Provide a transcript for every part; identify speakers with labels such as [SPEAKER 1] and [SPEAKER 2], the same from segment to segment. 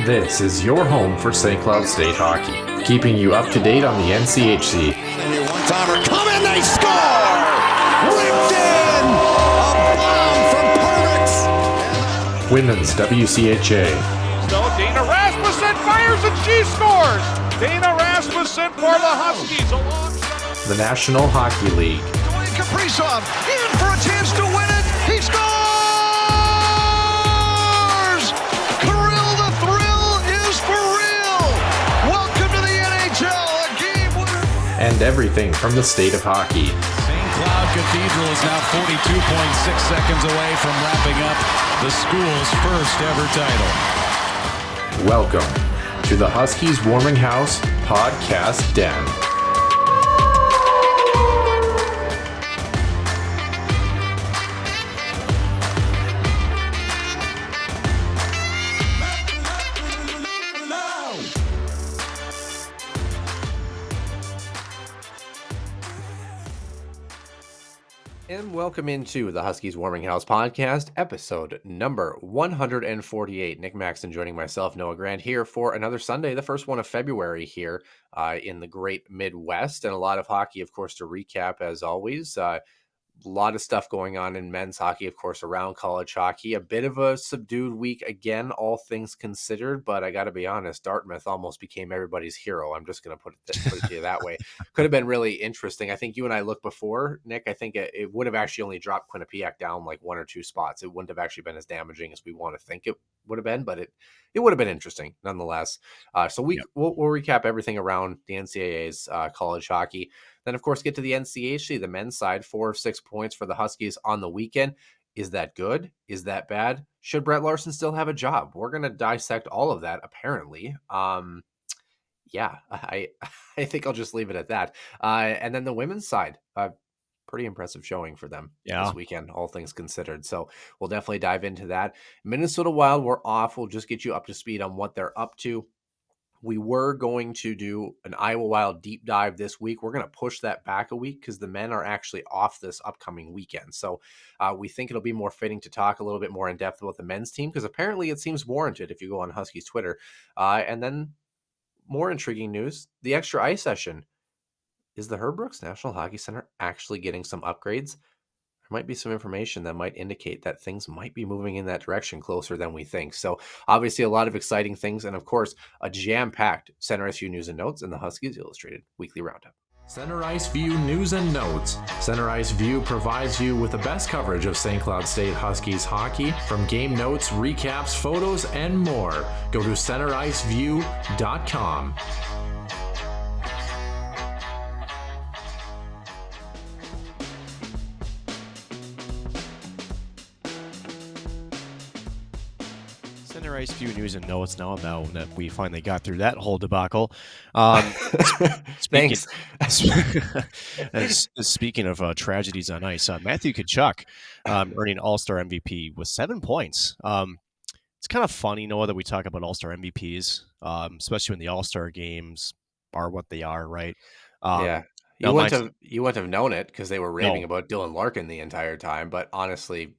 [SPEAKER 1] This is your home for St. Cloud State hockey, keeping you up to date on the NCHC.
[SPEAKER 2] One-timer coming, they score! Ripped in! A bomb from Pervix!
[SPEAKER 1] Women's WCHA.
[SPEAKER 3] So Dana Rasmussen fires and she scores! Dana Rasmussen for the Huskies alongside
[SPEAKER 1] The National Hockey League.
[SPEAKER 2] Dwayne Kaprizov in for a chance to win it! He scores! Kirill, the thrill is for real! Welcome to the NHL, a game winner!
[SPEAKER 1] And everything from the state of hockey.
[SPEAKER 4] St. Cloud Cathedral is now 42.6 seconds away from wrapping up the school's first ever title.
[SPEAKER 1] Welcome to the Huskies Warming House Podcast Den. And welcome into the Huskies Warming House Podcast, episode number 148. Nick Maxon joining myself, Noah Grant, here for another Sunday, the first one of February here in the great Midwest, and a lot of hockey, of course, to recap as always. A lot of stuff going on in men's hockey, of course, around college hockey. A bit of a subdued week again, all things considered, but I got to be honest, Dartmouth almost became everybody's hero. I'm just going to put it to you that way. Could have been really interesting. I think you and I looked before, Nick. I think it would have actually only dropped Quinnipiac down like one or two spots. It wouldn't have actually been as damaging as we want to think it would have been, but it would have been interesting nonetheless. So we'll recap everything around the NCAA's college hockey. Then, of course, get to the NCHC, the men's side, 4 of 6 points for the Huskies on the weekend. Is that good? Is that bad? Should Brett Larson still have a job? We're going to dissect all of that, apparently. Yeah, I think I'll just leave it at that. And then the women's side, pretty impressive showing for them this weekend, all things considered. So we'll definitely dive into that. Minnesota Wild, we're off. We'll just get you up to speed on what they're up to. We were going to do an Iowa Wild deep dive this week. We're going to push that back a week because the men are actually off this upcoming weekend. So we think it'll be more fitting to talk a little bit more in depth about the men's team because apparently it seems warranted if you go on Huskies Twitter. And then more intriguing news, the extra ice session. Is the Herb Brooks National Hockey Center actually getting some upgrades? Might be some information that might indicate that things might be moving in that direction closer than we think. So obviously a lot of exciting things. And of course, a jam-packed Center Ice View news and notes in the Huskies Illustrated Weekly Roundup. Center Ice View news and notes. Center Ice View provides you with the best coverage of St. Cloud State Huskies hockey from game notes, recaps, photos, and more. Go to centericeview.com.
[SPEAKER 5] Center Ice View news and notes now that we finally got through that whole debacle.
[SPEAKER 1] Thanks.
[SPEAKER 5] Speaking of tragedies on ice, Matthew Tkachuk earning All-Star MVP with 7 points. It's kind of funny, Noah, that we talk about All-Star MVPs, especially when the All-Star games are what they are, right?
[SPEAKER 1] Yeah. You wouldn't have known it because they were raving about Dylan Larkin the entire time, but honestly,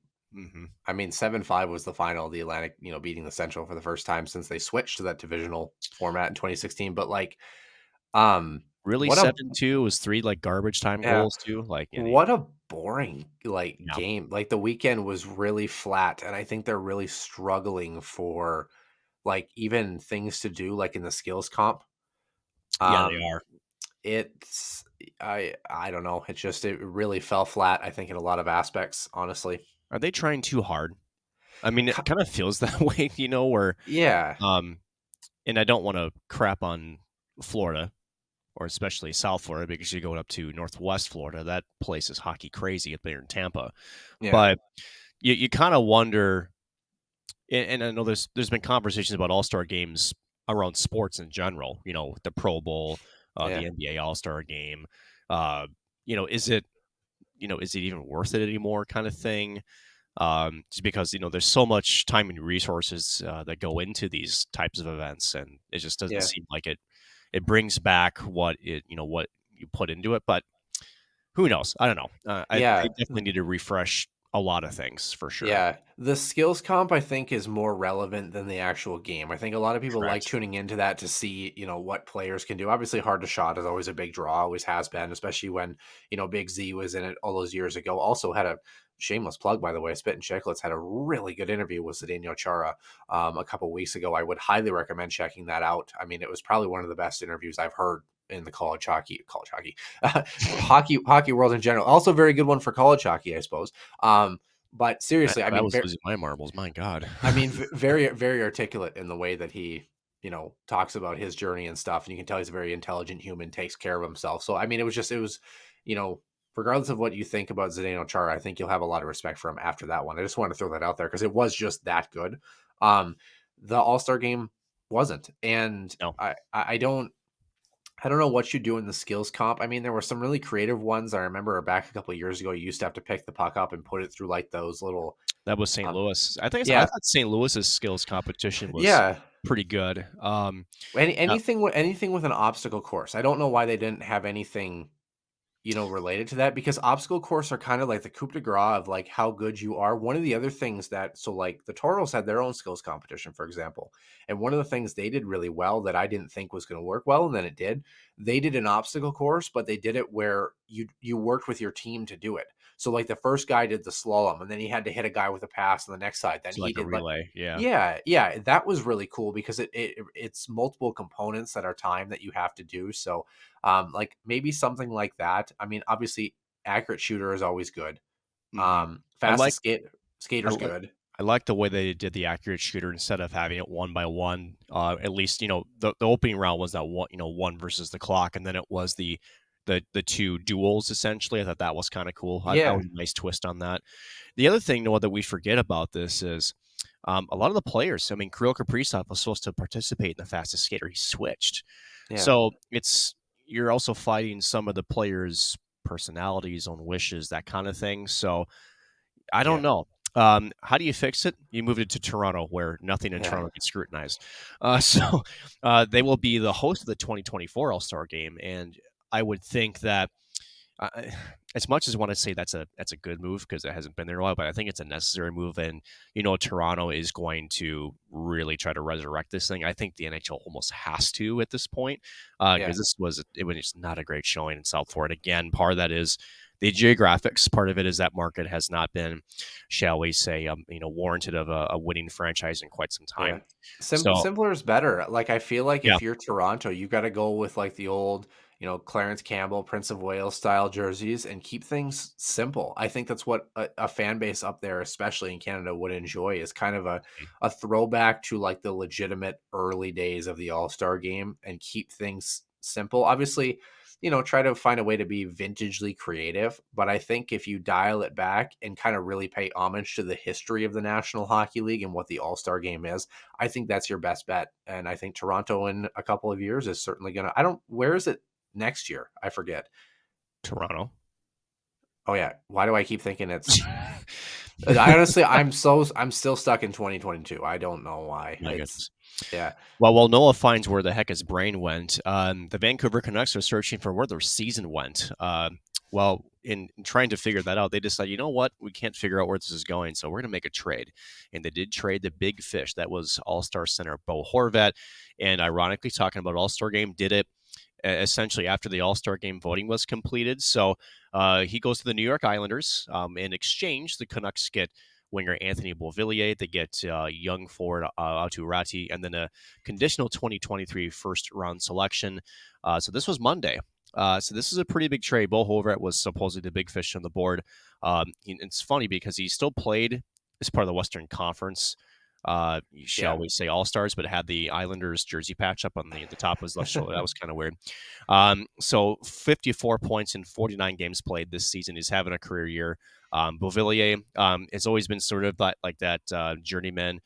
[SPEAKER 1] I mean, 7-5 was the final, the Atlantic, beating the Central for the first time since they switched to that divisional format in 2016. But
[SPEAKER 5] really 7-2 was 3 garbage time goals too.
[SPEAKER 1] What a boring game. The weekend was really flat, and I think they're really struggling for even things to do in the skills comp.
[SPEAKER 5] Yeah, they are.
[SPEAKER 1] It's I don't know. It really fell flat, I think, in a lot of aspects, honestly.
[SPEAKER 5] Are they trying too hard? I mean, it kind of feels that way, where and I don't want to crap on Florida, or especially South Florida, because you go up to Northwest Florida, that place is hockey crazy up there in Tampa. Yeah. But you kind of wonder, and I know there's been conversations about All-Star games around sports in general, the Pro Bowl, the NBA All-Star game. Is it even worth it anymore kind of thing? Just because, there's so much time and resources that go into these types of events, and it just doesn't seem like it brings back what you put into it. But who knows? I don't know. I definitely need to refresh a lot of things for sure.
[SPEAKER 1] Yeah, the skills comp I think is more relevant than the actual game. I think a lot of people like
[SPEAKER 5] Correct.
[SPEAKER 1] tuning into that to see, what players can do. Obviously, hard to shot is always a big draw, always has been, especially when, Big Z was in it all those years ago. Also had a shameless plug, by the way. Spit and Chicklets had a really good interview with Zdeno Chara a couple weeks ago. I would highly recommend checking that out. I mean, it was probably one of the best interviews I've heard in the college hockey, hockey world in general. Also, very good one for college hockey, I suppose. But seriously,
[SPEAKER 5] I was losing my marbles. My God.
[SPEAKER 1] I mean, very, very articulate in the way that he, talks about his journey and stuff. And you can tell he's a very intelligent human, takes care of himself. So, I mean, you know, regardless of what you think about Zdeno Chara, I think you'll have a lot of respect for him after that one. I just want to throw that out there because it was just that good. The All-Star game wasn't. And
[SPEAKER 5] No.
[SPEAKER 1] I don't know what you do in the skills comp. I mean, there were some really creative ones. I remember back a couple of years ago, you used to have to pick the puck up and put it through like those little.
[SPEAKER 5] That was St. Louis. I
[SPEAKER 1] Yeah,
[SPEAKER 5] thought St. Louis's skills competition was
[SPEAKER 1] yeah.
[SPEAKER 5] pretty good.
[SPEAKER 1] Anything with an obstacle course. I don't know why they didn't have anything, related to that, because obstacle course are kind of like the coup de grace of like how good you are. One of the other things like the Toros had their own skills competition, for example. And one of the things they did really well that I didn't think was going to work well, and then it did, they did an obstacle course, but they did it where you worked with your team to do it. So like the first guy did the slalom and then he had to hit a guy with a pass on the next side. Then
[SPEAKER 5] so
[SPEAKER 1] he
[SPEAKER 5] like a
[SPEAKER 1] did
[SPEAKER 5] relay. Yeah.
[SPEAKER 1] yeah, that was really cool because it's multiple components that are time that you have to do. So like maybe something like that. I mean, obviously accurate shooter is always good.
[SPEAKER 5] Mhm. I like
[SPEAKER 1] Fastest skater's
[SPEAKER 5] I like
[SPEAKER 1] good.
[SPEAKER 5] I like the way they did the accurate shooter instead of having it one by one. At least the opening round was that one versus the clock, and then it was the two duels essentially. I thought that was kind of cool. That
[SPEAKER 1] Yeah.
[SPEAKER 5] was a nice twist on that. The other thing, Noah, that we forget about this is a lot of the players. I mean, Kirill Kaprizov was supposed to participate in the fastest skater. He switched,
[SPEAKER 1] Yeah.
[SPEAKER 5] so you're also fighting some of the players' personalities, own wishes, that kind of thing. So I don't
[SPEAKER 1] Yeah.
[SPEAKER 5] know. How do you fix it? You move it to Toronto, where nothing in
[SPEAKER 1] Yeah.
[SPEAKER 5] Toronto gets scrutinized. So they will be the host of the 2024 All-Star Game, and I would think that as much as I want to say that's a good move because it hasn't been there in a while, but I think it's a necessary move. And Toronto is going to really try to resurrect this thing. I think the NHL almost has to at this point because it was not a great showing in South Florida. Again, part of that is the geographics. Part of it is that market has not been, shall we say, warranted of a winning franchise in quite some time.
[SPEAKER 1] Yeah.
[SPEAKER 5] So
[SPEAKER 1] Simpler is better. Like I feel like
[SPEAKER 5] yeah,
[SPEAKER 1] if you're Toronto, you got to go with like the old, Clarence Campbell, Prince of Wales style jerseys and keep things simple. I think that's what a fan base up there, especially in Canada, would enjoy is kind of a throwback to like the legitimate early days of the All-Star game and keep things simple. Obviously, try to find a way to be vintagely creative. But I think if you dial it back and kind of really pay homage to the history of the National Hockey League and what the All-Star game is, I think that's your best bet. And I think Toronto in a couple of years is certainly going to, where is it next year? I forget.
[SPEAKER 5] Toronto.
[SPEAKER 1] Oh yeah. Why do I keep thinking it's, I honestly, I'm still stuck in 2022. I don't know why.
[SPEAKER 5] My goodness.
[SPEAKER 1] Yeah.
[SPEAKER 5] Well, while Noah finds where the heck his brain went, the Vancouver Canucks are searching for where their season went. Well, in trying to figure that out, they decided, you know what, we can't figure out where this is going, so we're going to make a trade. And they did trade the big fish. That was All-Star center Bo Horvat. And ironically, talking about All-Star game, did it essentially after the All-Star game voting was completed. So he goes to the New York Islanders. In exchange, the Canucks get winger Anthony Beauvillier. They get young forward Aatu Ratti, and then a conditional 2023 first-round selection. So this was Monday. So this is a pretty big trade. Bo Horvat was supposedly the big fish on the board. It's funny because he still played as part of the Western Conference. Shall we say All-Stars, but had the Islanders jersey patch up on the top of his left shoulder. That was kind of weird. So 54 points in 49 games played this season. He's having a career year. Beauvillier has always been sort of like that journeyman,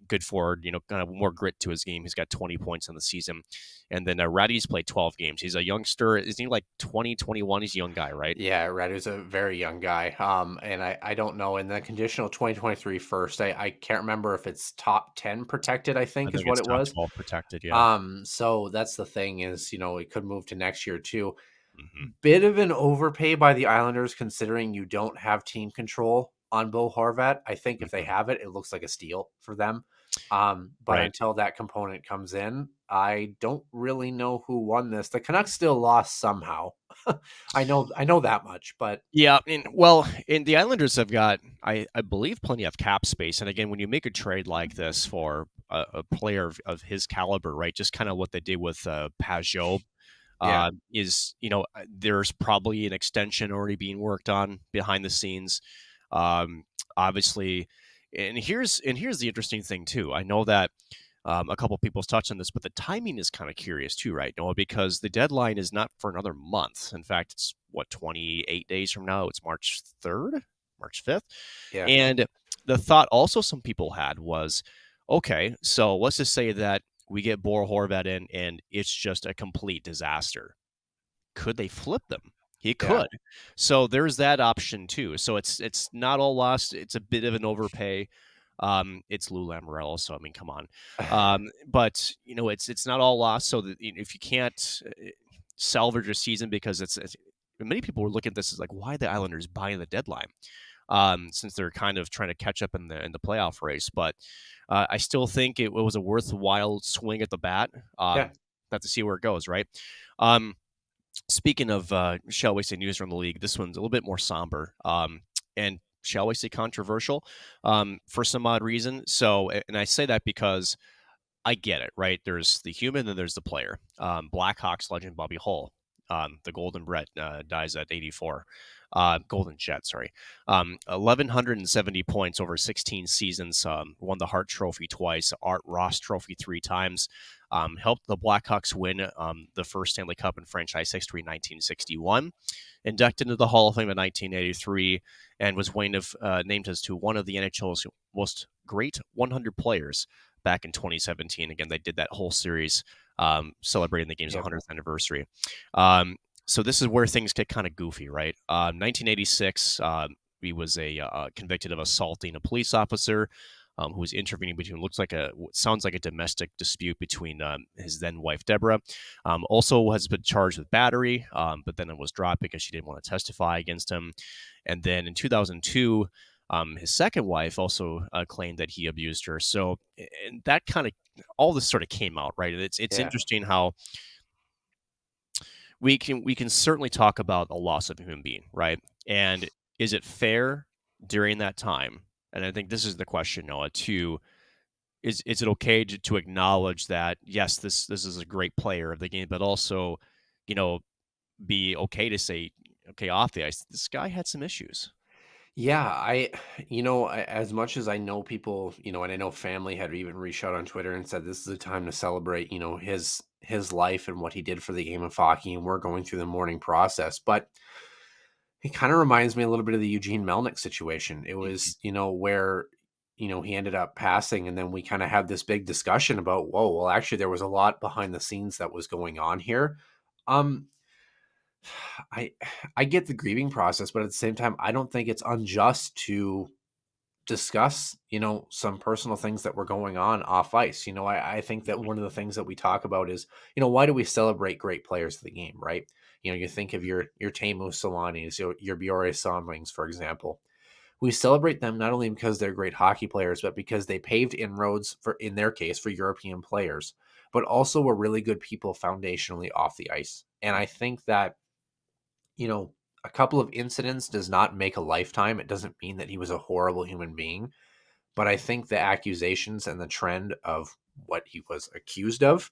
[SPEAKER 5] good forward, kind of more grit to his game. He's got 20 points on the season. And then Ratty's played 12 games. He's a youngster. Isn't he like 20, 21? He's a young guy, right?
[SPEAKER 1] Yeah, Ratty's a very young guy. And I don't know. In the conditional 2023 first, I can't remember if it's top 10 protected, I think is what
[SPEAKER 5] it's
[SPEAKER 1] it
[SPEAKER 5] top
[SPEAKER 1] was.
[SPEAKER 5] 12 protected, yeah.
[SPEAKER 1] So that's the thing is, it could move to next year too.
[SPEAKER 5] Mm-hmm.
[SPEAKER 1] Bit of an overpay by the Islanders considering you don't have team control on Bo Horvat. I think if they have it, it looks like a steal for them. But
[SPEAKER 5] Right.
[SPEAKER 1] until that component comes in, I don't really know who won this. The Canucks still lost somehow. I know that much, but
[SPEAKER 5] Yeah, and the Islanders have got, I believe, plenty of cap space. And again, when you make a trade like this for a player of his caliber, right, just kind of what they did with Pajot,
[SPEAKER 1] yeah,
[SPEAKER 5] is, there's probably an extension already being worked on behind the scenes. Um, Obviously, and here's the interesting thing too. I know that a couple people's touched on this, but the timing is kind of curious too, right, Noah? Because the deadline is not for another month. In fact, it's 28 days from now. It's March 3rd, March 5th.
[SPEAKER 1] yeah,
[SPEAKER 5] And the thought also some people had was, okay, so let's just say that we get Bo Horvat in and it's just a complete disaster. Could they flip them? He
[SPEAKER 1] yeah.
[SPEAKER 5] could. So there's that option too. So it's not all lost. It's a bit of an overpay. It's Lou Lamoriello, so I mean, come on. But it's not all lost. So that if you can't salvage a season, because it's many people were looking at this as like, why the Islanders buying the deadline? Since they're kind of trying to catch up in the playoff race. But I still think it was a worthwhile swing at the bat.
[SPEAKER 1] Yeah.
[SPEAKER 5] Have to see where it goes, right? Um, Speaking of, shall we say, news from the league, this one's a little bit more somber, and shall we say controversial, for some odd reason. So, and I say that because I get it, right? There's the human and there's the player. Blackhawks legend Bobby Hull, the Golden Brett, dies at 84. Golden Jet, sorry. 1,170 points over 16 seasons. Won the Hart Trophy twice, Art Ross Trophy 3 times. Helped the Blackhawks win the first Stanley Cup in franchise history in 1961. Inducted into the Hall of Fame in 1983, and was named as to one of the NHL's most great 100 players back in 2017. Again, they did that whole series celebrating the game's 100th anniversary. So this is where things get kind of goofy, right? 1986, he was convicted of assaulting a police officer who was intervening between what sounds like a domestic dispute between his then wife Deborah. Also has been charged with battery, but then it was dropped because she didn't want to testify against him. And then in 2002, his second wife also claimed that he abused her. So, and that kind of all this sort of came out, right? It's interesting how we can certainly talk about a loss of a human being, right? And is it fair during that time? And I think this is the question, Noah, is it okay to acknowledge that, yes, this is a great player of the game, but also, be okay to say, okay, off the ice, this guy had some issues.
[SPEAKER 1] Yeah, as much as I know people, and I know family had even reached out on Twitter and said this is a time to celebrate, his life and what he did for the game of hockey, and we're going through the mourning process. But it kind of reminds me a little bit of the Eugene Melnick situation. It was, where, he ended up passing, and then we kind of had this big discussion about, whoa, well, actually, there was a lot behind the scenes that was going on here. Um, I I get the grieving process, but at the same time, I don't think it's unjust to discuss, some personal things that were going on off ice. I think that one of the things that we talk about is, why do we celebrate great players of the game, right? You think of your Teemu Selanis, your Bjorn Sandlings, for example. We celebrate them not only because they're great hockey players, but because they paved inroads in their case, for European players, but also were really good people foundationally off the ice. And I think that a couple of incidents does not make a lifetime. It doesn't mean that he was a horrible human being. But I think the accusations and the trend of what he was accused of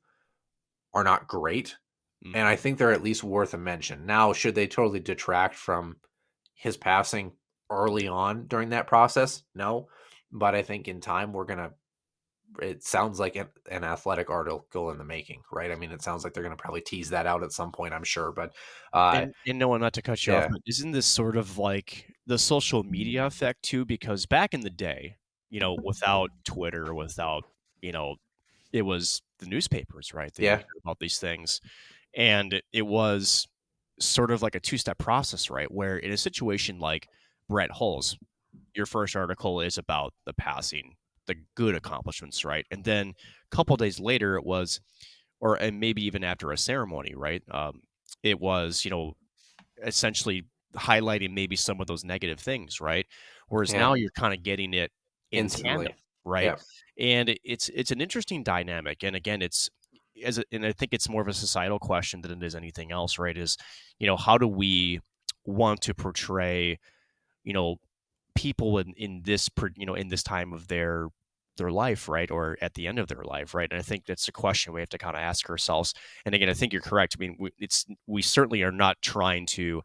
[SPEAKER 1] are not great.
[SPEAKER 5] Mm.
[SPEAKER 1] And I think they're at least worth a mention. Now, should they totally detract from his passing early on during that process? No. But I think in time, it sounds like an athletic article in the making, right? I mean, it sounds like they're going to probably tease that out at some point, I'm sure. But
[SPEAKER 5] And no, not to cut you off,
[SPEAKER 1] yeah,
[SPEAKER 5] but isn't this sort of like the social media effect too? Because back in the day, without Twitter, without, it was the newspapers, right? They would
[SPEAKER 1] yeah,
[SPEAKER 5] hear about these things. And it was sort of like a two-step process, right? Where in a situation like Brett Hull's, your first article is about the passing, the good accomplishments, right? And then a couple days later, it was, and maybe even after a ceremony, right? It was, essentially highlighting maybe some of those negative things, right? whereas
[SPEAKER 1] Yeah.
[SPEAKER 5] now you're kind of getting it in tandem,
[SPEAKER 1] Instantly.
[SPEAKER 5] right?
[SPEAKER 1] Yeah.
[SPEAKER 5] And it's an interesting dynamic. And again, and I think it's more of a societal question than it is anything else, right? Is, how do we want to portray, you know, people in this, in this time of their life, right? Or at the end of their life, right? And I think that's a question we have to kind of ask ourselves. And again, I think you're correct. I mean, we certainly are not trying to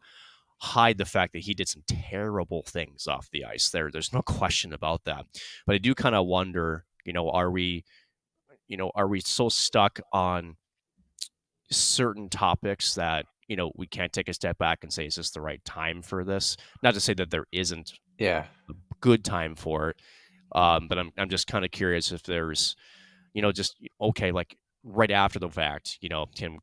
[SPEAKER 5] hide the fact that he did some terrible things off the ice. There's no question about that. But I do kind of wonder, are we so stuck on certain topics that, we can't take a step back and say, is this the right time for this? Not to say that there isn't
[SPEAKER 1] Yeah.
[SPEAKER 5] a good time for it. But I'm just kind of curious if there's, just okay, like right after the fact, Tim,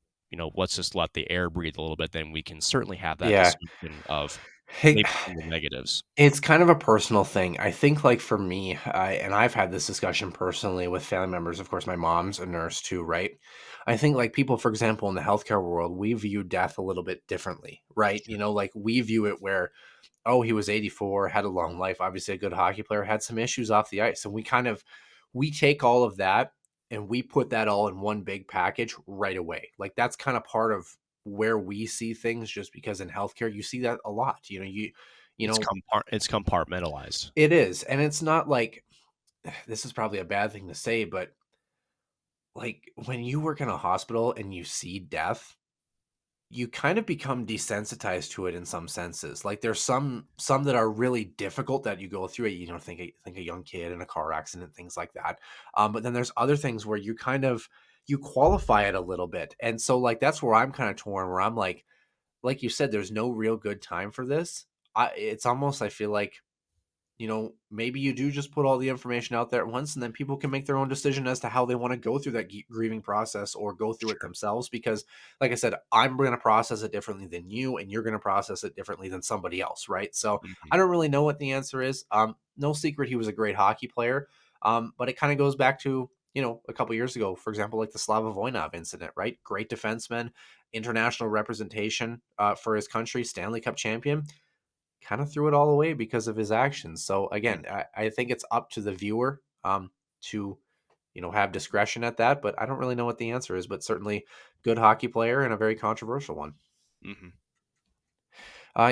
[SPEAKER 5] let's just let the air breathe a little bit. Then we can certainly have that
[SPEAKER 1] Yeah.
[SPEAKER 5] discussion of
[SPEAKER 1] Hey,
[SPEAKER 5] maybe some of the negatives.
[SPEAKER 1] it's kind of a personal thing. I think, like, for me, and I've had this discussion personally with family members. Of course, my mom's a nurse too, right? I think, like, people, for example, in the healthcare world, we view death a little bit differently, right? Like, we view it where, oh, he was 84, had a long life, obviously a good hockey player, had some issues off the ice. And we take all of that and we put that all in one big package right away. Like, that's kind of part of where we see things, just because in healthcare, you see that a lot. You
[SPEAKER 5] It's
[SPEAKER 1] know,
[SPEAKER 5] it's compartmentalized.
[SPEAKER 1] it is. And it's not like, this is probably a bad thing to say, but like when you work in a hospital and you see death, you kind of become desensitized to it in some senses. Like, there's some that are really difficult that you go through. Think a young kid in a car accident, things like that. But then there's other things where you qualify it a little bit, and so like that's where I'm kind of torn. Where I'm like you said, there's no real good time for this. It's almost, I feel like, maybe you do just put all the information out there at once, and then people can make their own decision as to how they want to go through that grieving process or go through it
[SPEAKER 5] Sure.
[SPEAKER 1] themselves. Because, like I said, I'm going to process it differently than you, and you're going to process it differently than somebody else, right? So
[SPEAKER 5] Mhm.
[SPEAKER 1] I don't really know what the answer is. No secret, he was a great hockey player. But it kind of goes back to, a couple years ago, for example, like the Slava Voinov incident, right? Great defenseman, international representation for his country, Stanley Cup champion, kind of threw it all away because of his actions. So
[SPEAKER 5] Mm.
[SPEAKER 1] again, I think it's up to the viewer to have discretion at that, but I don't really know what the answer is. But certainly, good hockey player and a very controversial one.
[SPEAKER 5] Mhm.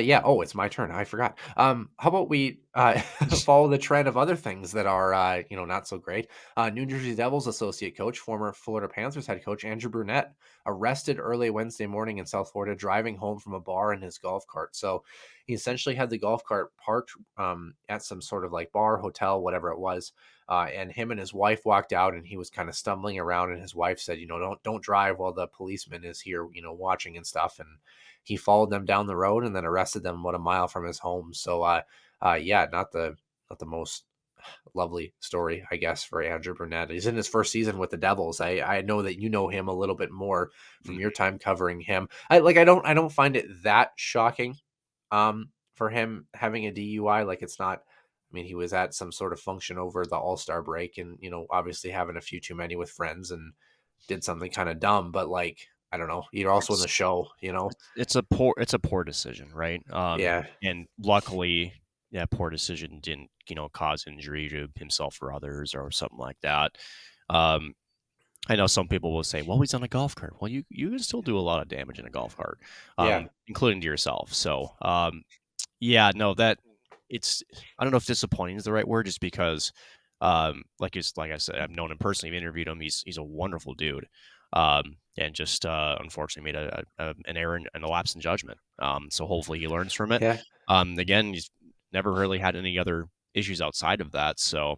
[SPEAKER 1] Yeah. Oh, it's my turn. I forgot. How about we follow the trend of other things that are, not so great. New Jersey Devils associate coach, former Florida Panthers head coach Andrew Brunette, arrested early Wednesday morning in South Florida, driving home from a bar in his golf cart. So he essentially had the golf cart parked at some sort of like bar, hotel, whatever it was. And him and his wife walked out, and he was kind of stumbling around. And his wife said, don't drive while the policeman is here, watching and stuff. And he followed them down the road and then arrested them about a mile from his home. So, yeah, not the most lovely story, I guess, for Andrew Burnett. He's in his first season with the Devils. I know that you know him a little bit more from your
[SPEAKER 5] Mhm.
[SPEAKER 1] time covering him. I don't find it that shocking, for him having a DUI. Like, it's not. I mean, he was at some sort of function over the All-Star break, and obviously having a few too many with friends and did something kind of dumb. But like, I don't know. You're also in
[SPEAKER 5] It's
[SPEAKER 1] the show.
[SPEAKER 5] it's a poor decision, right?
[SPEAKER 1] Yeah.
[SPEAKER 5] And luckily, that poor decision didn't, cause injury to himself or others or something like that. Um, I know some people will say, "Well, he's on a golf cart." Well, you can still do a lot of damage in a golf cart,
[SPEAKER 1] Yeah.
[SPEAKER 5] including to yourself. So, yeah, no, that it's I don't know if disappointing is the right word, just because, like I said, I've known him personally, I've interviewed him. He's a wonderful dude, and just unfortunately made an error and a lapse in judgment. So hopefully he learns from it.
[SPEAKER 1] Yeah.
[SPEAKER 5] Again, he's never really had any other issues outside of that. So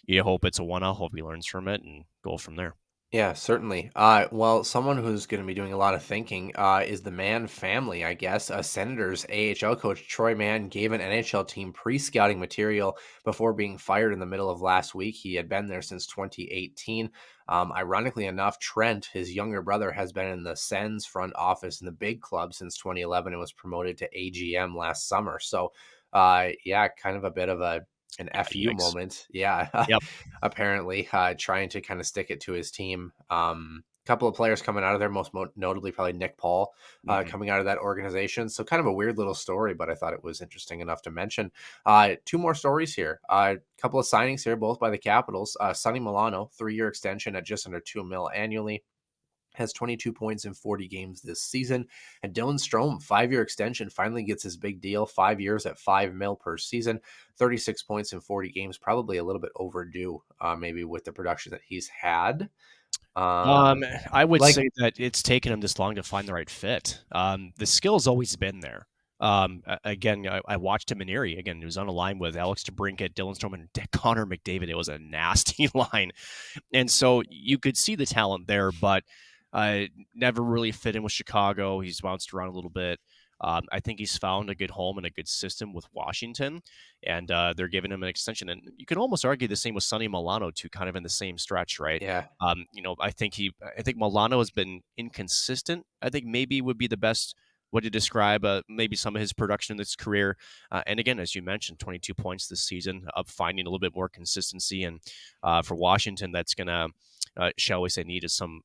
[SPEAKER 5] you hope it's a one-off. Hope he learns from it and go from there.
[SPEAKER 1] Yeah, certainly. Well, someone who's going to be doing a lot of thinking is the Mann family, I guess. Senators AHL coach Troy Mann gave an NHL team pre-scouting material before being fired in the middle of last week. He had been there since 2018. Ironically enough, Trent, his younger brother, has been in the Sens front office in the big club since 2011 and was promoted to AGM last summer. So, yeah, kind of a bit of an
[SPEAKER 5] Yeah,
[SPEAKER 1] FU
[SPEAKER 5] yikes.
[SPEAKER 1] moment. Yeah.
[SPEAKER 5] Yep.
[SPEAKER 1] Apparently, trying to kind of stick it to his team. couple of players coming out of there, most notably probably Nick Paul coming out of that organization. So kind of a weird little story, but I thought it was interesting enough to mention. Two more stories here. A couple of signings here, both by the Capitals. Sonny Milano, 3-year extension at just under $2 million annually. Has 22 points in 40 games this season. And Dylan Strome, 5-year extension, finally gets his big deal, 5 years at $5 million per season, 36 points in 40 games, probably a little bit overdue, maybe with the production that he's had.
[SPEAKER 5] I would say that it's taken him this long to find the right fit. The skill's always been there. Again, I watched him in Erie. Again, he was on a line with Alex DeBrincat, Dylan Strome, and Connor McDavid. It was a nasty line. And so you could see the talent there, but never really fit in with Chicago. He's bounced around a little bit. I think he's found a good home and a good system with Washington, and they're giving him an extension. And you can almost argue the same with Sonny Milano, too, kind of in the same stretch, right?
[SPEAKER 1] Yeah.
[SPEAKER 5] I think Milano has been inconsistent. I think maybe would be the best way to describe maybe some of his production in this career. And again, as you mentioned, 22 points this season, finding a little bit more consistency. And for Washington, that's going to shall we say, needed some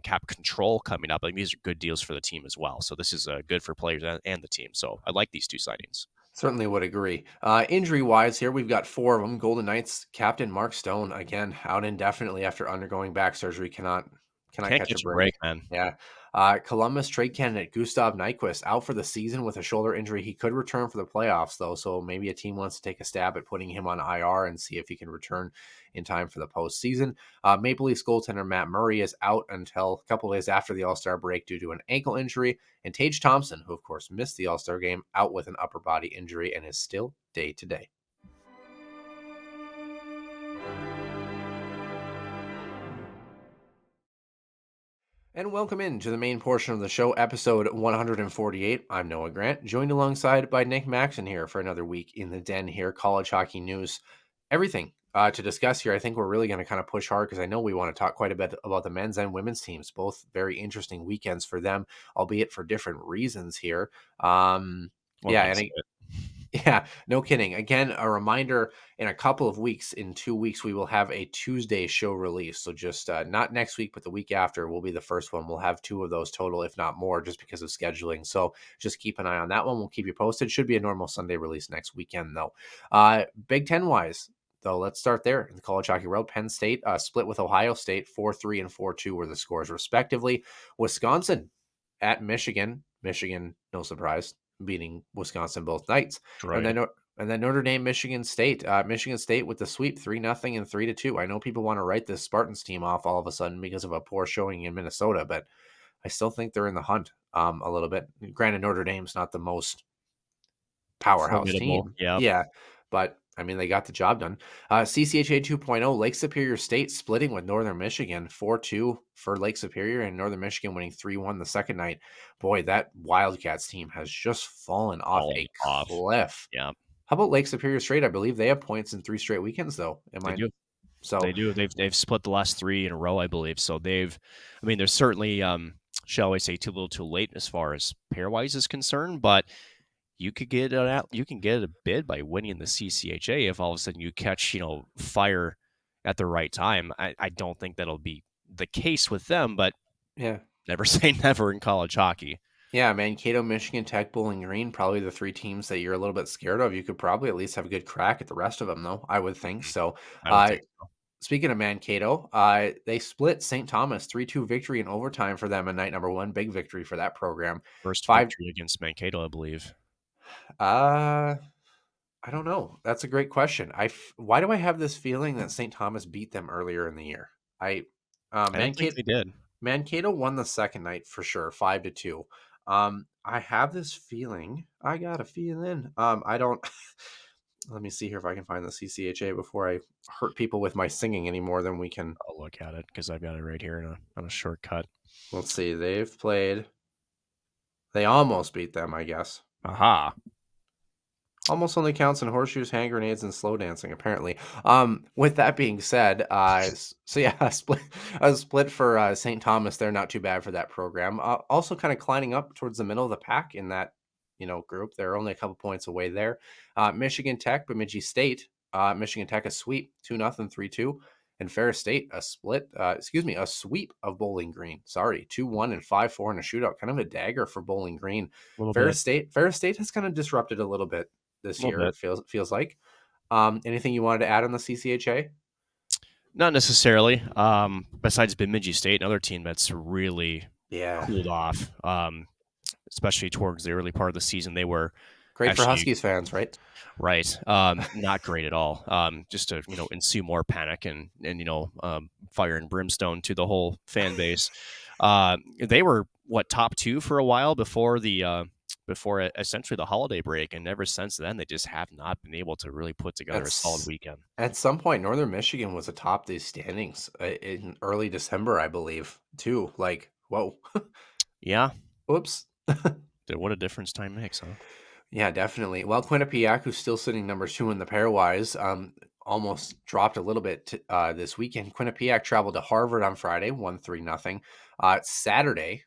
[SPEAKER 5] cap control coming up. I think these are good deals for the team as well. So this is good for players and the team. So I like these two signings.
[SPEAKER 1] Certainly would agree. Injury-wise here, we've got 4 of them. Golden Knights captain Mark Stone, again, out indefinitely after undergoing back surgery. Cannot catch a break,
[SPEAKER 5] man.
[SPEAKER 1] Yeah. Columbus trade candidate Gustav Nyquist out for the season with a shoulder injury. He could return for the playoffs, though, so maybe a team wants to take a stab at putting him on IR and see if he can return in time for the postseason. Maple Leafs goaltender Matt Murray is out until a couple of days after the All-Star break due to an ankle injury. And Tage Thompson, who, of course, missed the All-Star game, out with an upper body injury and is still day-to-day. And welcome into the main portion of the show, episode 148. I'm Noah Grant, joined alongside by Nick Maxon here for another week in the den here, college hockey news, everything to discuss here. I think we're really going to kind of push hard because I know we want to talk quite a bit about the men's and women's teams, both very interesting weekends for them, albeit for different reasons here. Yeah, no kidding. Again, a reminder, in a couple of weeks, in 2 weeks, we will have a Tuesday show release. So just not next week, but the week after will be the first one. We'll have 2 of those total, if not more, just because of scheduling. So just keep an eye on that one. We'll keep you posted. Should be a normal Sunday release next weekend, though. Big Ten-wise, though, let's start there. In the college hockey world, Penn State split with Ohio State. 4-3 and 4-2 were the scores, respectively. Wisconsin at Michigan. Michigan, no surprise, beating Wisconsin both nights.
[SPEAKER 5] Right.
[SPEAKER 1] And then Notre Dame, Michigan State. Michigan State with the sweep, 3-0 and 3-2. I know people want to write this Spartans team off all of a sudden because of a poor showing in Minnesota, but I still think they're in the hunt a little bit. Granted, Notre Dame's not the most powerhouse team. Yeah, but I mean, they got the job done. CCHA 2.0, Lake Superior State splitting with Northern Michigan, 4-2 for Lake Superior, and Northern Michigan winning 3-1 the second night. Boy, that Wildcats team has just fallen off a cliff.
[SPEAKER 5] Yeah.
[SPEAKER 1] How about Lake Superior Straight? I believe they have points in 3 straight weekends, though.
[SPEAKER 5] They do. They've split the last 3 in a row, I believe. So they're certainly, shall I say, too little too late as far as pairwise is concerned, but you can get a bid by winning the CCHA if all of a sudden you catch, fire at the right time. I don't think that'll be the case with them, but
[SPEAKER 1] yeah,
[SPEAKER 5] never say never in college hockey.
[SPEAKER 1] Yeah, Mankato, Michigan Tech, Bowling Green, probably the 3 teams that you're a little bit scared of. You could probably at least have a good crack at the rest of them, though, I would think so. Speaking of Mankato, they split St. Thomas, 3-2 victory in overtime for them in night number 1. Big victory for that program.
[SPEAKER 5] First victory against Mankato, I believe.
[SPEAKER 1] I don't know. That's a great question. Why do I have this feeling that St. Thomas beat them earlier in the year?
[SPEAKER 5] I don't think they did.
[SPEAKER 1] Mankato won the second night for sure, 5-2. I have this feeling. I got a feeling. I don't. Let me see here if I can find the CCHA before I hurt people with my singing any more than we can.
[SPEAKER 5] I'll look at it because I've got it right here on a shortcut.
[SPEAKER 1] Let's see. They've played. They almost beat them, I guess.
[SPEAKER 5] Aha.
[SPEAKER 1] Almost only counts in horseshoes, hand grenades, and slow dancing, apparently. With that being said, a split for St. Thomas. They're not too bad for that program. Also kind of climbing up towards the middle of the pack in that, group. They're only a couple points away there. Michigan Tech, Bemidji State. Michigan Tech a sweep, 2-0, 3-2. And Ferris State, a sweep of Bowling Green. Sorry, 2-1 and 5-4 in a shootout. Kind of a dagger for Bowling Green. Ferris State has kind of disrupted a little bit this year. It feels like. Anything you wanted to add on the CCHA?
[SPEAKER 5] Not necessarily. Besides Bemidji State, another team that's really cooled off. Especially towards the early part of the season, they were
[SPEAKER 1] great for Huskies fans, right?
[SPEAKER 5] Right. Not great at all. Just to ensue more panic and fire and brimstone to the whole fan base. They were top 2 for a while before essentially the holiday break, and ever since then they just have not been able to really put together a solid weekend.
[SPEAKER 1] At some point, Northern Michigan was atop these standings in early December, I believe, too. Like, whoa.
[SPEAKER 5] Yeah.
[SPEAKER 1] Whoops.
[SPEAKER 5] What a difference time makes, huh?
[SPEAKER 1] Yeah, definitely. Well, Quinnipiac, who's still sitting number 2 in the pairwise, almost dropped a little bit this weekend. Quinnipiac traveled to Harvard on Friday, 1-3-0. Saturday,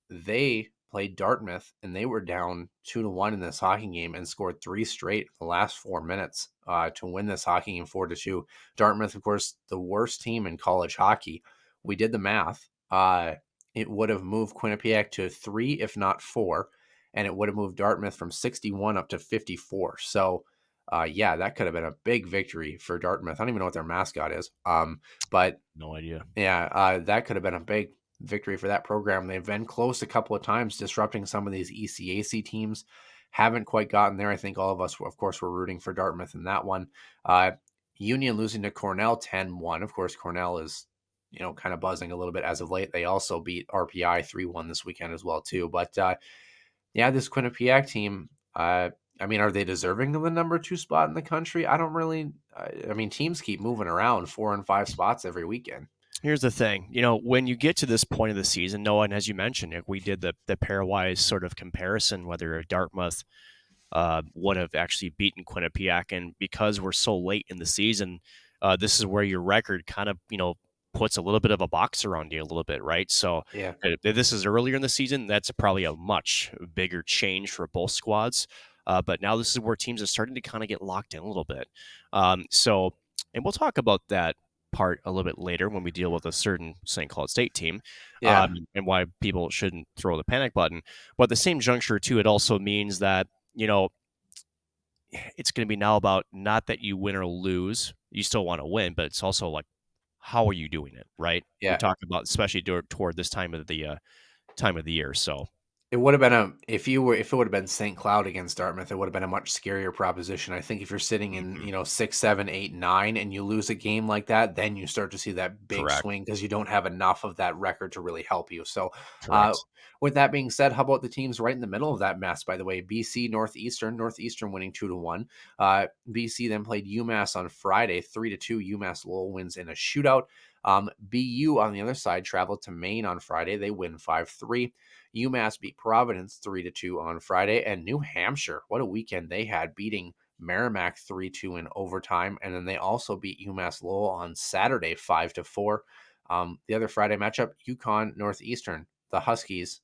[SPEAKER 1] they played Dartmouth, and they were down 2-1 in this hockey game and scored 3 straight in the last 4 minutes to win this hockey game 4-2. Dartmouth, of course, the worst team in college hockey. We did the math. It would have moved Quinnipiac to 3, if not 4. And it would have moved Dartmouth from 61 up to 54. So, that could have been a big victory for Dartmouth. I don't even know what their mascot is. But
[SPEAKER 5] no idea.
[SPEAKER 1] Yeah, that could have been a big victory for that program. They've been close a couple of times, disrupting some of these ECAC teams. Haven't quite gotten there. I think all of us, of course, were rooting for Dartmouth in that one. Union losing to Cornell 10-1. Of course, Cornell is, kind of buzzing a little bit as of late. They also beat RPI 3-1 this weekend as well, too. But, this Quinnipiac team, are they deserving of the number 2 spot in the country? I don't really. Teams keep moving around 4 and 5 spots every weekend.
[SPEAKER 5] Here's the thing, when you get to this point of the season, Noah, and as you mentioned, we did the pairwise sort of comparison, whether Dartmouth would have actually beaten Quinnipiac, and because we're so late in the season, this is where your record kind of, puts a little bit of a box around you a little bit, right? So if this is earlier in the season, that's probably a much bigger change for both squads. But now this is where teams are starting to kind of get locked in a little bit. And we'll talk about that part a little bit later when we deal with a certain St. Cloud State team, and why people shouldn't throw the panic button. But at the same juncture, too, it also means that, it's going to be now about not that you win or lose. You still want to win, but it's also like, how are you doing it, right?
[SPEAKER 1] Yeah.
[SPEAKER 5] We talk about, especially toward this time of the year. So
[SPEAKER 1] it would have been if it would have been St. Cloud against Dartmouth, it would have been a much scarier proposition. I think if you're sitting in 6, 7, 8, 9, and you lose a game like that, then you start to see that big swing because you don't have enough of that record to really help you. So, with that being said, how about the teams right in the middle of that mess? By the way, BC Northeastern winning 2-1. BC then played UMass on Friday, 3-2. UMass Lowell wins in a shootout. BU on the other side traveled to Maine on Friday. They win 5-3. UMass beat Providence 3-2 on Friday, and New Hampshire, what a weekend they had, beating Merrimack 3-2 in overtime, and then they also beat UMass Lowell on Saturday 5-4. The other Friday matchup, UConn Northeastern, the Huskies,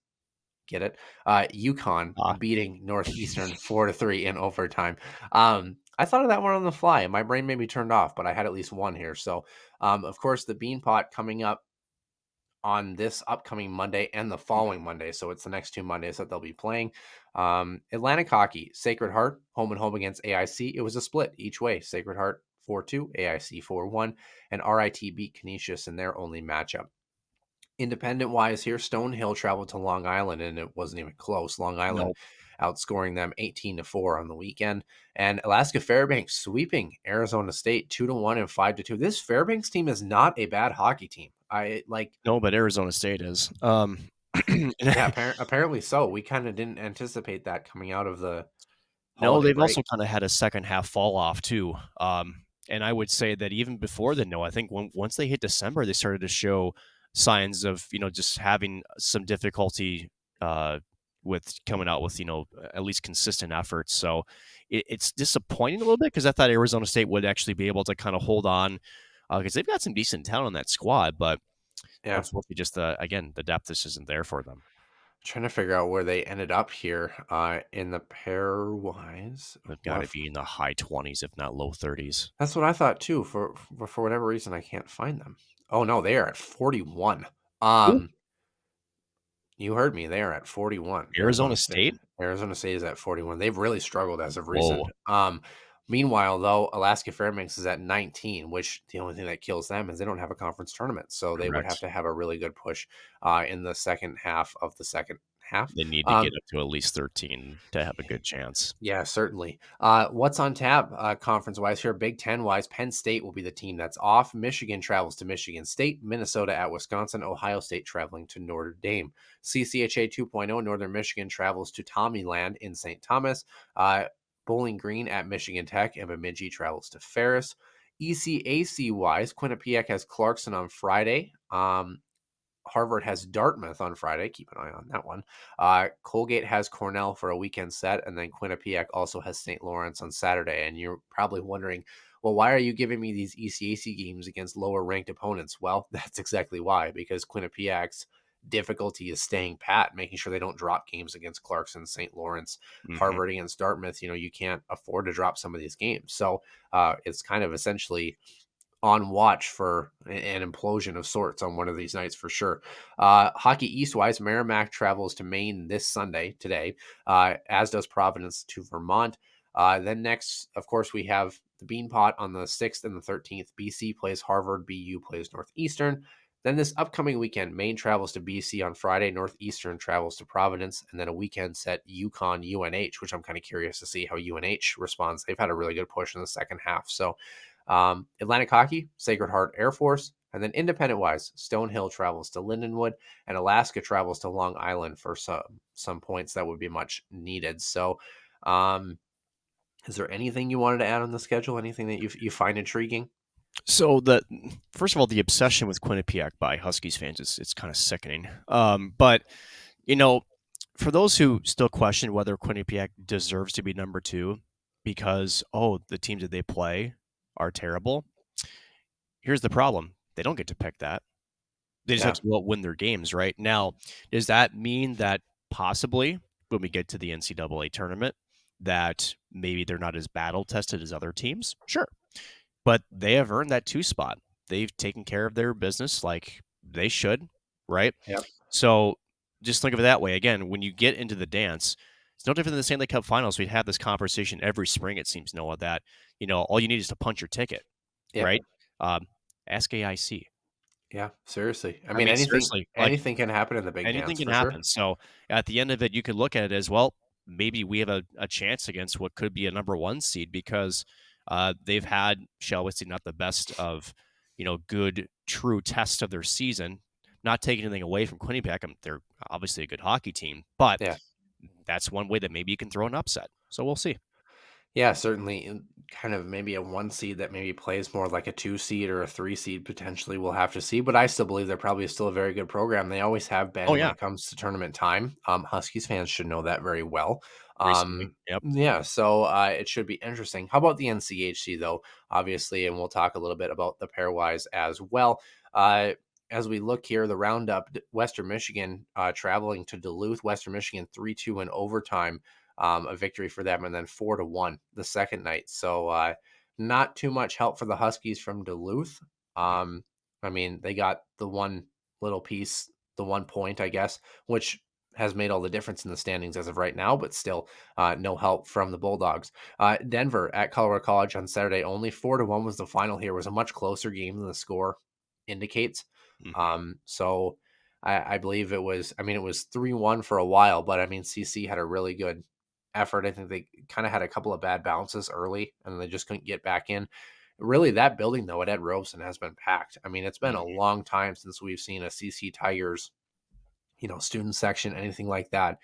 [SPEAKER 1] get it? UConn beating Northeastern 4-3 in overtime. I thought of that one on the fly, and my brain may be turned off, but I had at least one here. So, of course, the Beanpot coming up on this upcoming Monday and the following Monday. So it's the next 2 Mondays that they'll be playing. Atlantic Hockey, Sacred Heart, home and home against AIC. It was a split each way. Sacred Heart 4-2, AIC 4-1, and RIT beat Canisius in their only matchup. Independent-wise here, Stonehill traveled to Long Island, and it wasn't even close. Long Island outscoring them 18-4 on the weekend. And Alaska Fairbanks sweeping Arizona State 2-1 and 5-2. This Fairbanks team is not a bad hockey team.
[SPEAKER 5] No, but Arizona State is.
[SPEAKER 1] Apparently so. We kind of didn't anticipate that coming out of the
[SPEAKER 5] they've also kind of had a second half fall off too. And I would say that even before then, I think once they hit December, they started to show signs of just having some difficulty with coming out with at least consistent efforts. So it's disappointing a little bit because I thought Arizona State would actually be able to kind of hold on. Because they've got some decent talent on that squad, but unfortunately, just again, the depth just isn't there for them.
[SPEAKER 1] Trying to figure out where they ended up here in the pairwise.
[SPEAKER 5] They've got to be in the high 20s, if not low 30s.
[SPEAKER 1] That's what I thought too. For whatever reason, I can't find them. Oh no, they are at 41.
[SPEAKER 5] Ooh.
[SPEAKER 1] You heard me. They are at 41.
[SPEAKER 5] Arizona State?
[SPEAKER 1] Arizona State is at 41. They've really struggled as of recent.
[SPEAKER 5] Whoa.
[SPEAKER 1] Meanwhile, though, Alaska Fairbanks is at 19, which the only thing that kills them is they don't have a conference tournament. So they would have
[SPEAKER 5] Correct.
[SPEAKER 1] to have a really good push in the second half of the second half.
[SPEAKER 5] They need to get up to at least 13 to have a good chance.
[SPEAKER 1] Yeah, certainly. What's on tap conference-wise here? Big Ten-wise, Penn State will be the team that's off. Michigan travels to Michigan State. Minnesota at Wisconsin. Ohio State traveling to Notre Dame. CCHA 2.0, Northern Michigan travels to Tommyland in St. Thomas. Bowling Green at Michigan Tech. And Bemidji travels to Ferris. ECAC-wise, Quinnipiac has Clarkson on Friday. Harvard has Dartmouth on Friday. Keep an eye on that one. Colgate has Cornell for a weekend set, and then Quinnipiac also has St. Lawrence on Saturday. And you're probably wondering, well, why are you giving me these ECAC games against lower-ranked opponents? Well, that's exactly why, because Quinnipiac's difficulty is staying pat, making sure they don't drop games against Clarkson, St. Lawrence, Harvard against Dartmouth. You can't afford to drop some of these games. So it's kind of essentially on watch for an implosion of sorts on one of these nights for sure. Hockey East-wise, Merrimack travels to Maine this Sunday, today, as does Providence to Vermont. Then next, of course, we have the Beanpot on the 6th and the 13th. BC plays Harvard, BU plays Northeastern. Then this upcoming weekend, Maine travels to BC on Friday, Northeastern travels to Providence, and then a weekend set UConn UNH, which I'm kind of curious to see how UNH responds. They've had a really good push in the second half. So Atlantic Hockey, Sacred Heart Air Force, and then independent-wise, Stonehill travels to Lindenwood, and Alaska travels to Long Island for some points that would be much needed. So is there anything you wanted to add on the schedule? Anything that you find intriguing?
[SPEAKER 5] So first of all, the obsession with Quinnipiac by Huskies fans it's kind of sickening. But for those who still question whether Quinnipiac deserves to be number 2 because the teams that they play are terrible, here's the problem: they don't get to pick that. They just have to go out, win their games. Right now, does that mean that possibly when we get to the NCAA tournament that maybe they're not as battle tested as other teams? Sure. But they have earned that 2 spot. They've taken care of their business like they should, right?
[SPEAKER 1] Yep.
[SPEAKER 5] So just think of it that way. Again, when you get into the dance, it's no different than the Stanley Cup Finals. We'd have this conversation every spring, it seems, Noah, that, all you need is to punch your ticket, right? Ask AIC.
[SPEAKER 1] Yeah, seriously. I mean anything,
[SPEAKER 5] seriously,
[SPEAKER 1] anything can happen in the big dance.
[SPEAKER 5] Anything can happen.
[SPEAKER 1] Sure.
[SPEAKER 5] So at the end of it, you could look at it as, well, maybe we have a chance against what could be a number 1 seed because they've had, shall we say, not the best of, good, true test of their season. Not taking anything away from Quinnipiac. They're obviously a good hockey team, but that's one way that maybe you can throw an upset. So we'll see.
[SPEAKER 1] Yeah, certainly. Kind of maybe a 1 seed that maybe plays more like a 2 seed or a 3 seed potentially. We'll have to see, but I still believe they're probably still a very good program. They always have been when it comes to tournament time. Huskies fans should know that very well. Yeah, so it should be interesting. How about the NCHC though? Obviously, and we'll talk a little bit about the pairwise as well. As we look here, the roundup: Western Michigan traveling to Duluth. Western Michigan 3-2 in overtime. A victory for them, and then 4-1 the second night. So not too much help for the Huskies from Duluth. I mean, they got the one little piece, the 1 point, I guess, which has made all the difference in the standings as of right now, but still no help from the Bulldogs. Denver at Colorado College on Saturday only. 4-1 was the final here. It was a much closer game than the score indicates. So I believe it was 3-1 for a while, but I mean, CC had a really good effort. I think they kind of had a couple of bad bounces early and they just couldn't get back in. Really, that building though at Ed Robeson has been packed. I mean, it's been a long time since we've seen a CC Tigers, student section, anything like that,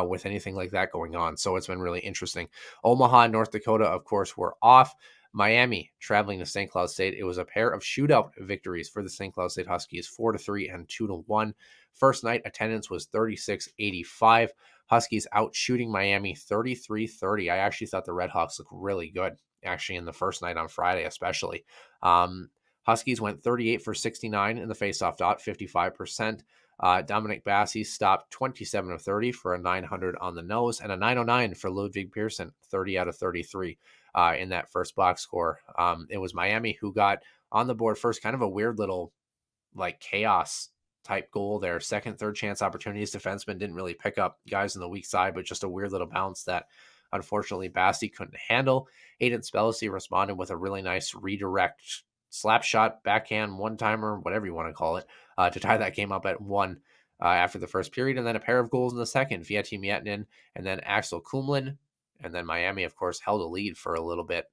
[SPEAKER 1] with anything like that going on. So it's been really interesting. Omaha, North Dakota, of course, were off. Miami traveling to St. Cloud State. It was a pair of shootout victories for the St. Cloud State Huskies, 4-3 and 2-1. First night attendance was 3685. Huskies out shooting Miami 33-30. I actually thought the Redhawks looked really good, actually, in the first night on Friday, especially. Huskies went 38 for 69 in the faceoff dot, 55%. Dominic Bassi stopped 27 of 30 for a 900 on the nose and a 909 for Ludwig Pearson, 30 out of 33 in that first box score. It was Miami who got on the board first, kind of a weird little like chaos type goal there. Second, third chance opportunities. Defenseman didn't really pick up guys on the weak side, but just a weird little bounce that unfortunately Bassi couldn't handle. Aiden Spellacy responded with a really nice redirect slap shot, backhand, one-timer, whatever you want to call it, to tie that game up at 1 after the first period. And then a pair of goals in the second, Vieti Miettinen and then Axel Kumlin. And then Miami, of course, held a lead for a little bit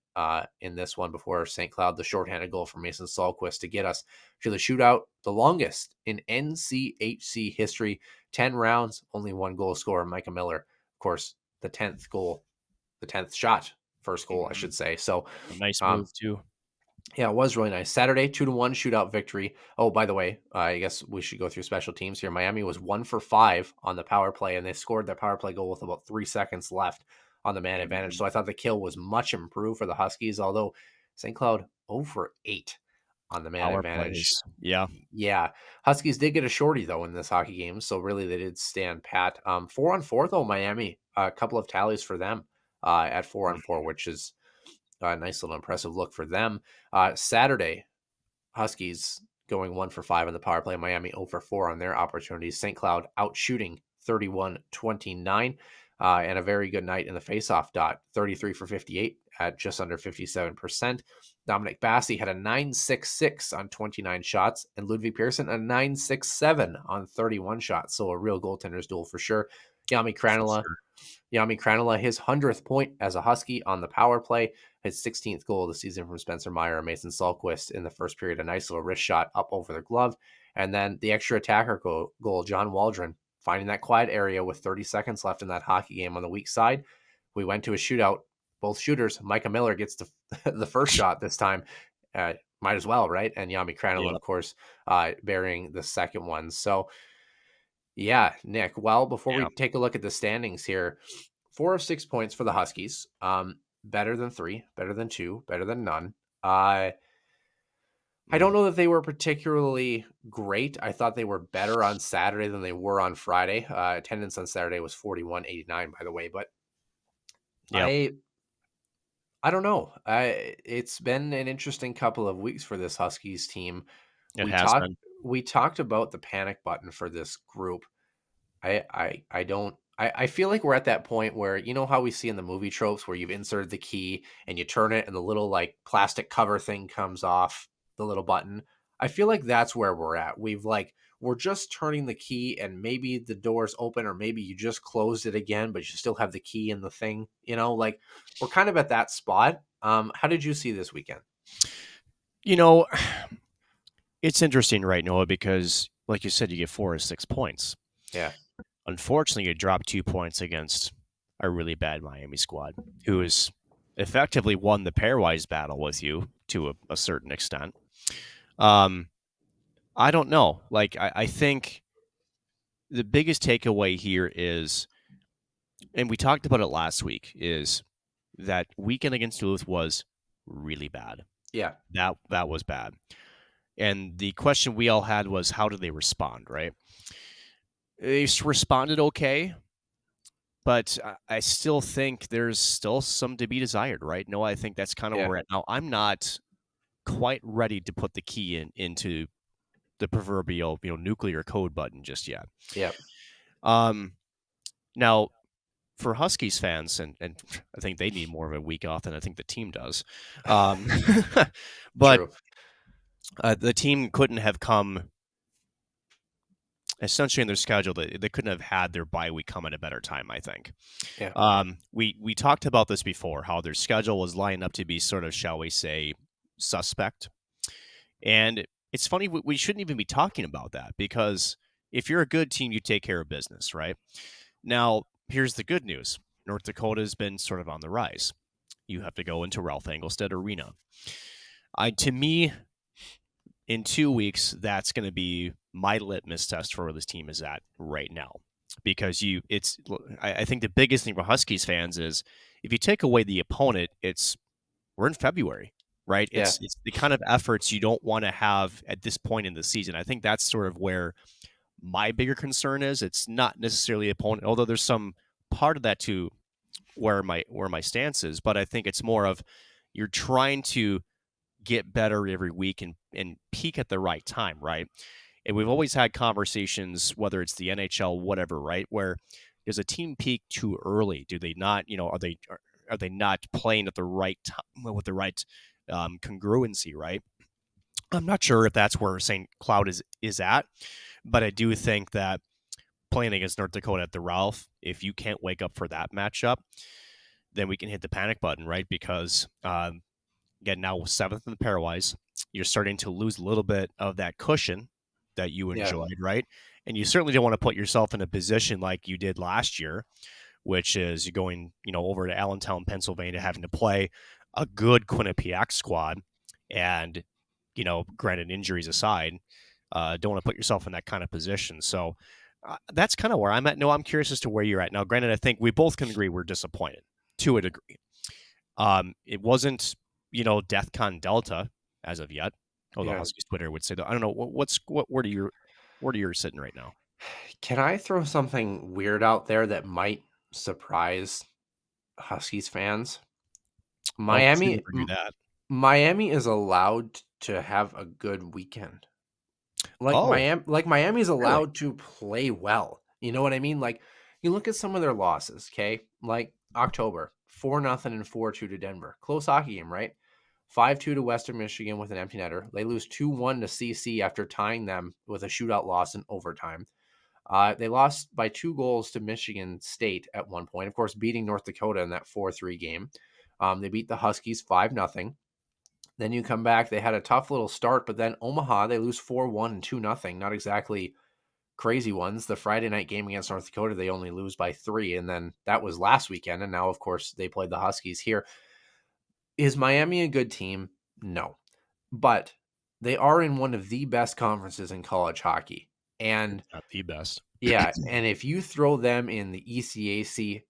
[SPEAKER 1] in this one before St. Cloud, the shorthanded goal from Mason Sahlquist to get us to the shootout, the longest in NCHC history. 10 rounds, only 1 goal scorer, Micah Miller. Of course, the 10th goal, the 10th shot, first goal, I should say. So
[SPEAKER 5] a nice move too.
[SPEAKER 1] Yeah, it was really nice. Saturday, 2-1 shootout victory. Oh, by the way, I guess we should go through special teams here. Miami was 1 for 5 on the power play, and they scored their power play goal with about 3 seconds left on the man advantage. So I thought the kill was much improved for the Huskies, although St. Cloud 0 for 8 on the man
[SPEAKER 5] Power
[SPEAKER 1] advantage.
[SPEAKER 5] Plays. Yeah.
[SPEAKER 1] Yeah. Huskies did get a shorty, though, in this hockey game, so really they did stand pat. 4-on-4, though, Miami. A couple of tallies for them at 4-on-4, which is a nice little impressive look for them. Saturday, Huskies going 1 for 5 on the power play. Miami 0 for 4 on their opportunities. St. Cloud out shooting 31-29. And a very good night in the faceoff dot, 33 for 58 at just under 57%. Dominic Bassi had a 9.66 on 29 shots, and Ludwig Pearson a 9.67 on 31 shots. So a real goaltender's duel for sure. Yami Kranila, his 100th point as a Husky on the power play, his 16th goal of the season from Spencer Meyer and Mason Sahlquist in the first period, a nice little wrist shot up over the glove. And then the extra attacker goal, John Waldron, finding that quiet area with 30 seconds left in that hockey game on the weak side. We went to a shootout. Both shooters, Micah Miller gets the first shot this time. Might as well, right? And Yami Kranila, of course, burying the second one. So, yeah, Nick, well, before we take a look at the standings here, 4 of 6 points for the Huskies. Better than 3, better than 2, better than none. I don't know that they were particularly great. I thought they were better on Saturday than they were on Friday. Attendance on Saturday was 41.89, by the way. But I don't know. It's been an interesting couple of weeks for this Huskies team. We talked about the panic button for this group. I feel like we're at that point where, you know how we see in the movie tropes where you've inserted the key and you turn it and the little like plastic cover thing comes off the little button. I feel like that's where we're at. We're just turning the key and maybe the door's open, or maybe you just closed it again, but you still have the key in the thing, like we're kind of at that spot. How did you see this weekend?
[SPEAKER 5] It's interesting, right, Noah, because like you said, you get 4 or 6 points.
[SPEAKER 1] Yeah.
[SPEAKER 5] Unfortunately, you drop 2 points against a really bad Miami squad who has effectively won the pairwise battle with you to a certain extent. I don't know. I think the biggest takeaway here is, and we talked about it last week, is that weekend against Duluth was really bad.
[SPEAKER 1] Yeah.
[SPEAKER 5] That was bad. And the question we all had was, how did they respond, right? They responded okay, but I still think there's still some to be desired, right? No, I think that's kind of where we're at now. I'm not quite ready to put the key into the proverbial, nuclear code button just yet.
[SPEAKER 1] Yeah.
[SPEAKER 5] Now, for Huskies fans, and I think they need more of a week off than I think the team does. But the team couldn't have come essentially in their schedule. They couldn't have had their bye week come at a better time, I think.
[SPEAKER 1] Yeah.
[SPEAKER 5] We talked about this before, how their schedule was lined up to be sort of, shall we say, suspect. And it's funny, we shouldn't even be talking about that, because if you're a good team, you take care of business, right? Now, here's the good news. North Dakota has been sort of on the rise. You have to go into Ralph Engelstad Arena. To me, in 2 weeks, that's going to be my litmus test for where this team is at right now. Because I think the biggest thing for Huskies fans is, if you take away the opponent, we're in February, right?
[SPEAKER 1] Yeah.
[SPEAKER 5] It's the kind of efforts you don't want to have at this point in the season. I think that's sort of where my bigger concern is. It's not necessarily opponent, although there's some part of that to where my stance is, but I think it's more of you're trying to get better every week and peak at the right time, right? And we've always had conversations, whether it's the NHL, whatever, right? Where does a team peak too early? Do they not, are they not playing at the right time with the right congruency, right? I'm not sure if that's where St. Cloud is at, but I do think that playing against North Dakota at the Ralph, if you can't wake up for that matchup, then we can hit the panic button, right? Because again, now 7th in the pairwise, you're starting to lose a little bit of that cushion that you enjoyed, right? And you certainly don't want to put yourself in a position like you did last year, which is you're going, over to Allentown, Pennsylvania, having to play a good Quinnipiac squad. And, granted injuries aside, don't want to put yourself in that kind of position. So that's kind of where I'm at. No, I'm curious as to where you're at. Now, granted, I think we both can agree we're disappointed to a degree. It wasn't, DEFCON Delta as of yet. Although Huskies Twitter would say that. I don't know where do you sitting right now?
[SPEAKER 1] Can I throw something weird out there that might surprise Huskies fans? Miami is allowed to have a good weekend. Miami is allowed to play well. You know what I mean? Like, you look at some of their losses, okay? Like October, 4-0 and 4-2 to Denver. Close hockey game, right? 5-2 to Western Michigan with an empty netter. They lose 2-1 to CC after tying them with a shootout loss in overtime. They lost by 2 goals to Michigan State at one point, of course, beating North Dakota in that 4-3 game. They beat the Huskies 5-0. Then you come back. They had a tough little start, but then Omaha, they lose 4-1 and 2-0. Not exactly crazy ones. The Friday night game against North Dakota, they only lose by 3, and then that was last weekend, and now, of course, they played the Huskies here. Is Miami a good team? No. But they are in one of the best conferences in college hockey. And
[SPEAKER 5] not the best.
[SPEAKER 1] Yeah, and if you throw them in the ECAC,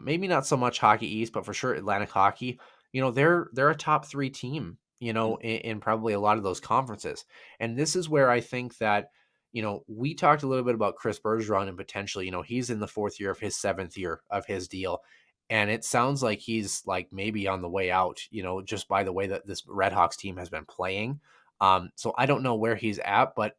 [SPEAKER 1] maybe not so much Hockey East, but for sure Atlantic Hockey, they're a top 3 team, in probably a lot of those conferences. And this is where I think that, we talked a little bit about Chris Bergeron and potentially, he's in the 4th year of his 7th year of his deal. And it sounds like he's like maybe on the way out, just by the way that this Redhawks team has been playing. So I don't know where he's at, but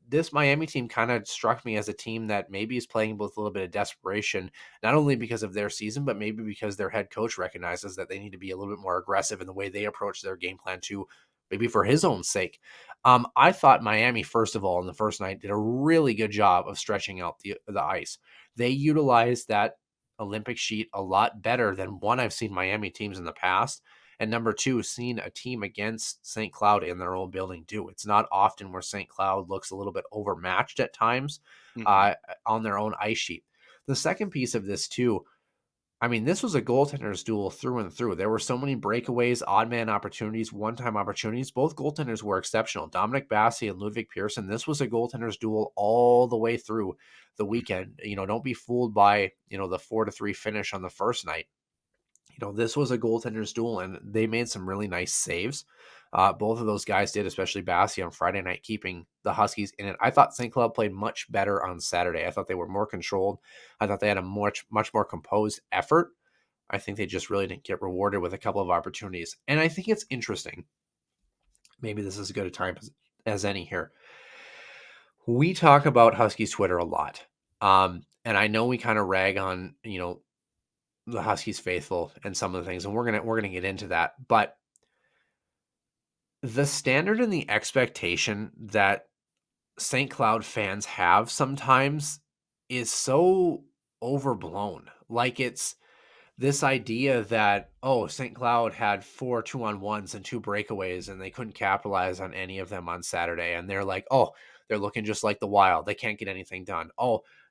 [SPEAKER 1] this Miami team kind of struck me as a team that maybe is playing with a little bit of desperation, not only because of their season, but maybe because their head coach recognizes that they need to be a little bit more aggressive in the way they approach their game plan too, maybe for his own sake. I thought Miami, first of all, in the first night, did a really good job of stretching out the ice. They utilized that Olympic sheet a lot better than one I've seen Miami teams in the past. And number 2, seen a team against St. Cloud in their own building do. It's not often where St. Cloud looks a little bit overmatched at times on their own ice sheet. The second piece of this too, I mean, this was a goaltender's duel through and through. There were so many breakaways, odd man opportunities, one-time opportunities. Both goaltenders were exceptional. Dominic Bassi and Ludwig Pearson, this was a goaltender's duel all the way through the weekend. Don't be fooled by, the 4-3 finish on the first night. This was a goaltender's duel, and they made some really nice saves. Both of those guys did, especially Bassi on Friday night, keeping the Huskies in it. I thought St. Cloud played much better on Saturday. I thought they were more controlled. I thought they had a much more composed effort. I think they just really didn't get rewarded with a couple of opportunities. And I think it's interesting. Maybe this is as good a time as any here. We talk about Huskies Twitter a lot. And I know we kind of rag on, the Huskies faithful and some of the things, and we're gonna get into that. But the standard and the expectation that St. Cloud fans have sometimes is so overblown. Like, it's this idea that, St. Cloud had 4 2-on-1s and 2 breakaways, and they couldn't capitalize on any of them on Saturday. And they're like, they're looking just like the Wild. They can't get anything done.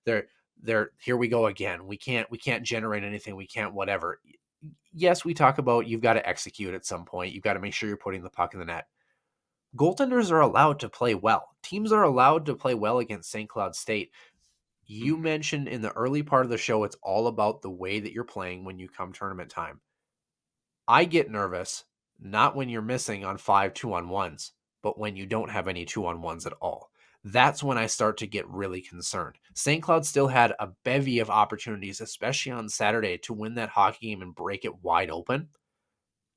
[SPEAKER 1] They're here we go again. We can't generate anything. We can't whatever. Yes, we talk about you've got to execute at some point. You've got to make sure you're putting the puck in the net. Goaltenders are allowed to play well. Teams are allowed to play well against St. Cloud State. You mentioned in the early part of the show, it's all about the way that you're playing when you come tournament time. I get nervous, not when you're missing on 5 2-on-1s, but when you don't have any 2-on-1s at all. that's when I start to get really concerned. St. Cloud still had a bevy of opportunities, especially on Saturday, to win that hockey game and break it wide open.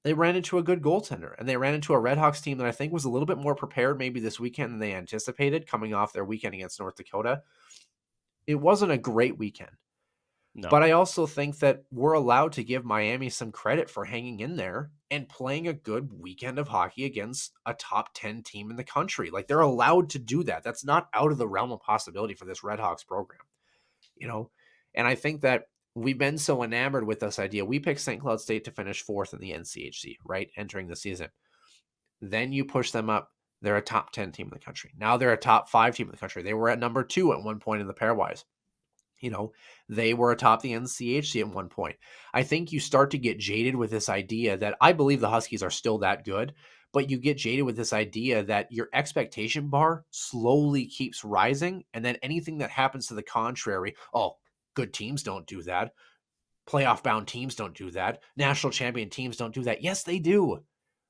[SPEAKER 1] They ran into a good goaltender, and they ran into a Redhawks team that I think was a little bit more prepared maybe this weekend than they anticipated coming off their weekend against North Dakota. It wasn't a great weekend.
[SPEAKER 5] No.
[SPEAKER 1] But I also think that we're allowed to give Miami some credit for hanging in there and playing a good weekend of hockey against a top 10 team in the country. Like, they're allowed to do that. That's not out of the realm of possibility for this Redhawks program, And I think that we've been so enamored with this idea. We picked St. Cloud State to finish 4th in the NCHC, right? Entering the season. Then you push them up. They're a top 10 team in the country. Now they're a top 5 team in the country. They were at number 2 at one point in the pairwise. They were atop the NCHC at one point. I think you start to get jaded with this idea that I believe the Huskies are still that good, but you get jaded with this idea that your expectation bar slowly keeps rising. And then anything that happens to the contrary, good teams don't do that. Playoff bound teams don't do that. National champion teams don't do that. Yes, they do.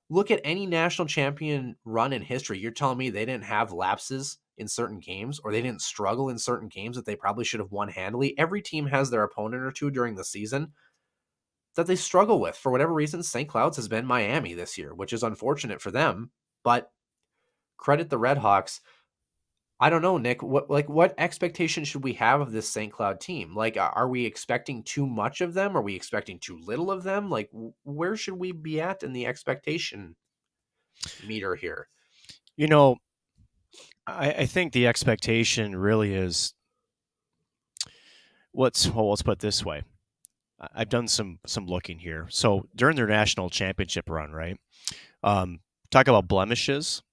[SPEAKER 1] Look at any national champion run in history. You're telling me they didn't have lapses in certain games, or they didn't struggle in certain games that they probably should have won handily? Every team has their opponent or two during the season that they struggle with. For whatever reason, St. Cloud's has been Miami this year, which is unfortunate for them, but credit the Redhawks. I don't know, Nick, what expectation should we have of this St. Cloud team? Like, are we expecting too much of them? Are we expecting too little of them? Like, where should we be at in the expectation meter here?
[SPEAKER 5] I think the expectation really is let's put it this way. I've done some looking here. So during their national championship run, right? Talk about blemishes.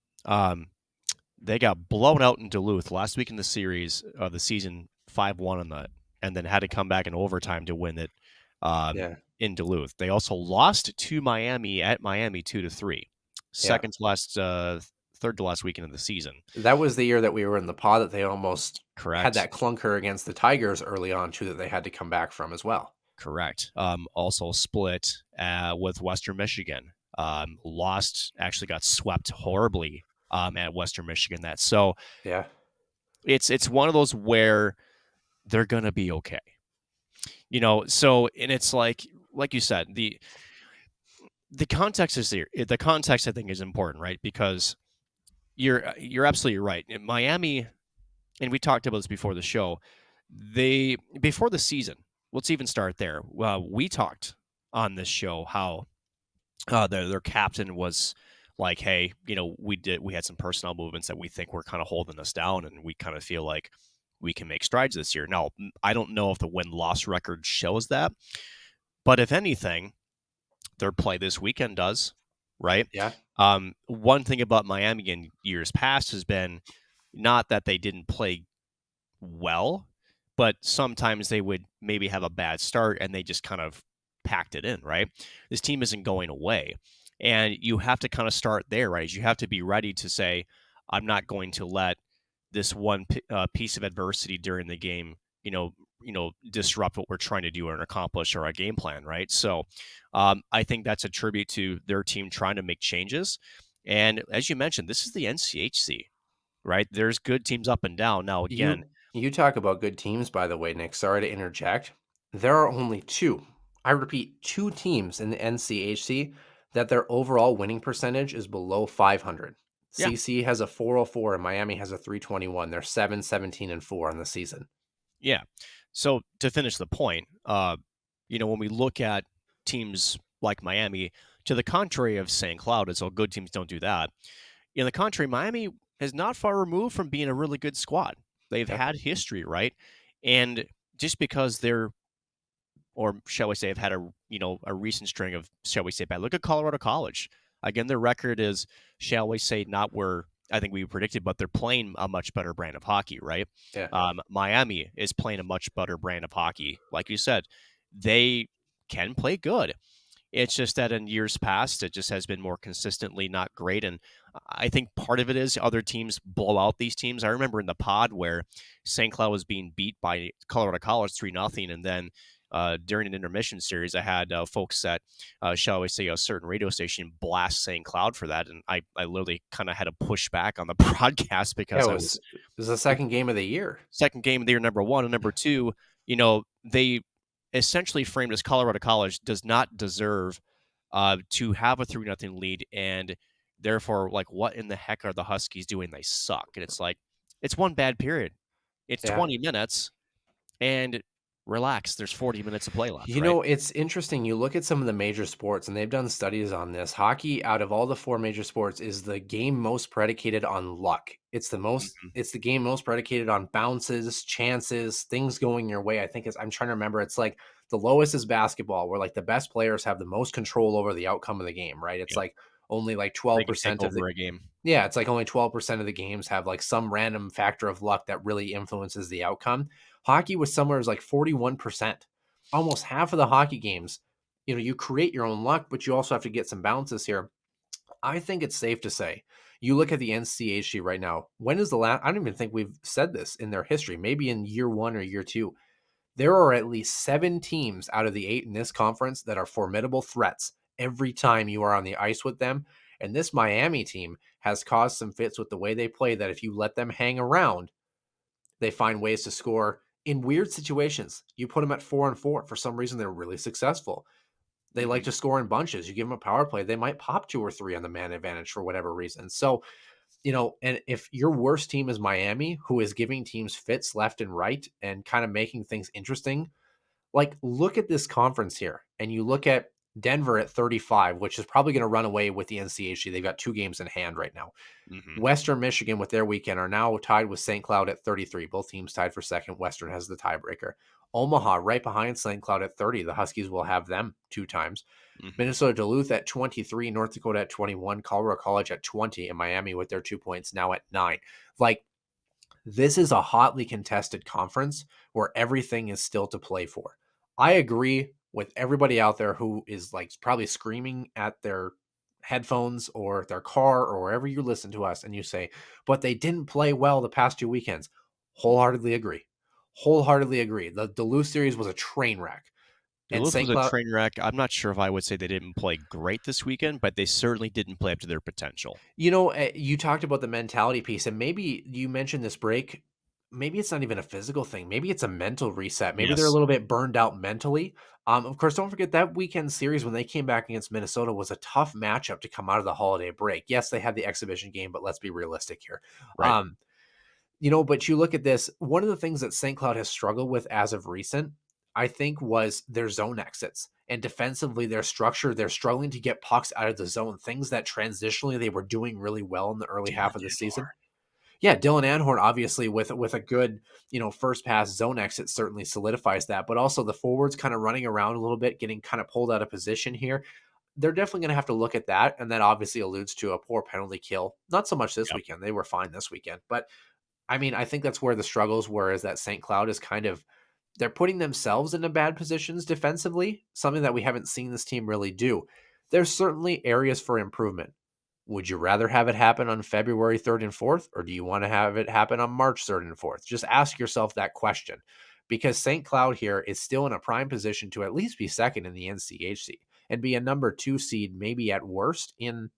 [SPEAKER 5] They got blown out in Duluth last week in the series of the season, 5-1 on that, and then had to come back in overtime to win it in Duluth. They also lost to Miami at Miami 2-3. Third to last weekend of the season.
[SPEAKER 1] That was the year that we were in the pod that they almost
[SPEAKER 5] Correct.
[SPEAKER 1] Had that clunker against the Tigers early on too that they had to come back from as well.
[SPEAKER 5] Correct. Also split with Western Michigan. Actually got swept horribly at Western Michigan. It's one of those where they're gonna be okay. So, and it's like you said, the context is there. The context, I think, is important, right? Because you're absolutely right. In Miami, and we talked about this before the show, before the season, let's even start there. We talked on this show how their captain was like, hey, we had some personnel movements that we think were kind of holding us down, and we kind of feel like we can make strides this year. Now, I don't know if the win-loss record shows that, but if anything, their play this weekend does, right?
[SPEAKER 1] Yeah.
[SPEAKER 5] One thing about Miami in years past has been not that they didn't play well, but sometimes they would maybe have a bad start and they just kind of packed it in, right? This team isn't going away. And you have to kind of start there, right? You have to be ready to say, I'm not going to let this one piece of adversity during the game, disrupt what we're trying to do and accomplish or our game plan, right? So I think that's a tribute to their team trying to make changes. And as you mentioned, this is the NCHC, right? There's good teams up and down. Now, again,
[SPEAKER 1] you talk about good teams, by the way, Nick. Sorry to interject. There are only two teams in the NCHC that their overall winning percentage is below 500. Yeah. CC has a 404 and Miami has a 321. They're 7-17-4 on the season.
[SPEAKER 5] Yeah. So to finish the point, when we look at teams like Miami, to the contrary of St. Cloud, so good teams don't do that. In the contrary, Miami is not far removed from being a really good squad. They've had history, right? And just because they're, or shall we say, have had a recent string of, shall we say, bad. Look at Colorado College. Again, their record is, shall we say, not where I think we predicted, but they're playing a much better brand of hockey, right?
[SPEAKER 1] Yeah.
[SPEAKER 5] Miami is playing a much better brand of hockey. Like you said, they can play good. It's just that in years past, it just has been more consistently not great. And I think part of it is other teams blow out these teams. I remember in the pod where St. Cloud was being beat by Colorado College 3-0, and then during an intermission series, I had folks at, shall we say, a certain radio station blast St. Cloud for that, and I literally kind of had to push back on the broadcast because
[SPEAKER 1] it was the second game of the year.
[SPEAKER 5] Second game of the year, number one, and number two, they essentially framed as Colorado College does not deserve to have a 3-0 lead, and therefore, like, what in the heck are the Huskies doing? They suck. And it's like, it's one bad period. It's 20 minutes, and relax. There's 40 minutes of play left.
[SPEAKER 1] It's interesting. You look at some of the major sports, and they've done studies on this. Hockey, out of all the 4 major sports, is the game most predicated on luck. It's the game most predicated on bounces, chances, things going your way. I think I'm trying to remember. It's like the lowest is basketball, where like the best players have the most control over the outcome of the game, right? It's like only like 12% of the
[SPEAKER 5] game.
[SPEAKER 1] Yeah, it's like only 12% of the games have like some random factor of luck that really influences the outcome. Hockey was somewhere like 41%. Almost half of the hockey games, you create your own luck, but you also have to get some bounces here. I think it's safe to say, you look at the NCHC right now. When is the last? I don't even think we've said this in their history. Maybe in year 1 or year 2. There are at least 7 teams out of the 8 in this conference that are formidable threats every time you are on the ice with them. And this Miami team has caused some fits with the way they play, that if you let them hang around, they find ways to score in weird situations. You put them at 4-4. For some reason, they're really successful. They like to score in bunches. You give them a power play, they might pop 2 or 3 on the man advantage for whatever reason. So, and if your worst team is Miami, who is giving teams fits left and right and kind of making things interesting, like, look at this conference here, and you look at Denver at 35, which is probably going to run away with the NCHC. They've got 2 games in hand right now. Western Michigan, with their weekend, are now tied with St. Cloud at 33. Both teams tied for second. Western has the tiebreaker. Omaha right behind St. Cloud at 30. The Huskies will have them 2 times. Minnesota Duluth at 23. North Dakota at 21. Colorado College at 20. And Miami with their 2 points now at 9. Like, this is a hotly contested conference where everything is still to play for. I agree with everybody out there who is like probably screaming at their headphones or their car or wherever you listen to us, and you say, but they didn't play well the past 2 weekends. Wholeheartedly agree. The Duluth series was a train wreck.
[SPEAKER 5] Duluth was a train wreck. I'm not sure if I would say they didn't play great this weekend, but they certainly didn't play up to their potential.
[SPEAKER 1] You talked about the mentality piece, and maybe you mentioned this break. Maybe it's not even a physical thing. Maybe it's a mental reset. Maybe they're a little bit burned out mentally. Of course, don't forget that weekend series when they came back against Minnesota was a tough matchup to come out of the holiday break. Yes, they had the exhibition game, but let's be realistic here.
[SPEAKER 5] Right.
[SPEAKER 1] But you look at this, one of the things that St. Cloud has struggled with as of recent, I think, was their zone exits. And defensively, their structure, they're struggling to get pucks out of the zone, things that transitionally they were doing really well in the early half of the season. Yeah, Dylan Anhorn, obviously, with a good, first pass zone exit certainly solidifies that. But also the forwards kind of running around a little bit, getting kind of pulled out of position here. They're definitely going to have to look at that. And that obviously alludes to a poor penalty kill. Not so much this weekend. They were fine this weekend. But, I mean, I think that's where the struggles were, is that St. Cloud is kind of, they're putting themselves into bad positions defensively, something that we haven't seen this team really do. There's certainly areas for improvement. Would you rather have it happen on February 3rd and 4th, or do you want to have it happen on March 3rd and 4th? Just ask yourself that question, because St. Cloud here is still in a prime position to at least be second in the NCHC and be a number 2 seed, maybe at worst in,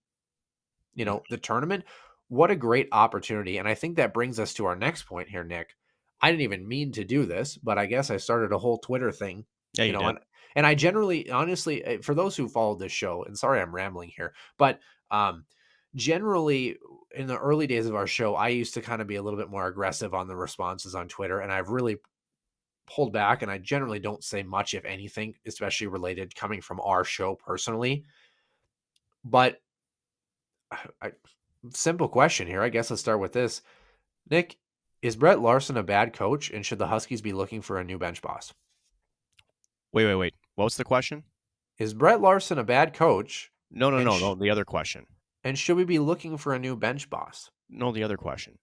[SPEAKER 1] the tournament. What a great opportunity. And I think that brings us to our next point here, Nick. I didn't even mean to do this, but I guess I started a whole Twitter thing, and I generally, honestly, for those who followed this show, and sorry, I'm rambling here, but, generally, in the early days of our show, I used to kind of be a little bit more aggressive on the responses on Twitter, and I've really pulled back, and I generally don't say much, if anything, especially related coming from our show personally. But simple question here. I guess let's start with this. Nick, is Brett Larson a bad coach, and should the Huskies be looking for a new bench boss?
[SPEAKER 5] Wait. What was the question?
[SPEAKER 1] Is Brett Larson a bad coach?
[SPEAKER 5] No. The other question.
[SPEAKER 1] And should we be looking for a new bench boss?
[SPEAKER 5] No, the other question.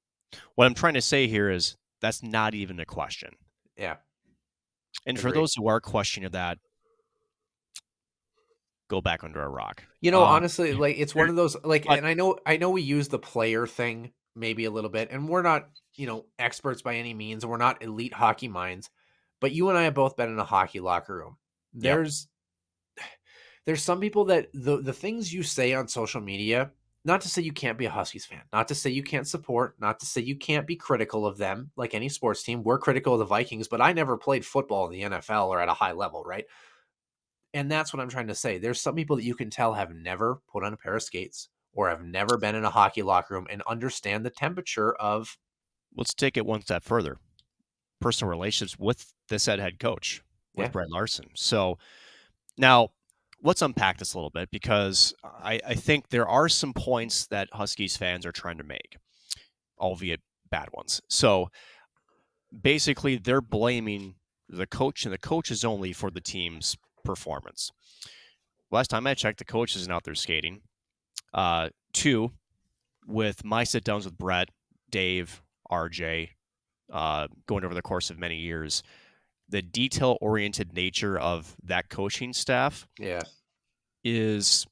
[SPEAKER 5] What I'm trying to say here is that's not even a question.
[SPEAKER 1] Yeah.
[SPEAKER 5] And for those who are questioning that, go back under a rock.
[SPEAKER 1] Honestly, like, it's one of those, like, and I know we use the player thing maybe a little bit, and we're not, experts by any means, and we're not elite hockey minds, But you and I have both been in a hockey locker room. There's some people that the things you say on social media, not to say you can't be a Huskies fan, not to say you can't support, not to say you can't be critical of them like any sports team. We're critical of the Vikings, but I never played football in the NFL or at a high level, right? And that's what I'm trying to say. There's some people that you can tell have never put on a pair of skates or have never been in a hockey locker room and understand the temperature of.
[SPEAKER 5] Let's take it one step further. Personal relationships with the said head coach, with Brett Larson. So now let's unpack this a little bit, because I think there are some points that Huskies fans are trying to make, albeit bad ones. So basically, they're blaming the coach and the coaches only for the team's performance. Last time I checked, the coach isn't out there skating. Two, with my sit-downs with Brett, Dave, RJ, going over the course of many years, the detail-oriented nature of that coaching staff is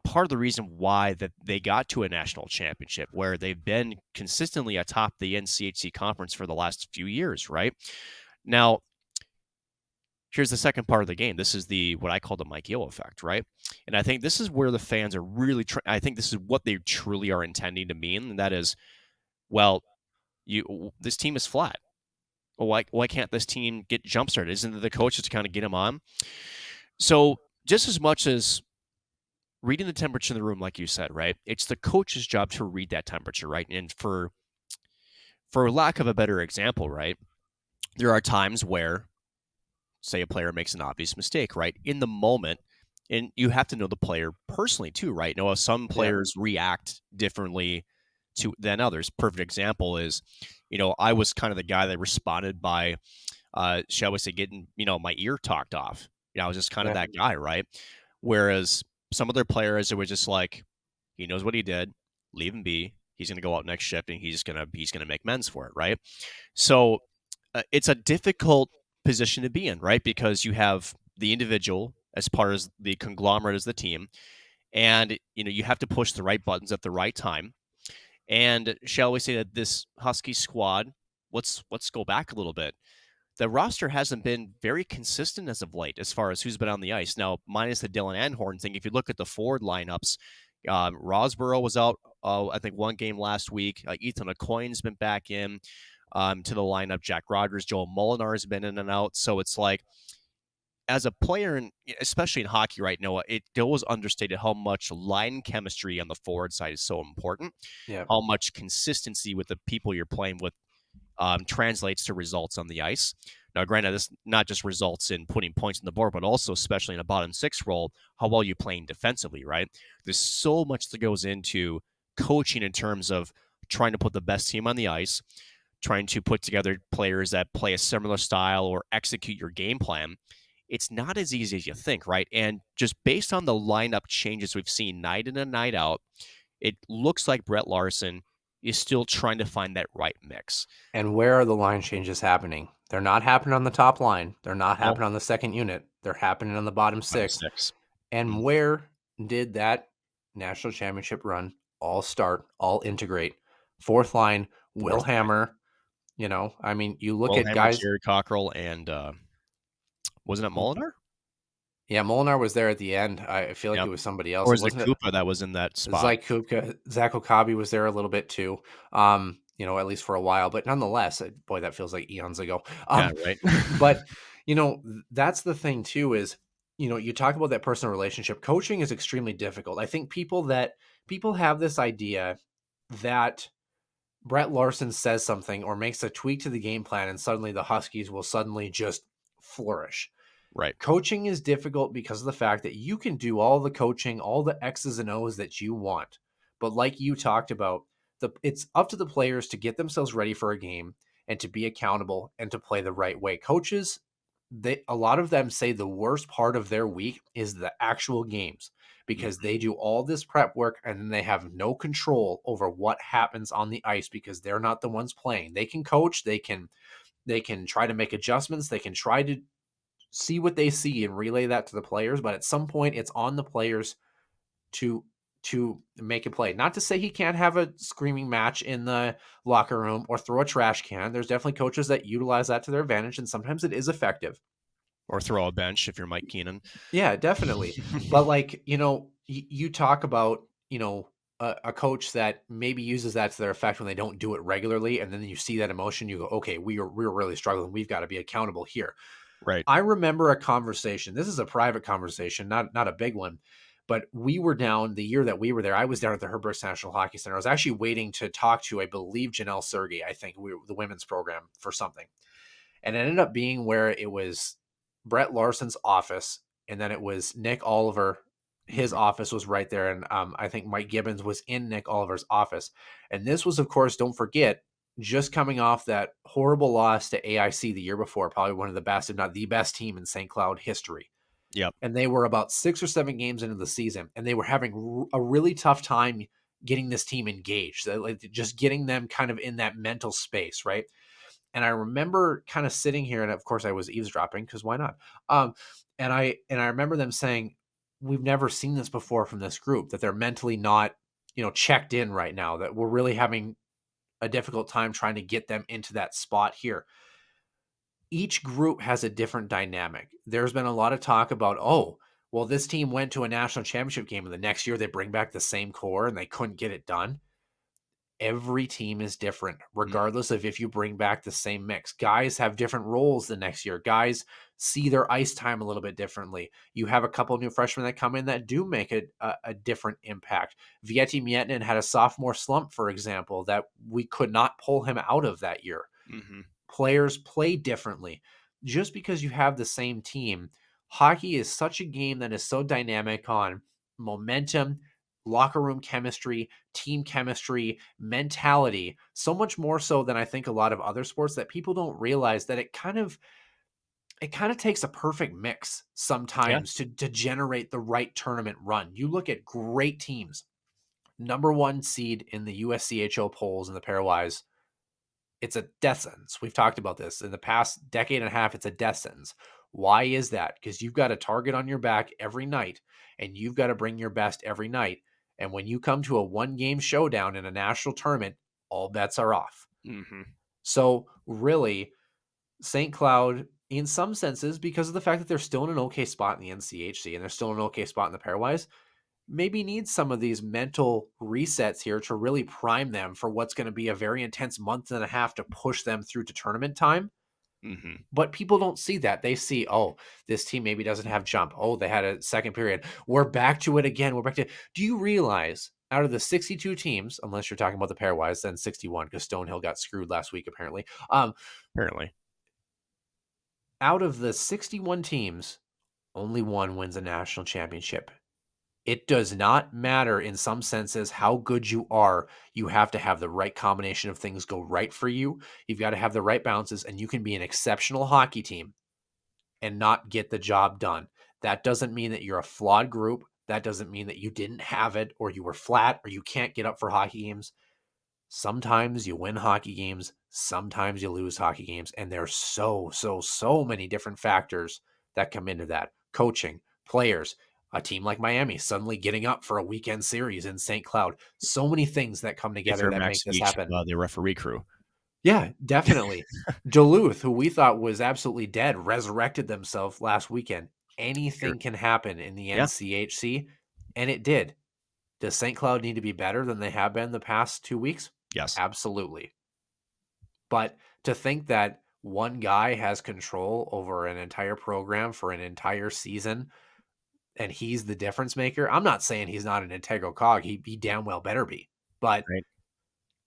[SPEAKER 5] part of the reason why that they got to a national championship, where they've been consistently atop the NCHC conference for the last few years, right? Now, here's the second part of the game. This is what I call the Mike Yeo effect, right? And I think this is where the fans are really I think this is what they truly are intending to mean, and that is, well, this team is flat. Well, why can't this team get jump started? Isn't it the coaches to kind of get them on? So just as much as reading the temperature in the room, like you said, right? It's the coach's job to read that temperature, right? And for lack of a better example, right, there are times where, say, a player makes an obvious mistake, right, in the moment, and you have to know the player personally too, right? You know, some players react differently than others. Perfect example is, I was kind of the guy that responded by, shall we say, getting, my ear talked off. I was just kind of that guy, right? Whereas some other players, it was just like, he knows what he did, leave him be. He's going to go out next shift and he's going to make amends for it, right? So it's a difficult position to be in, right? Because you have the individual as part of the conglomerate as the team, and you have to push the right buttons at the right time. And shall we say that this Husky squad, let's go back a little bit. The roster hasn't been very consistent as of late as far as who's been on the ice. Now, minus the Dylan Anhorn thing, if you look at the forward lineups, Rosborough was out, I think, one game last week. Ethan Aucoin's been back in to the lineup. Jack Rogers, Joel Molinar has been in and out. So it's like, as a player, and especially in hockey right now, it goes understated how much line chemistry on the forward side is so important. How much consistency with the people you're playing with translates to results on the ice. Now, granted, this not just results in putting points on the board, but also, especially in a bottom six role, how well you're playing defensively, right? There's so much that goes into coaching in terms of trying to put the best team on the ice, trying to put together players that play a similar style or execute your game plan. It's not as easy as you think, right? And just based on the lineup changes we've seen night in and night out, it looks like Brett Larson is still trying to find that right mix.
[SPEAKER 1] And where are the line changes happening? They're not happening on the top line. They're not happening on the second unit. They're happening on the bottom six. And where did that national championship run all start, all integrate? Fourth line, Will Hammer. You look at guys.
[SPEAKER 5] Jared Cockrell and wasn't it Molinar?
[SPEAKER 1] Yeah, Molinar was there at the end. I feel like it was somebody else.
[SPEAKER 5] Or was it Kupa that was in that spot?
[SPEAKER 1] It was like Kupka. Zach Okabe was there a little bit too, at least for a while. But nonetheless, boy, that feels like eons ago.
[SPEAKER 5] Right.
[SPEAKER 1] But, that's the thing too is, you talk about that personal relationship. Coaching is extremely difficult. I think people have this idea that Brett Larson says something or makes a tweak to the game plan and suddenly the Huskies will suddenly just flourish.
[SPEAKER 5] Right.
[SPEAKER 1] Coaching is difficult because of the fact that you can do all the coaching, all the X's and O's that you want. But like you talked about, it's up to the players to get themselves ready for a game and to be accountable and to play the right way. Coaches, a lot of them say the worst part of their week is the actual games because they do all this prep work and then they have no control over what happens on the ice because they're not the ones playing. They can coach, they can try to make adjustments, they can try to see what they see and relay that to the players, but at some point it's on the players to to make a play. Not to say he can't have a screaming match in the locker room or throw a trash can. There's definitely coaches that utilize that to their advantage, and sometimes it is effective.
[SPEAKER 5] Or throw a bench if you're Mike Keenan.
[SPEAKER 1] Yeah, definitely. But like, you talk about, a coach that maybe uses that to their effect when they don't do it regularly, and then you see that emotion, you go, okay, we're really struggling. We've got to be accountable here.
[SPEAKER 5] Right.
[SPEAKER 1] I remember a conversation. This is a private conversation, not a big one, but we were down the year that we were there. I was down at the Herbert National Hockey Center. I was actually waiting to talk to, I believe, Janelle Sergey, I think, the women's program for something. And it ended up being where it was Brett Larson's office, and then it was Nick Oliver. His office was right there, and I think Mike Gibbons was in Nick Oliver's office. And this was, of course, don't forget, just coming off that horrible loss to AIC the year before, probably one of the best, if not the best team in St. Cloud history.
[SPEAKER 5] Yep.
[SPEAKER 1] And they were about 6 or 7 games into the season, and they were having a really tough time getting this team engaged, like just getting them kind of in that mental space, right? And I remember kind of sitting here, and of course I was eavesdropping because why not? And I remember them saying, we've never seen this before from this group, that they're mentally not, checked in right now, that we're really having a difficult time trying to get them into that spot here. Each group has a different dynamic. There's been a lot of talk about, oh, well, this team went to a national championship game and the next year they bring back the same core and they couldn't get it done. Every team is different, regardless of if you bring back the same mix. Guys have different roles the next year. Guys see their ice time a little bit differently. You have a couple new freshmen that come in that do make a different impact. Vieti Miettinen had a sophomore slump, for example, that we could not pull him out of that year.
[SPEAKER 5] Mm-hmm.
[SPEAKER 1] Players play differently. Just because you have the same team, hockey is such a game that is so dynamic on momentum, locker room chemistry, team chemistry, mentality, so much more so than I think a lot of other sports, that people don't realize that it kind of takes a perfect mix sometimes to generate the right tournament run. You look at great teams, number 1 seed in the WCHA polls in the pairwise, it's a death sentence. We've talked about this in the past decade and a half. It's a death sentence. Why is that? Because you've got a target on your back every night, and you've got to bring your best every night. And when you come to a 1-game showdown in a national tournament, all bets are off.
[SPEAKER 5] Mm-hmm.
[SPEAKER 1] So really, St. Cloud, in some senses, because of the fact that they're still in an okay spot in the NCHC and they're still in an okay spot in the pairwise, maybe needs some of these mental resets here to really prime them for what's going to be a very intense month and a half to push them through to tournament time.
[SPEAKER 5] Mm-hmm.
[SPEAKER 1] But people don't see that. They see, oh, this team maybe doesn't have jump. Oh, they had a second period. We're back to it again. Do you realize out of the 62 teams, unless you're talking about the pairwise, then 61, because Stonehill got screwed last week, apparently.
[SPEAKER 5] Apparently.
[SPEAKER 1] Out of the 61 teams, only one wins a national championship. It does not matter in some senses how good you are. You have to have the right combination of things go right for you. You've got to have the right bounces, and you can be an exceptional hockey team and not get the job done. That doesn't mean that you're a flawed group. That doesn't mean that you didn't have it, or you were flat, or you can't get up for hockey games. Sometimes you win hockey games. Sometimes you lose hockey games. And there's so many different factors that come into that. Coaching, players, a team like Miami suddenly getting up for a weekend series in St. Cloud. So many things that come together that make this happen.
[SPEAKER 5] The referee crew.
[SPEAKER 1] Yeah, definitely. Duluth, who we thought was absolutely dead, resurrected themselves last weekend. Anything can happen in the NCHC, and it did. Does St. Cloud need to be better than they have been the past 2 weeks?
[SPEAKER 5] Yes.
[SPEAKER 1] Absolutely. But to think that one guy has control over an entire program for an entire season, and he's the difference maker. I'm not saying he's not an integral cog. He damn well better be. But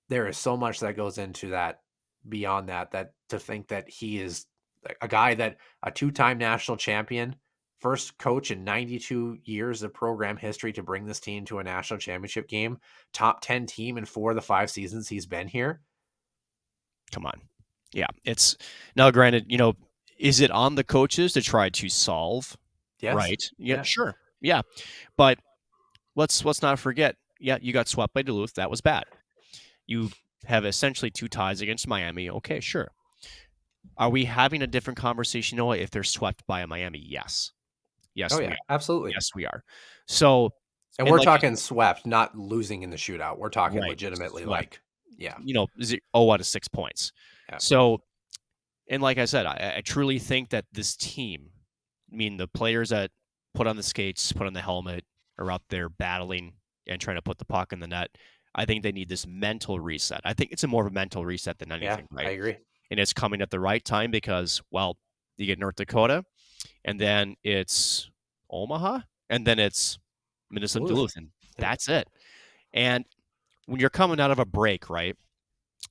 [SPEAKER 1] there is so much that goes into that beyond that to think that he is a guy that a 2-time national champion, first coach in 92 years of program history to bring this team to a national championship game, top 10 team in 4 of the 5 seasons he's been here.
[SPEAKER 5] Come on. Yeah. It's now granted, is it on the coaches to try to solve?
[SPEAKER 1] Yes.
[SPEAKER 5] Right. Yeah, sure. Yeah. But let's not forget, you got swept by Duluth. That was bad. You have essentially 2 ties against Miami. Okay, sure. Are we having a different conversation, Noah, if they're swept by a Miami? Yes. Yes,
[SPEAKER 1] we are. Absolutely.
[SPEAKER 5] Yes, we are. So
[SPEAKER 1] And we're talking swept, not losing in the shootout. We're talking legitimately
[SPEAKER 5] swept.
[SPEAKER 1] Yeah.
[SPEAKER 5] 0 out of 6 points. Yeah. So, and like I said, I truly think that this team, the players that put on the skates, put on the helmet, are out there battling and trying to put the puck in the net. I think they need this mental reset. I think it's more of a mental reset than anything, right?
[SPEAKER 1] I agree.
[SPEAKER 5] And it's coming at the right time because, well, you get North Dakota, and then it's Omaha, and then it's Minnesota Duluth, and that's it. And when you're coming out of a break, right,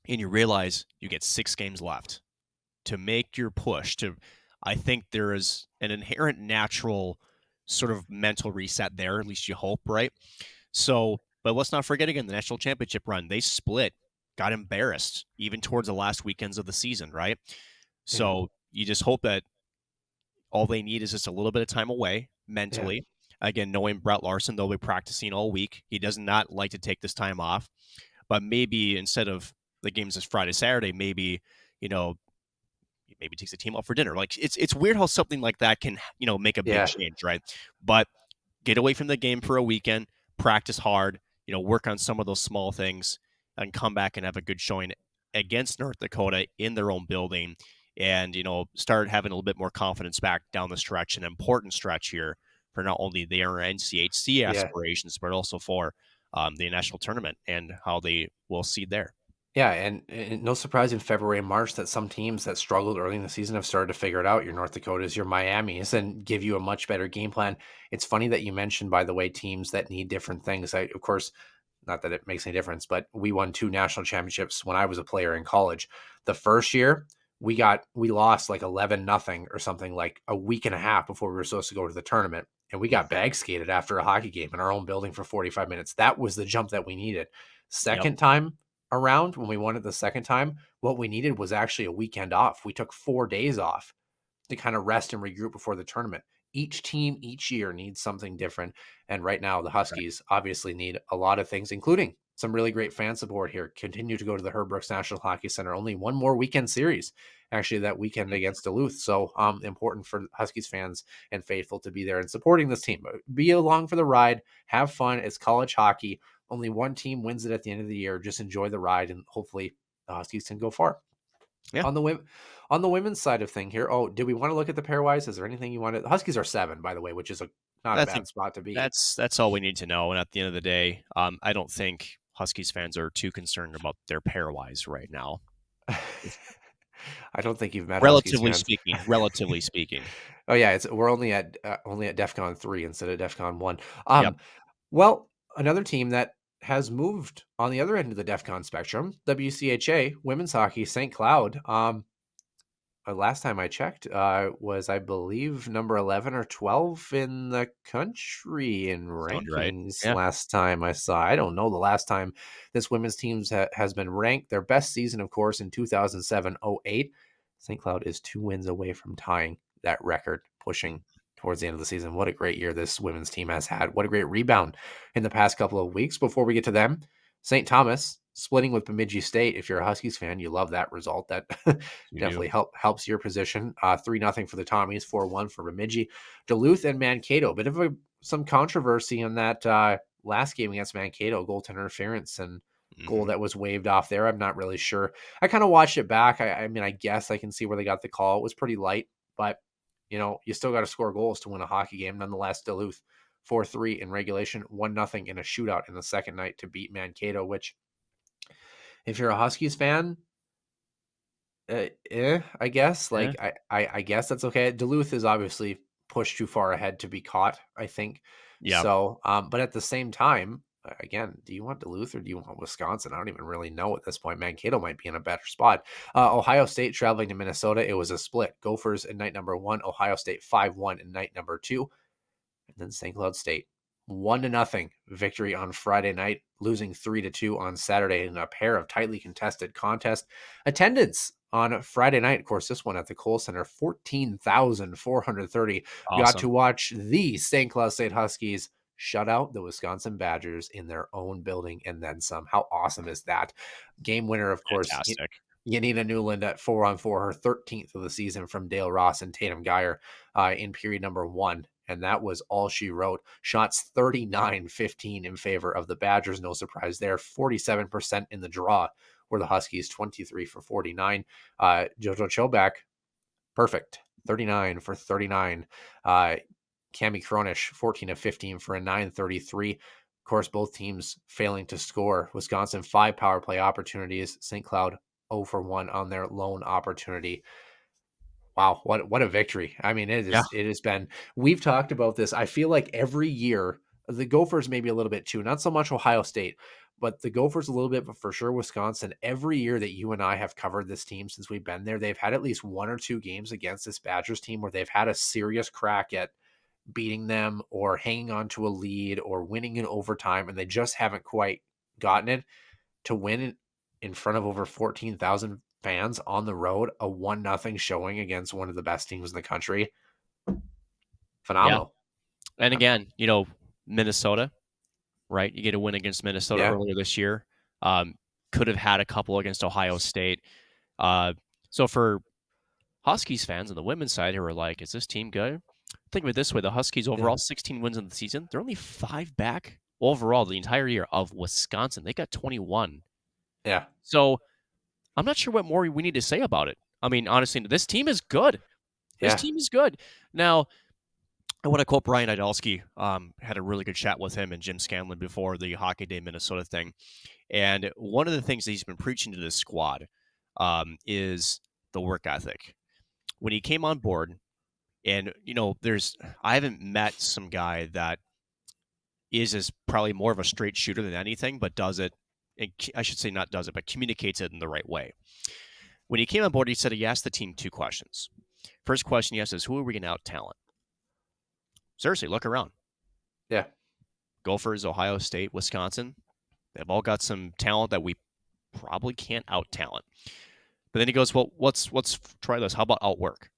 [SPEAKER 5] and you realize you get 6 games left to make your push I think there is an inherent natural sort of mental reset there, at least you hope, right? So, but let's not forget again, the national championship run, they split, got embarrassed even towards the last weekends of the season, right? So you just hope that all they need is just a little bit of time away mentally. Again, knowing Brett Larson, they'll be practicing all week. He does not like to take this time off, but maybe instead of the games this Friday, Saturday, maybe takes the team out for dinner. Like it's weird how something like that can, make a big change, right? But get away from the game for a weekend, practice hard, work on some of those small things, and come back and have a good showing against North Dakota in their own building, and start having a little bit more confidence back down the stretch, an important stretch here for not only their NCHC aspirations, but also for the national tournament and how they will seed there.
[SPEAKER 1] Yeah, and no surprise in February and March that some teams that struggled early in the season have started to figure it out. Your North Dakotas, your Miamis, and give you a much better game plan. It's funny that you mentioned, by the way, teams that need different things. Of course, not that it makes any difference, but we won 2 national championships when I was a player in college. The first year, we lost like 11-0 or something like a week and a half before we were supposed to go to the tournament. And we got bag skated after a hockey game in our own building for 45 minutes. That was the jump that we needed. Second time around, when we won it the second time, what we needed was actually a weekend off. We took 4 days off to kind of rest and regroup before the tournament. Each team each year needs something different. And right now, the Huskies obviously need a lot of things, including some really great fan support here. Continue to go to the Herb Brooks National Hockey Center. Only one more weekend series, actually, that weekend against Duluth. So important for Huskies fans and faithful to be there and supporting this team. Be along for the ride. Have fun. It's college hockey. Only one team wins it at the end of the year. Just enjoy the ride, and hopefully the Huskies can go far. Yeah. On the women's side of thing here. Oh, do we want to look at the pairwise? Is there anything you want to? The Huskies are 7, by the way, which is not a bad spot to be.
[SPEAKER 5] That's all we need to know. And at the end of the day, I don't think Huskies fans are too concerned about their pairwise right now.
[SPEAKER 1] I don't think you've met
[SPEAKER 5] relatively speaking. Relatively speaking.
[SPEAKER 1] Oh yeah, we're only at DEFCON 3 instead of DEFCON 1. Well, another team that has moved on the other end of the DEFCON spectrum, WCHA women's hockey, St. Cloud. Last time I checked, was, I believe, number 11 or 12 in the country in rankings. Right. Last time I saw. I don't know the last time this women's team has been ranked. Their best season, of course, in 2007-08. St. Cloud is 2 wins away from tying that record, pushing towards the end of the season. What a great year this women's team has had. What a great rebound in the past couple of weeks. Before we get to them, St. Thomas splitting with Bemidji State. If you're a Huskies fan, you love that result. That definitely helps your position. 3-0 for the Tommies, 4-1 for Bemidji. Duluth and Mankato. Bit of some controversy in that last game against Mankato. Goaltender interference and goal that was waved off there. I'm not really sure. I kind of watched it back. I mean, I guess I can see where they got the call. It was pretty light, but you still got to score goals to win a hockey game. Nonetheless, Duluth 4-3 in regulation, 1-0 in a shootout in the second night to beat Mankato, which, if you're a Huskies fan, I guess. I guess that's okay. Duluth is obviously pushed too far ahead to be caught, I think. Yeah. So, but at the same time, again, do you want Duluth or do you want Wisconsin? I don't even really know at this point. Mankato might be in a better spot. Ohio State traveling to Minnesota. It was a split. Gophers in night number 1. Ohio State 5-1 in night number 2. And then St. Cloud State 1-0 victory on Friday night, losing 3-2 on Saturday in a pair of tightly contested contests. Attendance on Friday night, of course, this one at the Kohl Center, 14,430. Awesome. Got to watch the St. Cloud State Huskies shut out the Wisconsin Badgers in their own building and then some. How awesome is that? Game winner, of course.
[SPEAKER 5] Fantastic.
[SPEAKER 1] Yanina Newland at 4-on-4, her 13th of the season from Dale Ross and Tatum Geyer in period number 1. and that was all she wrote. Shots 39-15 in favor of the Badgers. No surprise there. 47% in the draw were the Huskies, 23 for 49. JoJo Chobak, perfect. 39 for 39. Cami Kronish, 14 of 15 for a 933. Of course, both teams failing to score. Wisconsin, 5 power play opportunities. St. Cloud, 0 for 1 on their lone opportunity. Wow, what a victory. I mean, it has been, we've talked about this. I feel like every year, the Gophers maybe a little bit too, not so much Ohio State, but the Gophers a little bit, but for sure Wisconsin. Every year that you and I have covered this team since we've been there, they've had at least 1 or 2 games against this Badgers team where they've had a serious crack at beating them or hanging on to a lead or winning in overtime, and they just haven't quite gotten it. To win in front of over 14,000 fans on the road, a 1-0 showing against one of the best teams in the country. Phenomenal.
[SPEAKER 5] Yeah. And again, Minnesota, right? You get a win against Minnesota earlier this year. Could have had a couple against Ohio State. So for Huskies fans on the women's side who are like, is this team good? Think of it this way. The Huskies overall, 16 wins in the season. They're only 5 back overall the entire year of Wisconsin. They got 21.
[SPEAKER 1] Yeah.
[SPEAKER 5] So I'm not sure what more we need to say about it. I mean, honestly, this team is good. This team is good. Now, I want to quote Brian Idalski. Had a really good chat with him and Jim Scanlon before the Hockey Day Minnesota thing. And one of the things that he's been preaching to this squad is the work ethic. When he came on board, and, I haven't met some guy that is probably more of a straight shooter than anything, but does it. I should say not does it, but communicates it in the right way. When he came on board, he said he asked the team 2 questions. First question he asked is, who are we going to out-talent? Seriously, look around.
[SPEAKER 1] Yeah.
[SPEAKER 5] Gophers, Ohio State, Wisconsin, they've all got some talent that we probably can't out-talent. But then he goes, well, let's try this. How about outwork?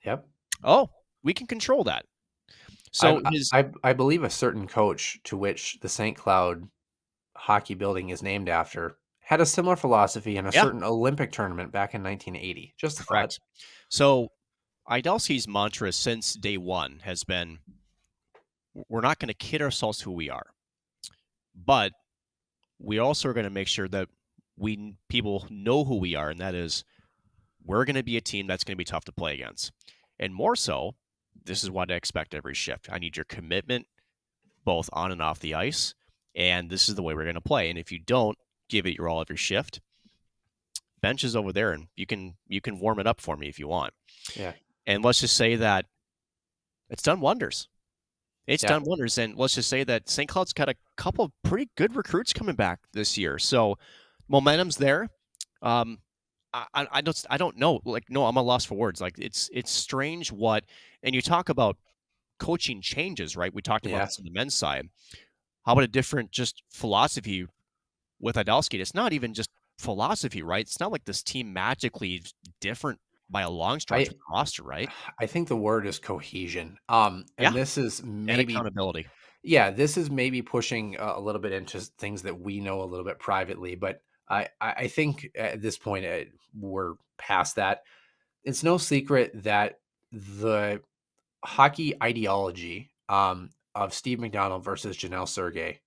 [SPEAKER 1] Yep.
[SPEAKER 5] Oh, we can control that. So
[SPEAKER 1] I believe a certain coach to which the St. Cloud hockey building is named after had a similar philosophy in a certain Olympic tournament back in 1980. Just a thought.
[SPEAKER 5] So Idalski's mantra since day one has been, we're not going to kid ourselves who we are, but we also are going to make sure that people know who we are, and that is we're going to be a team that's going to be tough to play against. And more so, this is what I expect every shift. I need your commitment both on and off the ice, and this is the way we're going to play. And if you don't give it your all of your shift, bench is over there, and you can warm it up for me if you want.
[SPEAKER 1] Yeah.
[SPEAKER 5] And let's just say that it's done wonders. It's done wonders, and let's just say that St. Cloud's got a couple of pretty good recruits coming back this year. So momentum's there. I don't know. No, I'm a loss for words. It's strange and you talk about coaching changes, right? We talked about this on the men's side. How about a different just philosophy with Idalski? It's not even just philosophy, right? It's not like this team magically is different by a long stretch of the roster, right?
[SPEAKER 1] I think the word is cohesion. This is maybe
[SPEAKER 5] and accountability.
[SPEAKER 1] Yeah, this is maybe pushing a little bit into things that we know a little bit privately, but I think at this point we're past that. It's no secret that the hockey ideology of Steve McDonald versus Janelle Sergey,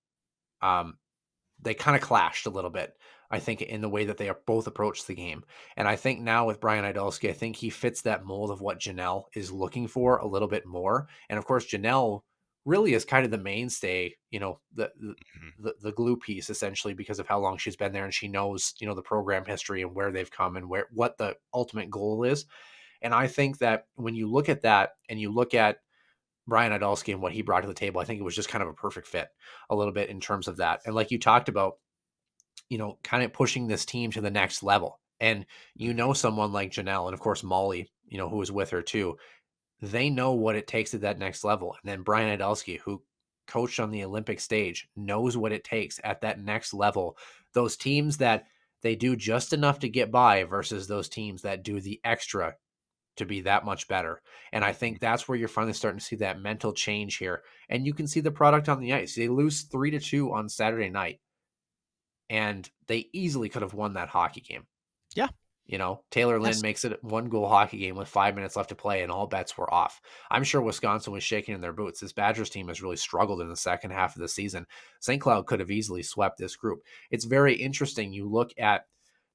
[SPEAKER 1] they kind of clashed a little bit, I think, in the way that they both approach the game. And I think now with Brian Idalski, I think he fits that mold of what Janelle is looking for a little bit more. And of course, Janelle really is kind of the mainstay, the glue piece essentially, because of how long she's been there, and she knows, the program history and where they've come and what the ultimate goal is. And I think that when you look at that and you look at Brian Idalski and what he brought to the table, I think it was just kind of a perfect fit a little bit in terms of that. And like you talked about, kind of pushing this team to the next level. And someone like Janelle and of course Molly, who was with her too, they know what it takes at that next level. And then Brian Idalski, who coached on the Olympic stage, knows what it takes at that next level. Those teams that they do just enough to get by versus those teams that do the extra to be that much better. And I think that's where you're finally starting to see that mental change here. And you can see the product on the ice. They lose 3-2 on Saturday night, and they easily could have won that hockey game.
[SPEAKER 5] Yeah.
[SPEAKER 1] Taylor Lynn makes it 1-goal hockey game with 5 minutes left to play, and all bets were off. I'm sure Wisconsin was shaking in their boots. This Badgers team has really struggled in the second half of the season. St. Cloud could have easily swept this group. It's very interesting. You look at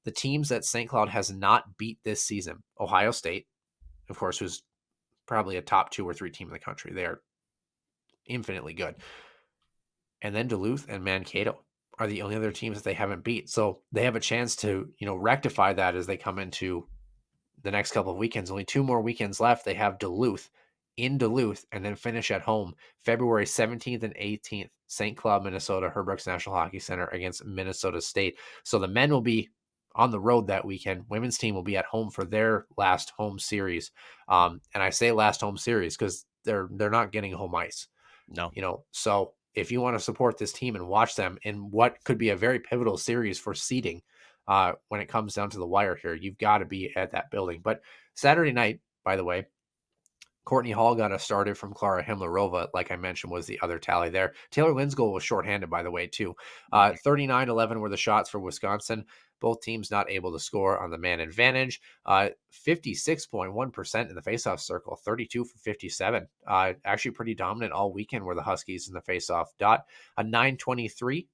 [SPEAKER 1] the teams that St. Cloud has not beat this season. Ohio State, of course, who's probably a top 2 or 3 team in the country. They are infinitely good. And then Duluth and Mankato are the only other teams that they haven't beat. So they have a chance to, rectify that as they come into the next couple of weekends. Only 2 more weekends left. They have Duluth in Duluth and then finish at home February 17th and 18th, St. Cloud, Minnesota, Herbrooks National Hockey Center against Minnesota State. So the men will be on the road that weekend. Women's team will be at home for their last home series. And I say last home series because they're not getting home ice.
[SPEAKER 5] No.
[SPEAKER 1] So if you want to support this team and watch them in what could be a very pivotal series for seeding when it comes down to the wire here, you've got to be at that building. But Saturday night, by the way, Courtney Hall got us started from Clara Himlerova, like I mentioned, was the other tally there. Taylor Lynn's goal was shorthanded, by the way, too. 39-11 were the shots for Wisconsin. Both teams not able to score on the man advantage. 56.1% in the faceoff circle, 32 for 57. Actually pretty dominant all weekend were the Huskies in the faceoff dot. A 923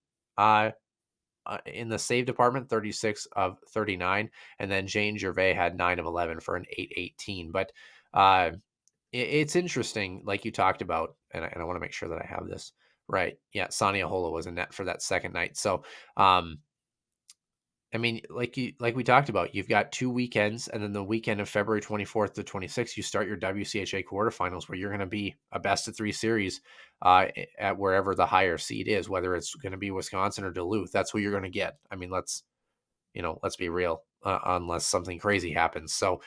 [SPEAKER 1] in the save department, 36 of 39. And then Jane Gervais had 9 of 11 for an 818. But it's interesting, like you talked about, and I want to make sure that I have this right. Yeah, Sonia Hola was in net for that second night. So, like we talked about, you've got 2 weekends, and then the weekend of February 24th to 26th, you start your WCHA quarterfinals, where you're going to be a best of 3 series at wherever the higher seed is, whether it's going to be Wisconsin or Duluth. That's who you're going to get. I mean, let's be real, unless something crazy happens. So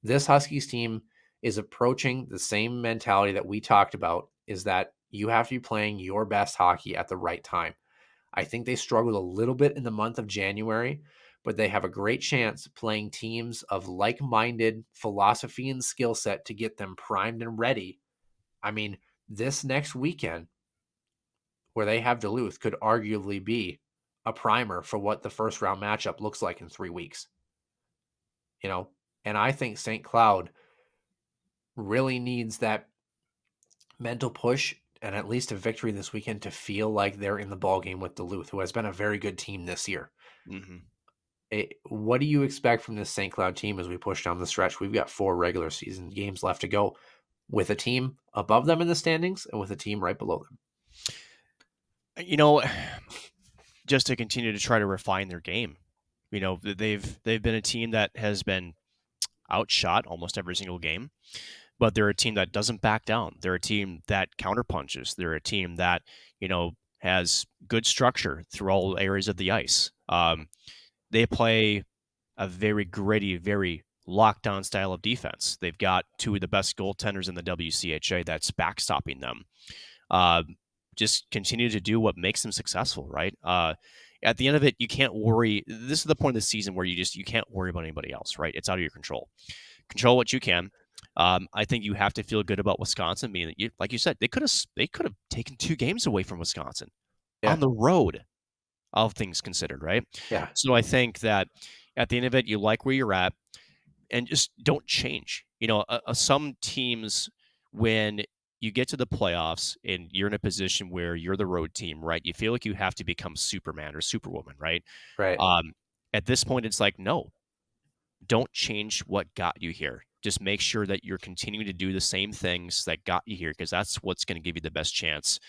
[SPEAKER 1] this Huskies team is approaching the same mentality that we talked about, is that you have to be playing your best hockey at the right time. I think they struggled a little bit in the month of January, but they have a great chance playing teams of like-minded philosophy and skill set to get them primed and ready. I mean, this next weekend where they have Duluth could arguably be a primer for what the first round matchup looks like in 3 weeks. And I think St. Cloud really needs that mental push and at least a victory this weekend to feel like they're in the ballgame with Duluth, who has been a very good team this year. Mm-hmm. What do you expect from this St. Cloud team as we push down the stretch? We've got 4 regular season games left to go, with a team above them in the standings and with a team right below them.
[SPEAKER 5] Just to continue to try to refine their game. They've been a team that has been outshot almost every single game. But they're a team that doesn't back down. They're a team that counterpunches. They're a team that, has good structure through all areas of the ice. They play a very gritty, very lockdown style of defense. They've got 2 of the best goaltenders in the WCHA that's backstopping them. Just continue to do what makes them successful, right? At the end of it, you can't worry. This is the point of the season where you can't worry about anybody else, right? It's out of your control. Control what you can. I think you have to feel good about Wisconsin, meaning that like you said, they could have taken 2 games away from Wisconsin on the road, all things considered, right?
[SPEAKER 1] Yeah.
[SPEAKER 5] So I think that at the end of it, you like where you're at, and just don't change. Some teams, when you get to the playoffs and you're in a position where you're the road team, right? You feel like you have to become Superman or Superwoman, right?
[SPEAKER 1] Right.
[SPEAKER 5] At this point, it's like, no, don't change what got you here. Just make sure that you're continuing to do the same things that got you here, because that's what's going to give you the best chance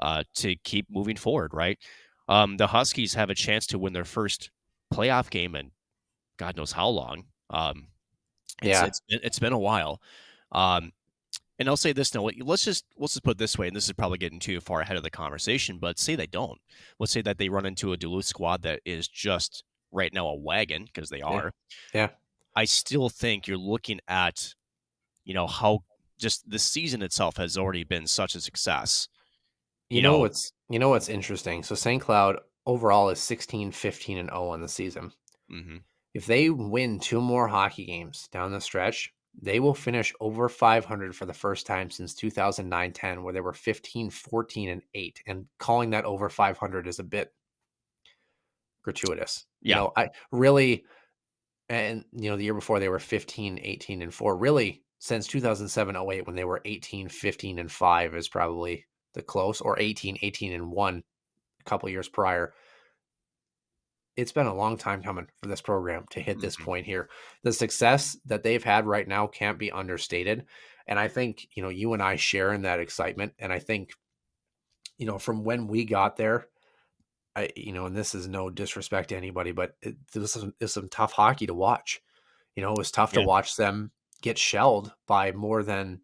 [SPEAKER 5] to keep moving forward, right? The Huskies have a chance to win their first playoff game in God knows how long. It's been a while. And I'll say this now. Let's just put it this way, and this is probably getting too far ahead of the conversation, but say they don't. Let's say that they run into a Duluth squad that is just right now a wagon, because they are.
[SPEAKER 1] Yeah.
[SPEAKER 5] I still think you're looking at, how just the season itself has already been such a success.
[SPEAKER 1] You know what's interesting? So St. Cloud overall is 16-15-0 on the season.
[SPEAKER 5] Mm-hmm.
[SPEAKER 1] If they win 2 more hockey games down the stretch, they will finish over 500 for the first time since 2009-10, where they were 15-14-8. And calling that over 500 is a bit gratuitous.
[SPEAKER 5] Yeah.
[SPEAKER 1] I really... And, the year before they were 15, 18, and 4. Really, since 2007-08, when they were 18, 15, and 5 is probably the close, or 18, 18, and 1 a couple years prior. It's been a long time coming for this program to hit this point here. The success that they've had right now can't be understated. And I think, you and I share in that excitement. And I think, from when we got there, and this is no disrespect to anybody, but it was some tough hockey to watch. It was tough to watch them get shelled by more than,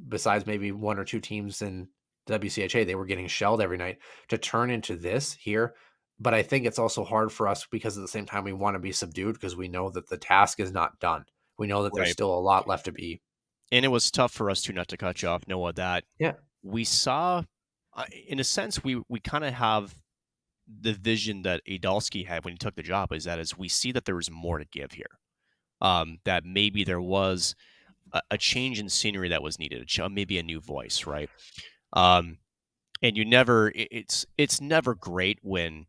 [SPEAKER 1] besides maybe one or two teams in WCHA, they were getting shelled every night to turn into this here. But I think it's also hard for us because at the same time, we want to be subdued because we know that the task is not done. We know that there's still a lot left to be.
[SPEAKER 5] And it was tough for us to not to cut you off, Noah, that we saw, in a sense, we kind of have the vision that Adolski had when he took the job, is that as we see that there was more to give here, that maybe there was a change in scenery that was needed, maybe a new voice, right? And it's never great when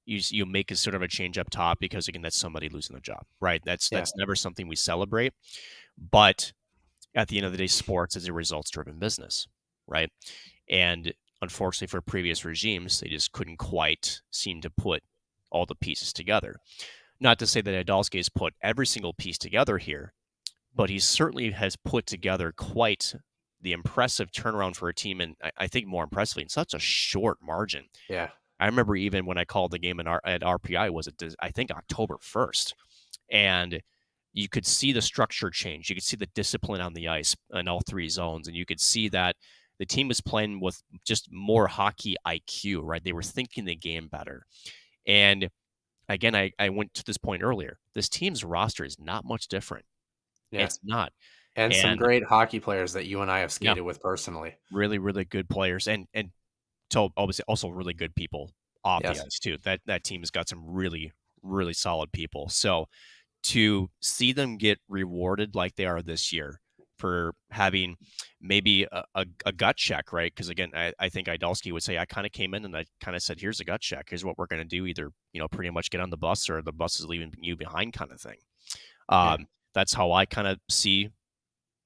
[SPEAKER 5] you make a sort of a change up top, because again, that's somebody losing their job, right? That's never something we celebrate. But at the end of the day, sports is a results-driven business, right? And unfortunately for previous regimes, they just couldn't quite seem to put all the pieces together. Not to say that Adolski has put every single piece together here, but he certainly has put together quite the impressive turnaround for a team, and I think more impressively, in such a short margin.
[SPEAKER 1] Yeah.
[SPEAKER 5] I remember even when I called the game at RPI, was it, I think, October 1st, and you could see the structure change. You could see the discipline on the ice in all three zones, and you could see that the team was playing with just more hockey IQ, right? They were thinking the game better. And again, I went to this point earlier. This team's roster is not much different. Yeah. It's not.
[SPEAKER 1] And some great hockey players that you and I have skated with personally.
[SPEAKER 5] Really, really good players. And so obviously also really good people off the ice too. That team has got some really, really solid people. So to see them get rewarded like they are this year for having maybe a gut check, right? Because again, I think Idalski would say, I kind of came in and I kind of said, here's a gut check. Here's what we're going to do. Either, pretty much get on the bus or the bus is leaving you behind kind of thing. That's how I kind of see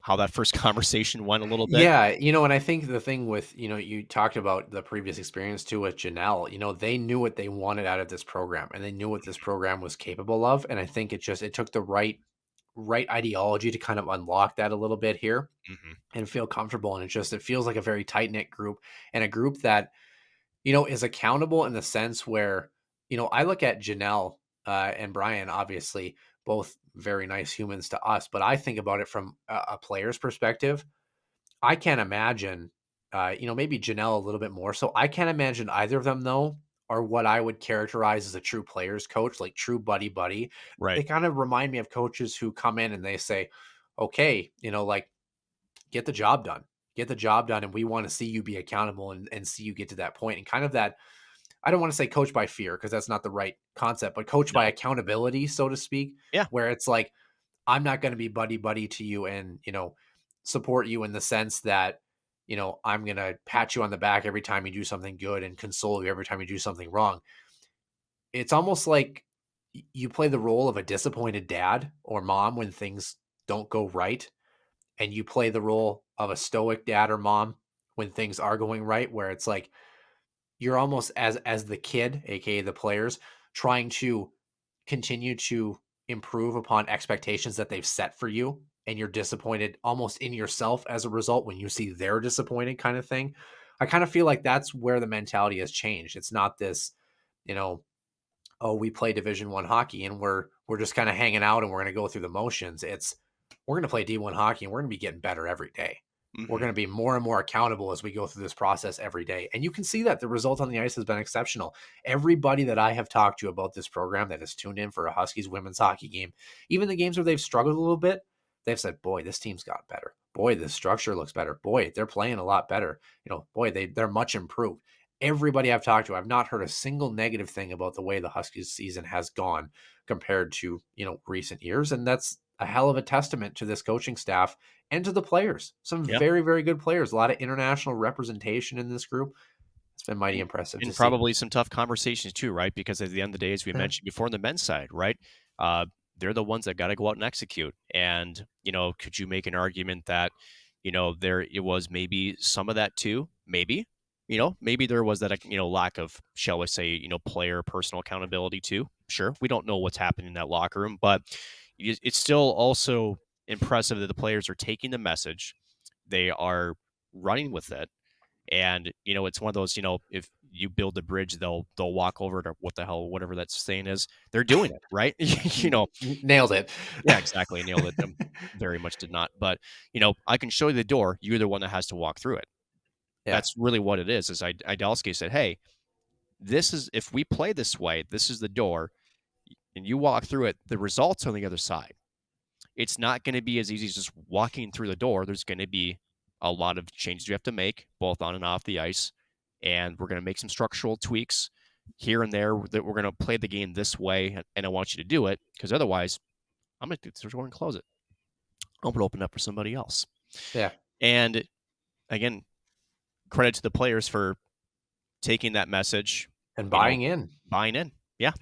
[SPEAKER 5] how that first conversation went a little bit.
[SPEAKER 1] Yeah. And I think the thing with, you talked about the previous experience too with Janelle, they knew what they wanted out of this program and they knew what this program was capable of. And I think it took the right ideology to kind of unlock that a little bit here and feel comfortable. And it feels like a very tight knit group, and a group that, is accountable in the sense where, I look at Janelle and Brian, obviously both very nice humans to us, but I think about it from a player's perspective. I can't imagine, maybe Janelle a little bit more. So I can't imagine either of them though are what I would characterize as a true players coach, like true buddy.
[SPEAKER 5] Right.
[SPEAKER 1] They kind of remind me of coaches who come in and they say, okay, like get the job done, and we want to see you be accountable and see you get to that point. And kind of that, I don't want to say coach by fear because that's not the right concept, but coach by accountability, so to speak.
[SPEAKER 5] Yeah.
[SPEAKER 1] Where it's like, I'm not going to be buddy to you and, support you in the sense that, I'm going to pat you on the back every time you do something good and console you every time you do something wrong. It's almost like you play the role of a disappointed dad or mom when things don't go right. And you play the role of a stoic dad or mom when things are going right, where it's like, you're almost as the kid, aka the players, trying to continue to improve upon expectations that they've set for you, and you're disappointed almost in yourself as a result when you see they're disappointed kind of thing. I kind of feel like that's where the mentality has changed. It's not this, oh, we play Division I hockey and we're just kind of hanging out and we're going to go through the motions. It's, we're going to play D1 hockey and we're going to be getting better every day. We're going to be more and more accountable as we go through this process every day. And you can see that the result on the ice has been exceptional. Everybody that I have talked to about this program that has tuned in for a Huskies women's hockey game, even the games where they've struggled a little bit, they've said, boy, this team's got better. Boy, the structure looks better. Boy, they're playing a lot better. Boy, they're much improved. Everybody I've talked to, I've not heard a single negative thing about the way the Huskies season has gone compared to, recent years. And that's a hell of a testament to this coaching staff and to the players. Some very, very good players. A lot of international representation in this group. It's been mighty impressive.
[SPEAKER 5] And probably some tough conversations too, right? Because at the end of the day, as we mentioned before, on the men's side, right? they're the ones that got to go out and execute. And, could you make an argument that, there it was maybe some of that too? Maybe, maybe there was that, lack of, shall we say, player personal accountability too. Sure. We don't know what's happening in that locker room, but it's still also impressive that the players are taking the message. They are running with it. And, it's one of those, if you build the bridge, they'll walk over to whatever that saying is. They're doing it, right?
[SPEAKER 1] Nailed it.
[SPEAKER 5] Yeah, exactly. Nailed it. Very much did not. But, I can show you the door. You're the one that has to walk through it. Yeah. That's really what it is Idalski said, hey, if we play this way, this is the door, and you walk through it, the result's on the other side. It's not going to be as easy as just walking through the door. There's going to be a lot of changes you have to make, both on and off the ice. And we're going to make some structural tweaks here and there that we're going to play the game this way. And I want you to do it, because otherwise I'm going to go and close it. I'm going to open up for somebody else.
[SPEAKER 1] Yeah.
[SPEAKER 5] And again, credit to the players for taking that message
[SPEAKER 1] and buying in.
[SPEAKER 5] Yeah.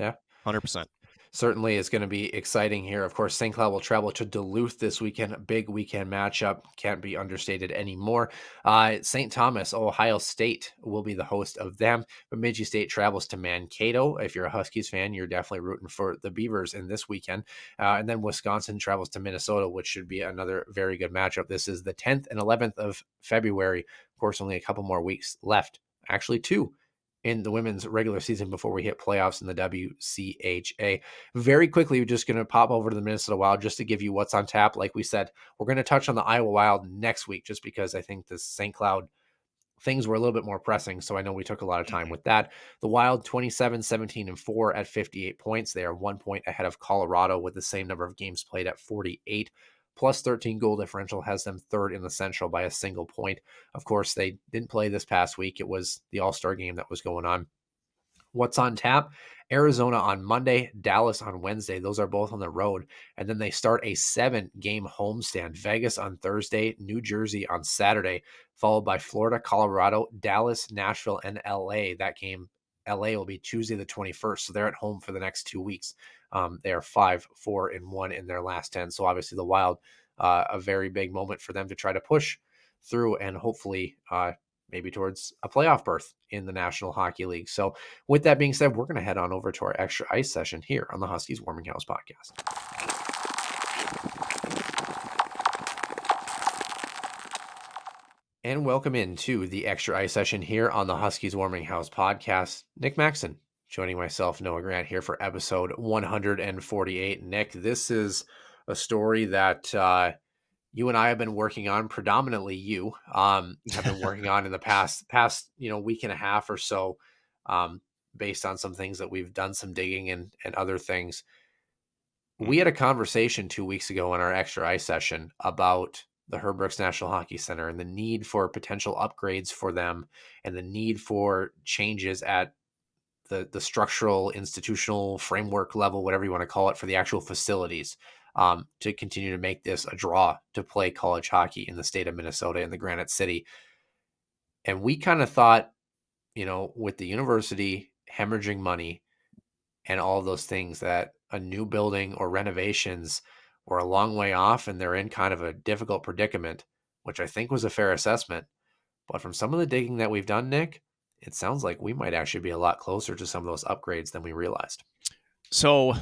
[SPEAKER 5] 100%.
[SPEAKER 1] Certainly is going to be exciting here. Of course, St. Cloud will travel to Duluth this weekend. A big weekend matchup. Can't be understated anymore. St. Thomas, Ohio State will be the host of them. Bemidji State travels to Mankato. If you're a Huskies fan, you're definitely rooting for the Beavers in this weekend. And then Wisconsin travels to Minnesota, which should be another very good matchup. This is the 10th and 11th of February. Of course, only a couple more weeks left. Actually, 2 in the women's regular season before we hit playoffs in the WCHA. Very quickly, we're just going to pop over to the Minnesota Wild just to give you what's on tap. Like we said, we're going to touch on the Iowa Wild next week, just because I think the St. Cloud things were a little bit more pressing. So I know we took a lot of time with that. The Wild 27-17-4 at 58 points. They are 1 point ahead of Colorado with the same number of games played at 48. Plus 13 goal differential has them third in the Central by a single point. Of course, they didn't play this past week. It was the All-Star game that was going on. What's on tap? Arizona on Monday, Dallas on Wednesday. Those are both on the road. And then they start a 7-game homestand. Vegas on Thursday, New Jersey on Saturday, followed by Florida, Colorado, Dallas, Nashville, and LA. That game, LA will be Tuesday the 21st. So they're at home for the next 2 weeks. They are 5-4-1 in their last 10. So obviously the Wild, a very big moment for them to try to push through and hopefully maybe towards a playoff berth in the National Hockey League. So with that being said, we're going to head on over to our extra ice session here on the Huskies Warming House podcast. And welcome into the extra ice session here on the Huskies Warming House podcast. Nick Maxon joining myself, Noah Grant, here for episode 148. Nick, this is a story that you and I have been working on, predominantly you have been working on in the past week and a half or so, based on some things that we've done some digging and other things. We had a conversation 2 weeks ago in our extra ice session about the Herb Brooks National Hockey Center and the need for potential upgrades for them and the need for changes at the structural, institutional framework level, whatever you want to call it, for the actual facilities, to continue to make this a draw to play college hockey in the state of Minnesota, in the Granite City. And we kind of thought, with the university hemorrhaging money and all of those things, that a new building or renovations were a long way off and they're in kind of a difficult predicament, which I think was a fair assessment. But from some of the digging that we've done, Nick, it sounds like we might actually be a lot closer to some of those upgrades than we realized.
[SPEAKER 5] So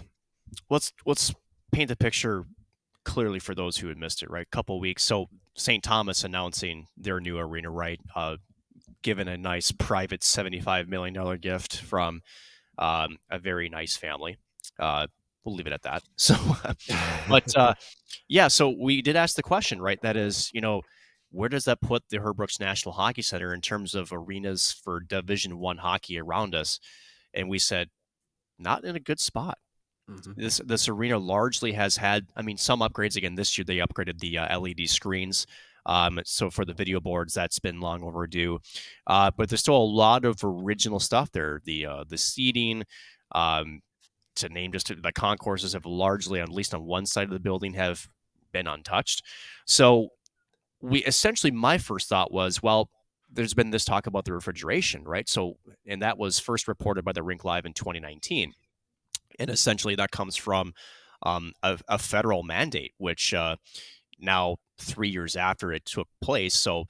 [SPEAKER 5] let's paint the picture clearly for those who had missed it, right? Couple weeks. So St. Thomas announcing their new arena, right? Given a nice private $75 million gift from a very nice family. We'll leave it at that. So, so we did ask the question, right? That is, where does that put the Herb Brooks National Hockey Center in terms of arenas for Division I hockey around us? And we said, not in a good spot. Mm-hmm. This arena largely has had, some upgrades. Again, this year they upgraded the LED screens. So for the video boards, that's been long overdue. But there's still a lot of original stuff there. The seating, to name just the concourses, have largely, at least on one side of the building, have been untouched. So my first thought was, well, there's been this talk about the refrigeration, right? So, and that was first reported by the Rink Live in 2019. And essentially that comes from a federal mandate, which now 3 years after it took place. So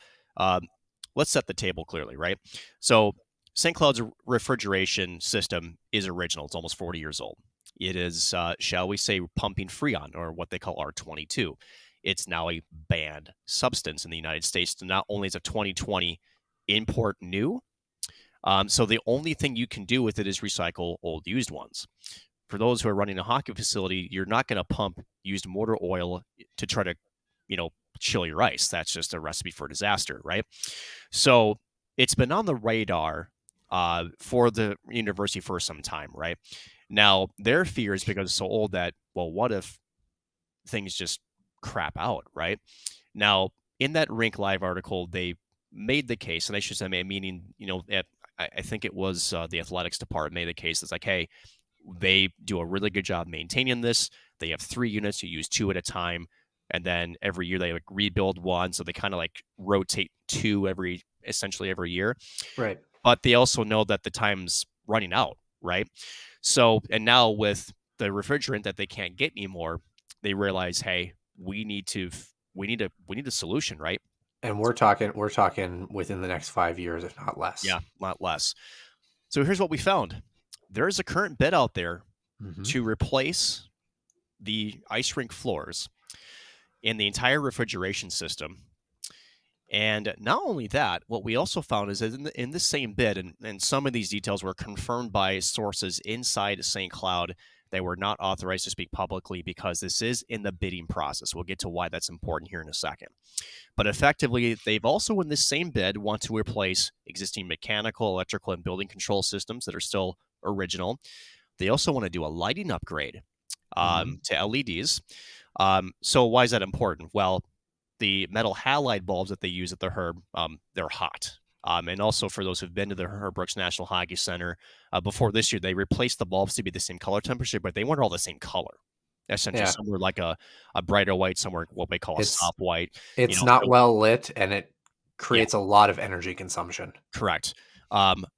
[SPEAKER 5] let's set the table clearly, right? So St. Cloud's refrigeration system is original. It's almost 40 years old. It is, shall we say, pumping Freon, or what they call R22. It's now a banned substance in the United States. Not only is a 2020 import new, so the only thing you can do with it is recycle old used ones. For those who are running a hockey facility, you're not going to pump used motor oil to try to, chill your ice. That's just a recipe for disaster, right? So it's been on the radar for the university for some time, right? Now, their fear is because it's so old that, well, what if things just crap out, right? Now, in that Rink Live article, they made the case, and I should say, meaning, I think it was the athletics department made the case. It's like, hey, they do a really good job maintaining this. They have 3 units. You use 2 at a time. And then every year they rebuild one. So they kind of rotate 2 essentially every year.
[SPEAKER 1] Right.
[SPEAKER 5] But they also know that the time's running out, right? So, and now with the refrigerant that they can't get anymore, they realize, hey, we need a solution, right?
[SPEAKER 1] And we're talking within the next 5 years, if not less.
[SPEAKER 5] Yeah, not less. So here's what we found. There's a current bid out there to replace the ice rink floors in the entire refrigeration system. And not only that, what we also found is that in the same bid, and some of these details were confirmed by sources inside St. Cloud that were not authorized to speak publicly because this is in the bidding process. We'll get to why that's important here in a second. But effectively, they've also in this same bid want to replace existing mechanical, electrical, and building control systems that are still original. They also want to do a lighting upgrade to LEDs. So why is that important? Well, the metal halide bulbs that they use at the Herb, they're hot. And also for those who've been to the Herb Brooks National Hockey Center, before this year, they replaced the bulbs to be the same color temperature, but they weren't all the same color. Essentially, some were like a brighter white, some were what they call a soft white.
[SPEAKER 1] It's not well lit, and it creates a lot of energy consumption.
[SPEAKER 5] Correct.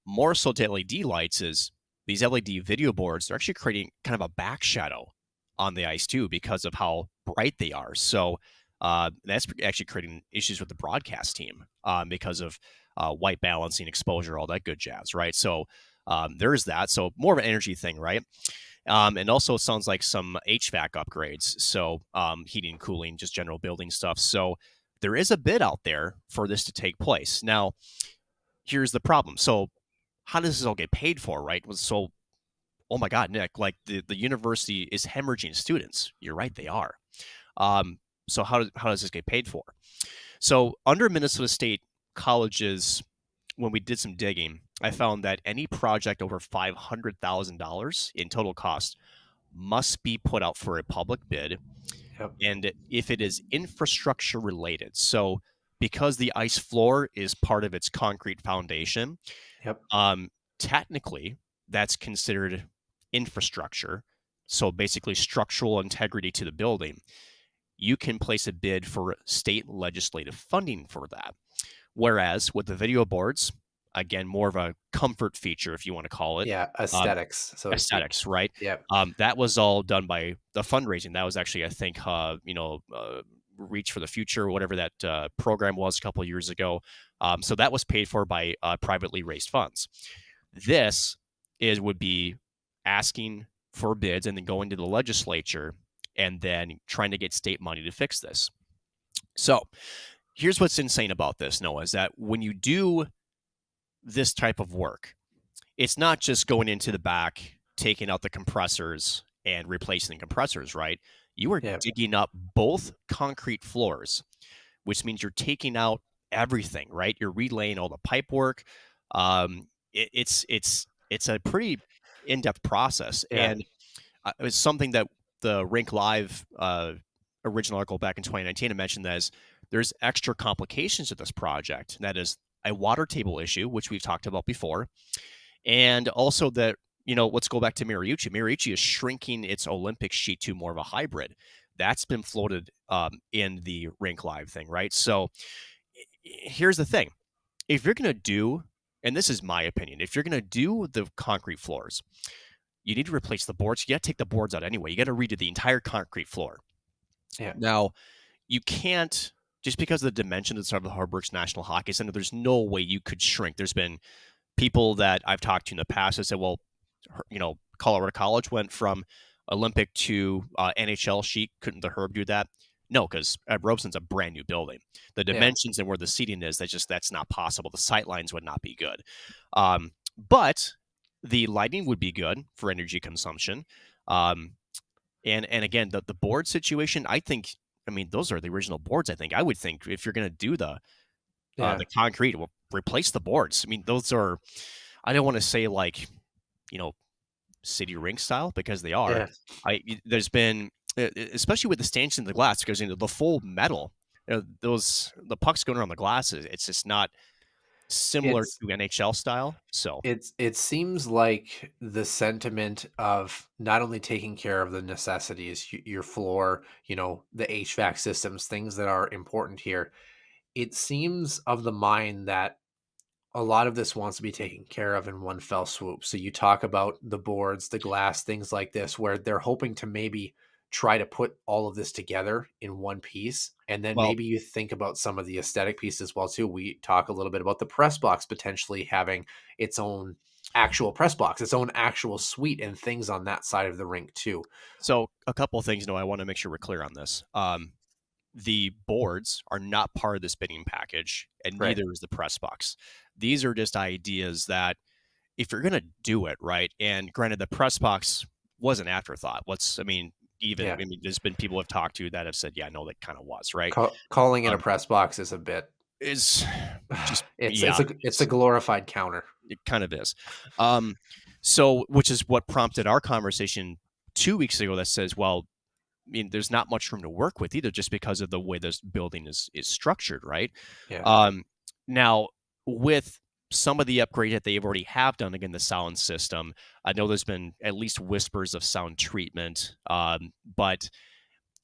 [SPEAKER 5] More so to LED lights is these LED video boards, they're actually creating kind of a back shadow on the ice too because of how bright they are. So that's actually creating issues with the broadcast team because of white balancing, exposure, all that good jazz, right? So there's that. So more of an energy thing, right? And also it sounds like some HVAC upgrades. So heating, cooling, just general building stuff. So there is a bid out there for this to take place. Now, here's the problem. So how does this all get paid for, right? So, oh my God, Nick, like the university is hemorrhaging students. You're right, they are. So how does this get paid for? So under Minnesota State colleges, when we did some digging, I found that any project over $500,000 in total cost must be put out for a public bid.
[SPEAKER 1] Yep.
[SPEAKER 5] And if it is infrastructure related, so because the ice floor is part of its concrete foundation, technically that's considered infrastructure. So basically structural integrity to the building. You can place a bid for state legislative funding for that. Whereas with the video boards, again, more of a comfort feature, if you want to call it.
[SPEAKER 1] Yeah, aesthetics.
[SPEAKER 5] Aesthetics, right?
[SPEAKER 1] Yeah.
[SPEAKER 5] That was all done by the fundraising. That was actually, I think, Reach for the Future, whatever that program was a couple of years ago. So that was paid for by privately raised funds. This would be asking for bids and then going to the legislature and then trying to get state money to fix this. So here's what's insane about this, Noah, is that when you do this type of work, it's not just going into the back, taking out the compressors and replacing the compressors, right? You are digging up both concrete floors, which means you're taking out everything, right? You're relaying all the pipe work. It's a pretty in-depth process. Yeah. And it's something that the Rink Live original article back in 2019 I mentioned that there's extra complications to this project. That is a water table issue, which we've talked about before. And also that, let's go back to Mariucci. Mariucci is shrinking its Olympic sheet to more of a hybrid. That's been floated in the Rink Live thing, right? So here's the thing. If you're going to do, and this is my opinion, if you're going to do the concrete floors, you need to replace the boards. You got to take the boards out anyway. You got to redo the entire concrete floor.
[SPEAKER 1] Yeah.
[SPEAKER 5] Now, you can't, just because of the dimensions of the Harburg's National Hockey Center, there's no way you could shrink. There's been people that I've talked to in the past that said, well, Colorado College went from Olympic to NHL sheet. Couldn't the Herb do that? No, because Robeson's a brand new building. The dimensions and where the seating is, that's not possible. The sight lines would not be good. But the lighting would be good for energy consumption. And again, the board situation, I think, those are the original boards. I think I would think if you're going to do the concrete, well, replace the boards. Those are, I don't want to say like, city rink style, because they are. There's been, especially with the stanchions and the glass, because the full metal, the pucks going around the glass, it's just not similar to NHL style. So
[SPEAKER 1] it seems like the sentiment of not only taking care of the necessities, your floor, the HVAC systems, things that are important here. It seems of the mind that a lot of this wants to be taken care of in one fell swoop. So you talk about the boards, the glass, things like this, where they're hoping to maybe try to put all of this together in one piece. And then maybe you think about some of the aesthetic pieces as well, too. We talk a little bit about the press box potentially having its own actual press box, its own actual suite, and things on that side of the rink, too.
[SPEAKER 5] So a couple of things, I want to make sure we're clear on this. The boards are not part of this bidding package, and neither is the press box. These are just ideas that if you're going to do it right, and granted, the press box was an afterthought. There's been people I've talked to that have said, yeah, no, that kind of was, right?
[SPEAKER 1] Calling it a press box is a bit.
[SPEAKER 5] Is just
[SPEAKER 1] it's a glorified counter.
[SPEAKER 5] It kind of is. So, which is what prompted our conversation 2 weeks ago that says, well, there's not much room to work with either, just because of the way this building is structured, right?
[SPEAKER 1] Yeah.
[SPEAKER 5] Now, with some of the upgrade that they've already have done, again, the sound system, I know there's been at least whispers of sound treatment, but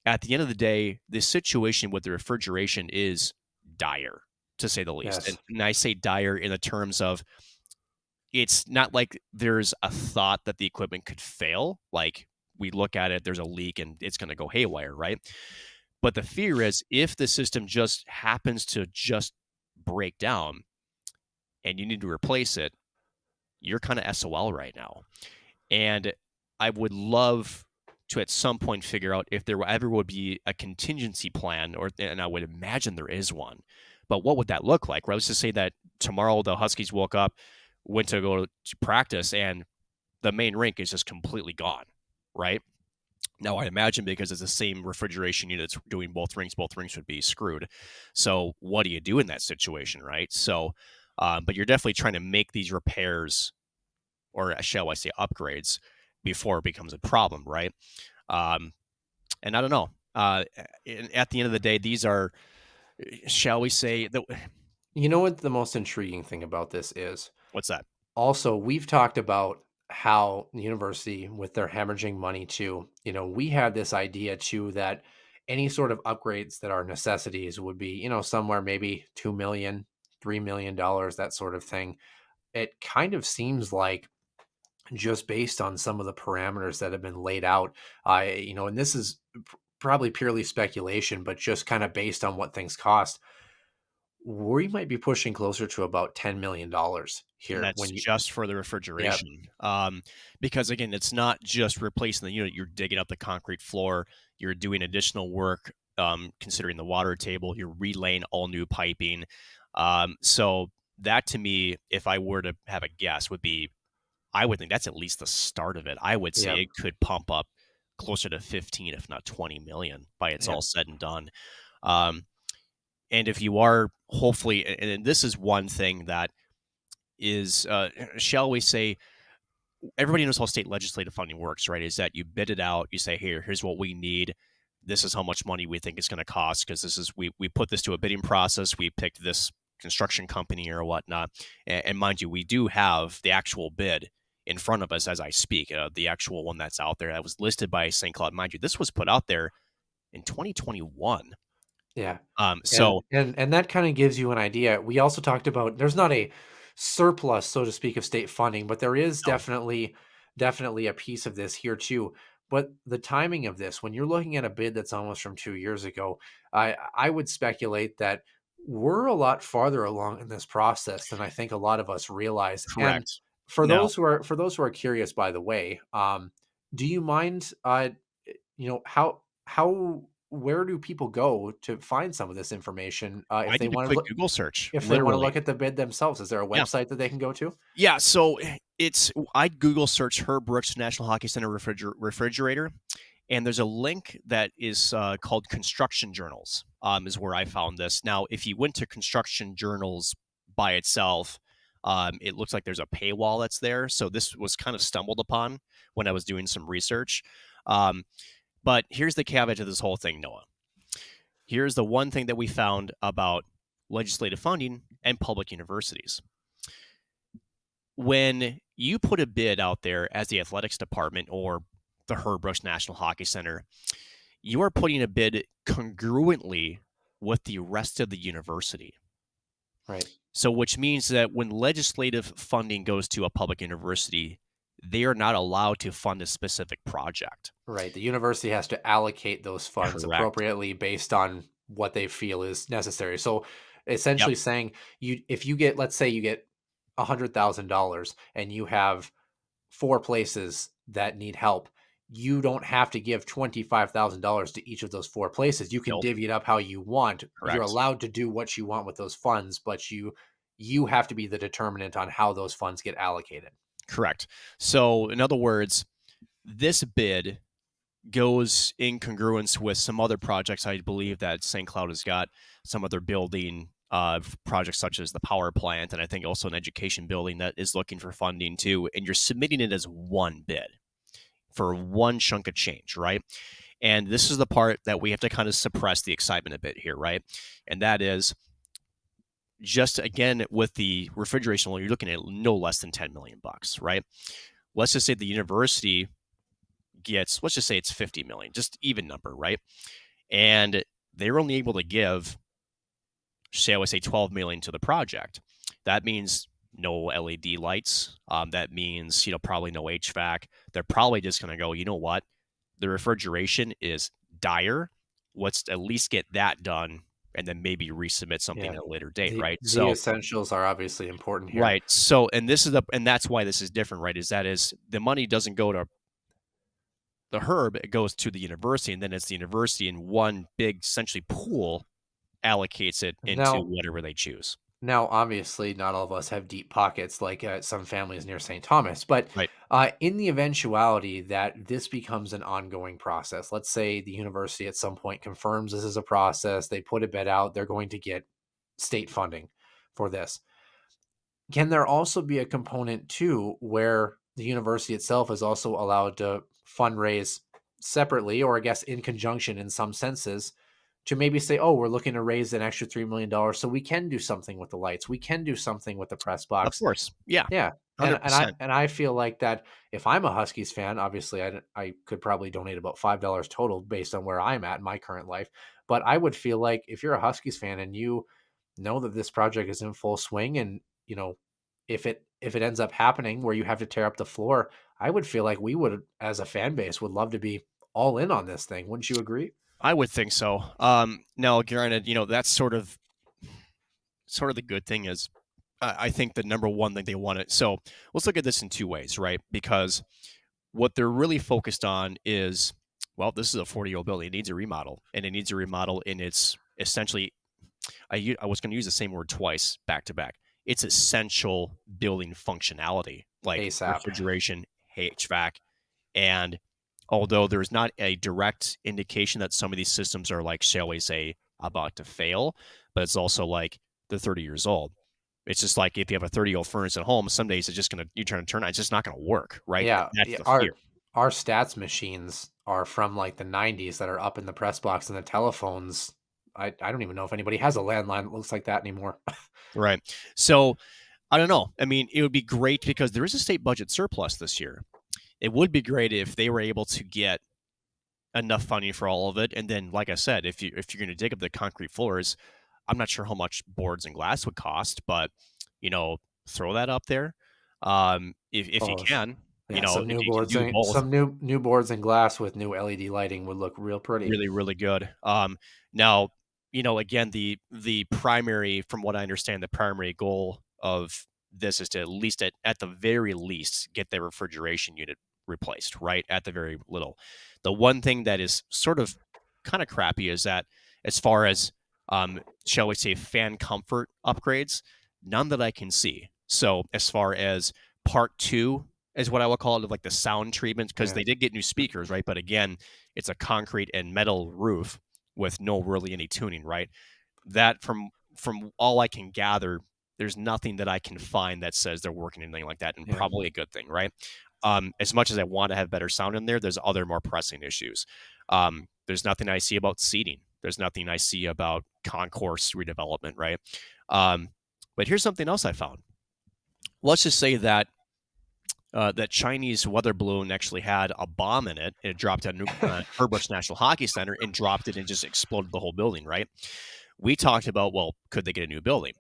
[SPEAKER 5] at the end of the day, the situation with the refrigeration is dire, to say the least.
[SPEAKER 1] Yes.
[SPEAKER 5] And I say dire in the terms of, it's not like there's a thought that the equipment could fail. Like, we look at it, there's a leak and it's going to go haywire, right? But the fear is, if the system just happens to just break down and you need to replace it, you're kind of SOL right now. And I would love to at some point figure out if there ever would be a contingency plan, and I would imagine there is one. But what would that look like? Right? Let's just say that tomorrow the Huskies woke up, went to go to practice, and the main rink is just completely gone. Right now, I imagine because it's the same refrigeration unit that's doing both rinks would be screwed. So what do you do in that situation, right? So, but you're definitely trying to make these repairs, or shall I say upgrades, before it becomes a problem, right? And I don't know. At the end of the day, these are, shall we say,
[SPEAKER 1] you know what the most intriguing thing about this is?
[SPEAKER 5] What's that?
[SPEAKER 1] Also, we've talked about how the university, with their hemorrhaging money too, we had this idea too that any sort of upgrades that are necessities would be, somewhere maybe $2 million, $3 million, that sort of thing. It kind of seems like, just based on some of the parameters that have been laid out, and this is probably purely speculation, but just kind of based on what things cost, we might be pushing closer to about $10 million here.
[SPEAKER 5] And that's just for the refrigeration. Yep. Because again, it's not just replacing the unit. You're digging up the concrete floor. You're doing additional work, considering the water table. You're relaying all new piping. So that, to me, if I were to have a guess, I would think that's at least the start of it. I would say it could pump up closer to 15, if not 20 million by it's all said and done. And if you are, hopefully, and this is one thing that is, shall we say, everybody knows how state legislative funding works, right? Is that you bid it out, you say, here's what we need. This is how much money we think it's going to cost, because we put this to a bidding process. We picked this construction company or whatnot. And mind you, we do have the actual bid in front of us as I speak, the actual one that's out there that was listed by St. Cloud. Mind you, this was put out there in 2021.
[SPEAKER 1] Yeah.
[SPEAKER 5] So
[SPEAKER 1] and that kind of gives you an idea. We also talked about, there's not a surplus, so to speak, of state funding, but there is definitely definitely a piece of this here too. But the timing of this, when you're looking at a bid that's almost from 2 years ago, I would speculate that we're a lot farther along in this process than I think a lot of us realize. And
[SPEAKER 5] Correct.
[SPEAKER 1] for
[SPEAKER 5] Now,
[SPEAKER 1] those who are curious, by the way, do you mind, how where do people go to find some of this information if
[SPEAKER 5] I
[SPEAKER 1] they
[SPEAKER 5] did a
[SPEAKER 1] want to
[SPEAKER 5] quick
[SPEAKER 1] look
[SPEAKER 5] Google search,
[SPEAKER 1] if they want to
[SPEAKER 5] literally.
[SPEAKER 1] look at the bid themselves? Is there a
[SPEAKER 5] Yeah.
[SPEAKER 1] website that they can go to?
[SPEAKER 5] Yeah, so I'd Google search Herb Brooks National Hockey Center refrigerator, and there's a link that is called Construction Journals, is where I found this. Now, if you went to Construction Journals by itself, it looks like there's a paywall that's there. So this was kind of stumbled upon when I was doing some research. But here's the caveat to this whole thing, Noah. Here's the one thing that we found about legislative funding and public universities. When you put a bid out there as the athletics department or the Herb Brooks National Hockey Center, you are putting a bid congruently with the rest of the university.
[SPEAKER 1] Right.
[SPEAKER 5] So, which means that when legislative funding goes to a public university, they are not allowed to fund a specific project.
[SPEAKER 1] Right. The university has to allocate those funds
[SPEAKER 5] Correct.
[SPEAKER 1] appropriately based on what they feel is necessary. So
[SPEAKER 5] Yep.
[SPEAKER 1] essentially saying if you get, let's say you get $100,000 and you have 4 places that need help, you don't have to give $25,000 to each of those 4 places. You can
[SPEAKER 5] Nope.
[SPEAKER 1] divvy it up how you want. You're
[SPEAKER 5] Correct.
[SPEAKER 1] allowed to do what you want with those funds, but you have to be the determinant on how those funds get allocated.
[SPEAKER 5] Correct. So, in other words, this bid goes in congruence with some other projects. I believe that St. Cloud has got some other building projects such as the power plant, and I think also an education building that is looking for funding too. And you're submitting it as one bid for one chunk of change, right? And this is the part that we have to kind of suppress the excitement a bit here, right? And that is just again with the refrigeration, you're looking at no less than 10 million bucks, right? Let's just say the university gets, let's just say it's 50 million, just even number, right? And they're only able to give, say, I would say 12 million to the project. That means no LED lights. That means, probably no HVAC. They're probably just going to go, you know what? The refrigeration is dire. Let's at least get that done and then maybe resubmit something
[SPEAKER 1] Yeah.
[SPEAKER 5] at a later date,
[SPEAKER 1] The
[SPEAKER 5] right?
[SPEAKER 1] the
[SPEAKER 5] So,
[SPEAKER 1] essentials are obviously important here.
[SPEAKER 5] right. So, and that's why this is different, right? Is the money doesn't go to the Herb, it goes to the university, and then it's the university in one big essentially pool allocates it into
[SPEAKER 1] Now,
[SPEAKER 5] whatever they choose.
[SPEAKER 1] Now, obviously, not all of us have deep pockets like some families near St. Thomas, but
[SPEAKER 5] Right.
[SPEAKER 1] in the eventuality that this becomes an ongoing process, let's say the university at some point confirms this is a process, they put a bid out, they're going to get state funding for this. Can there also be a component too where the university itself is also allowed to fundraise separately, or I guess in conjunction in some senses, to maybe say, oh, we're looking to raise an extra $3 million so we can do something with the lights, we can do something with the press
[SPEAKER 5] Of
[SPEAKER 1] box.
[SPEAKER 5] course. Yeah.
[SPEAKER 1] Yeah. And and I
[SPEAKER 5] 100%.
[SPEAKER 1] and I feel like that if I'm a Huskies fan, obviously I could probably donate about $5 total based on where I'm at in my current life. But I would feel like if you're a Huskies fan and you know that this project is in full swing, and if it ends up happening where you have to tear up the floor, I would feel like we would, as a fan base, would love to be all in on this thing. Wouldn't you agree?
[SPEAKER 5] I would think so. Now, granted, that's sort of the good thing is I think the number one thing they wanted. So let's look at this in two ways, right? Because what they're really focused on is, well, this is a 40-year-old building. It needs a remodel, and it needs a remodel in its essentially, I was going to use the same word twice back to back. It's essential building functionality, like
[SPEAKER 1] ASAP.
[SPEAKER 5] refrigeration, HVAC, and although there's not a direct indication that some of these systems are like, shall we say, about to fail, but it's also like they're 30 years old. It's just like if you have a 30-year-old furnace at home, some days it's just going to, you turn to turn on, it's just not going to work, right?
[SPEAKER 1] Yeah,
[SPEAKER 5] That's
[SPEAKER 1] yeah,
[SPEAKER 5] the
[SPEAKER 1] our
[SPEAKER 5] fear.
[SPEAKER 1] our stats machines are from like the 90s that are up in the press box, and the telephones. I don't even know if anybody has a landline that looks like that anymore.
[SPEAKER 5] Right. So I don't know. I mean, it would be great because there is a state budget surplus this year. It would be great if they were able to get enough funding for all of it. And then, like I said, if you're going to dig up the concrete floors, I'm not sure how much boards and glass would cost, but throw that up there if you
[SPEAKER 1] Oh,
[SPEAKER 5] can.
[SPEAKER 1] Yeah, some new boards and some new boards and glass with new LED lighting would look real pretty.
[SPEAKER 5] Really, really good. Now, again, the primary, from what I understand, the primary goal of this is to at least at the very least get the refrigeration unit replaced, right? At the very little. The one thing that is sort of kind of crappy is that as far as shall we say fan comfort upgrades, none that I can see. So as far as part 2 is what I would call it, of like the sound treatment, because they did get new speakers, right? But again, it's a concrete and metal roof with no really any tuning, right? That from all I can gather, there's nothing that I can find that says they're working anything like that, and probably a good thing, right? As much as I want to have better sound in there, there's other more pressing issues. There's nothing I see about seating. There's nothing I see about concourse redevelopment, right? But here's something else I found. Let's just say that that Chinese weather balloon actually had a bomb in it. It dropped at Herbush National Hockey Center and dropped it and just exploded the whole building, right? We talked about, well, could they get a new building?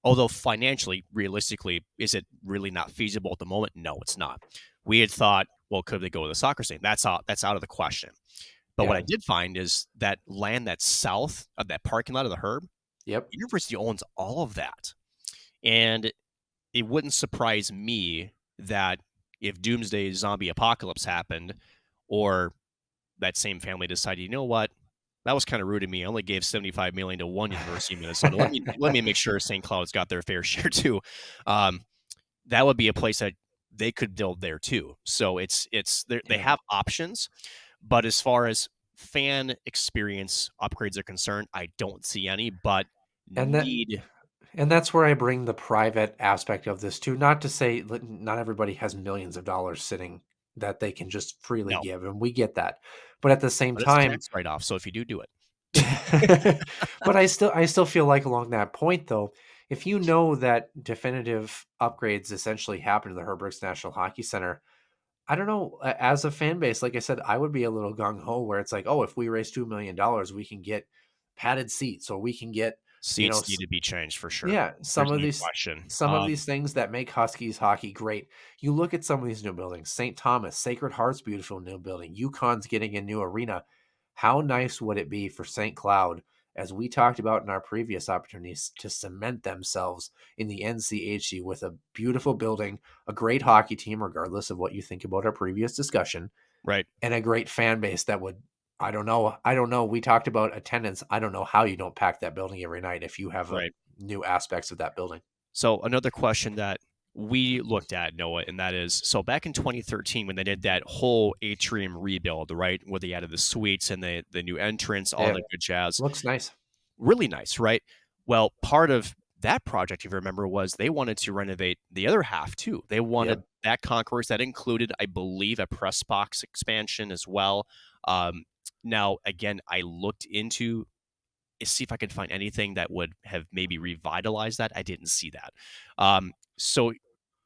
[SPEAKER 5] Although financially, realistically, is it really not feasible at the moment? No, it's not. We had thought, well, could they go with a soccer stadium? That's out of the question. But what I did find is that land that's south of that parking lot of the Herb, the university owns all of that. And it wouldn't surprise me that if doomsday zombie apocalypse happened, or that same family decided, you know what, that was kind of rude of me. I only gave $75 million to one university in Minnesota. Let me make sure St. Cloud's got their fair share too. That would be a place that they could build there too. So they have options, but as far as fan experience upgrades are concerned, I don't see any. But
[SPEAKER 1] And that's where I bring the private aspect of this too. Not to say not everybody has millions of dollars sitting that they can just freely give, and we get that. But at the same time,
[SPEAKER 5] it's tax write-off. So if you do
[SPEAKER 1] it, but I still feel like along that point though, if you know that definitive upgrades essentially happen to the Herbrooks National Hockey Center, I don't know. As a fan base, like I said, I would be a little gung ho where it's like, oh, if we raise $2 million, we can get padded seats, or we can get.
[SPEAKER 5] Seats need to be changed for sure.
[SPEAKER 1] Yeah, some of these things that make Huskies hockey great. You look at some of these new buildings. St. Thomas, Sacred Heart's beautiful new building. UConn's getting a new arena. How nice would it be for St. Cloud, as we talked about in our previous opportunities, to cement themselves in the NCHC with a beautiful building, a great hockey team, regardless of what you think about our previous discussion,
[SPEAKER 5] right?
[SPEAKER 1] And a great fan base that would. I don't know. We talked about attendance. I don't know how you don't pack that building every night if you have new aspects of that building.
[SPEAKER 5] So another question that we looked at, Noah, and that is, so back in 2013 when they did that whole atrium rebuild, right, where they added the suites and the new entrance, all the good jazz.
[SPEAKER 1] Looks nice.
[SPEAKER 5] Really nice, right? Well, part of that project, if you remember, was they wanted to renovate the other half too. They wanted that concourse that included, I believe, a press box expansion as well. Now, again, I looked into see if I could find anything that would have maybe revitalized that. I didn't see that. So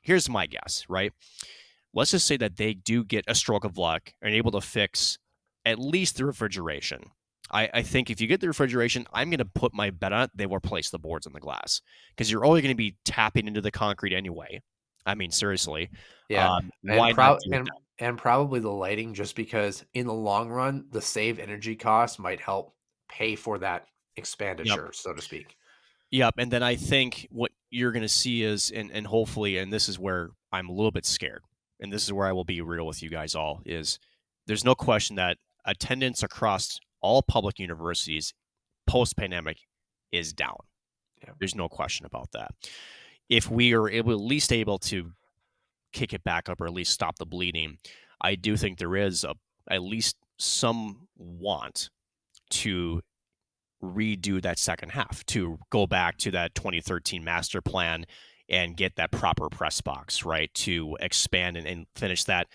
[SPEAKER 5] here's my guess, right? Let's just say that they do get a stroke of luck and able to fix at least the refrigeration. I think if you get the refrigeration, I'm going to put my bet on it, they will replace the boards and the glass, because you're only going to be tapping into the concrete anyway. I mean, seriously.
[SPEAKER 1] Yeah. Why not do that? And probably the lighting, just because in the long run, the saved energy costs might help pay for that expenditure, so to speak.
[SPEAKER 5] Yep. And then I think what you're going to see is, and hopefully, and this is where I'm a little bit scared, and this is where I will be real with you guys all, is there's no question that attendance across all public universities post-pandemic is down. Yeah. There's no question about that. If we are at least able to kick it back up, or at least stop the bleeding, I do think there is at least some want to redo that second half, to go back to that 2013 master plan and get that proper press box, right, to expand and finish that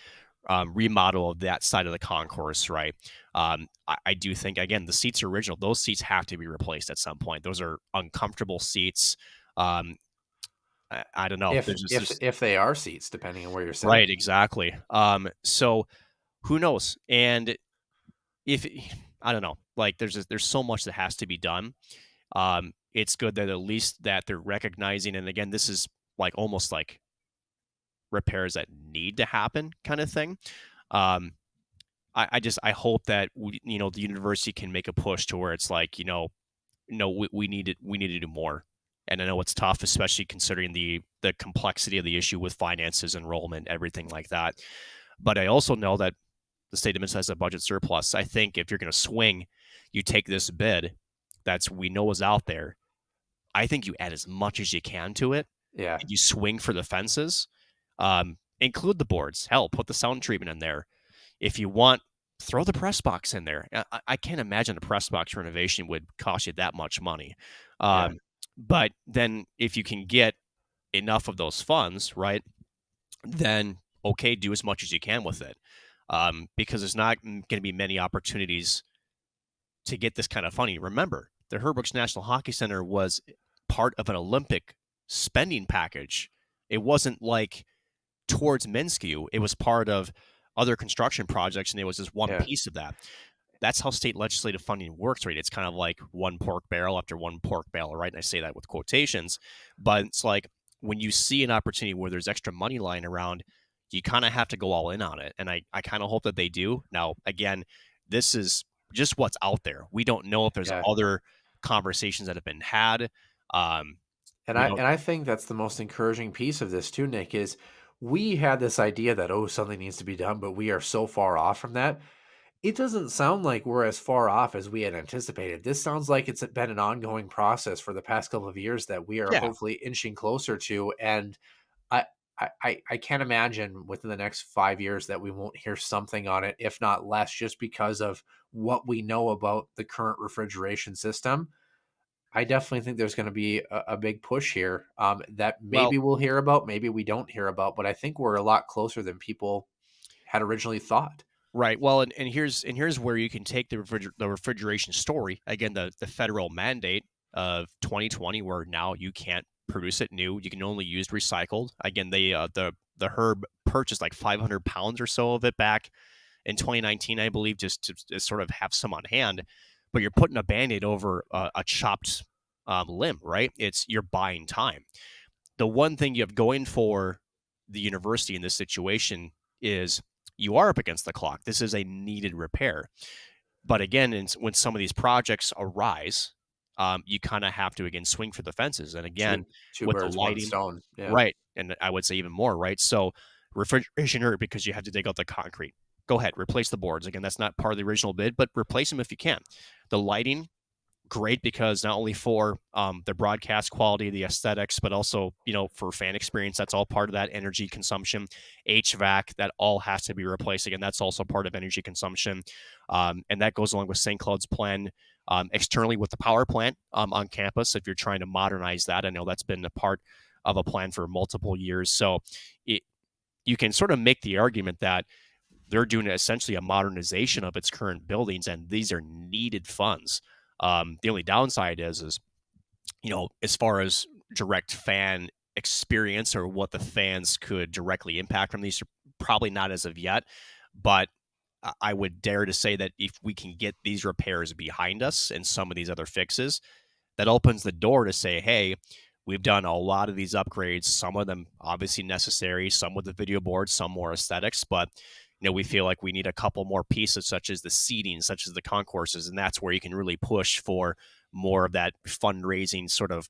[SPEAKER 5] remodel of that side of the concourse, right? I do think, again, the seats are original. Those seats have to be replaced at some point. Those are uncomfortable seats. I don't know.
[SPEAKER 1] If they are seats, depending on where you're sitting.
[SPEAKER 5] Right, exactly. So who knows? And if I don't know, like there's so much that has to be done. It's good that at least that they're recognizing, and again, this is like almost like repairs that need to happen kind of thing. I hope that the university can make a push to where it's like, no, we need to do more. And I know it's tough, especially considering the complexity of the issue with finances, enrollment, everything like that. But I also know that the state of Minnesota has a budget surplus. I think if you're going to swing, you take this bid we know is out there. I think you add as much as you can to it.
[SPEAKER 1] Yeah.
[SPEAKER 5] And you swing for the fences. Include the boards. Hell, put the sound treatment in there. If you want, throw the press box in there. I can't imagine a press box renovation would cost you that much money. But then if you can get enough of those funds, right, then okay, do as much as you can with it. Because there's not going to be many opportunities to get this kind of funding. Remember, the Herb Brooks National Hockey Center was part of an Olympic spending package. It wasn't like towards Minskew. It was part of other construction projects, and it was just one piece of that. That's how state legislative funding works, right? It's kind of like one pork barrel after one pork barrel, right? And I say that with quotations, but it's like when you see an opportunity where there's extra money lying around, you kind of have to go all in on it. And I kind of hope that they do. Now, again, this is just what's out there. We don't know if there's other conversations that have been had.
[SPEAKER 1] And I think that's the most encouraging piece of this too, Nick, is we had this idea that, something needs to be done, but we are so far off from that. It doesn't sound like we're as far off as we had anticipated. This sounds like it's been an ongoing process for the past couple of years that we are hopefully inching closer to. And I can't imagine within the next 5 years that we won't hear something on it, if not less, just because of what we know about the current refrigeration system. I definitely think there's going to be a big push here that maybe we'll hear about, maybe we don't hear about, but I think we're a lot closer than people had originally thought.
[SPEAKER 5] Right. Well, and here's where you can take the refrigeration story. Again, the federal mandate of 2020, where now you can't produce it new. You can only use recycled. Again, the Herb purchased like 500 pounds or so of it back in 2019, I believe, just to sort of have some on hand. But you're putting a Band-Aid over a chopped limb, right? You're buying time. The one thing you have going for the university in this situation is you are up against the clock. This is a needed repair. But again, when some of these projects arise, you kind of have to, again, swing for the fences. And again,
[SPEAKER 1] two
[SPEAKER 5] with
[SPEAKER 1] birds,
[SPEAKER 5] the lighting,
[SPEAKER 1] one stone. Yeah.
[SPEAKER 5] Right. And I would say even more, right? So refrigeration hurt because you have to dig out the concrete. Go ahead, replace the boards. Again, that's not part of the original bid, but replace them if you can. The lighting, great, because not only for the broadcast quality, the aesthetics, but also, for fan experience, that's all part of that energy consumption. HVAC, that all has to be replaced. Again, that's also part of energy consumption. And that goes along with St. Cloud's plan externally with the power plant on campus. If you're trying to modernize that, I know that's been a part of a plan for multiple years. So you can sort of make the argument that they're doing essentially a modernization of its current buildings, and these are needed funds. The only downside is, as far as direct fan experience or what the fans could directly impact from these, probably not as of yet. But I would dare to say that if we can get these repairs behind us and some of these other fixes, that opens the door to say, hey, we've done a lot of these upgrades, some of them obviously necessary, some with the video board, some more aesthetics, but we feel like we need a couple more pieces, such as the seating, such as the concourses, and that's where you can really push for more of that fundraising sort of,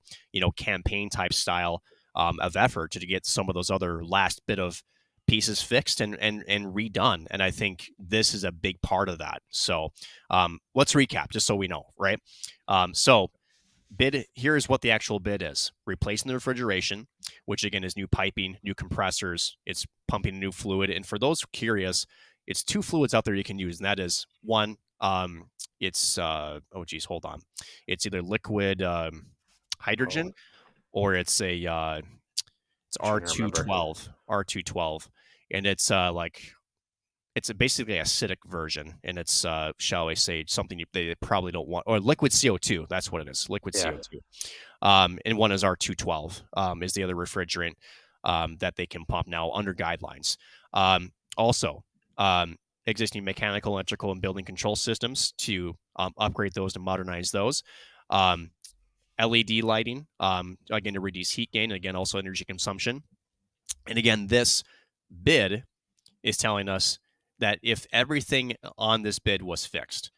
[SPEAKER 5] campaign type style of effort to get some of those other last bit of pieces fixed and redone. And I think this is a big part of that. So let's recap just so we know, right? So bid, here's what the actual bid is. Replacing the refrigeration, which again is new piping, new compressors, it's pumping new fluid. And for those curious, it's two fluids out there you can use. And that is one, it's, hold on. It's either liquid hydrogen or it's a, it's R212. And it's it's basically an acidic version, and it's, shall we say, something they probably don't want, or liquid CO2. That's what it is, liquid CO2. And one is R212, is the other refrigerant that they can pump now under guidelines. Also, existing mechanical, electrical, and building control systems to upgrade those and modernize those. LED lighting, again, to reduce heat gain, again, also energy consumption. And again, this bid is telling us that if everything on this bid was fixed,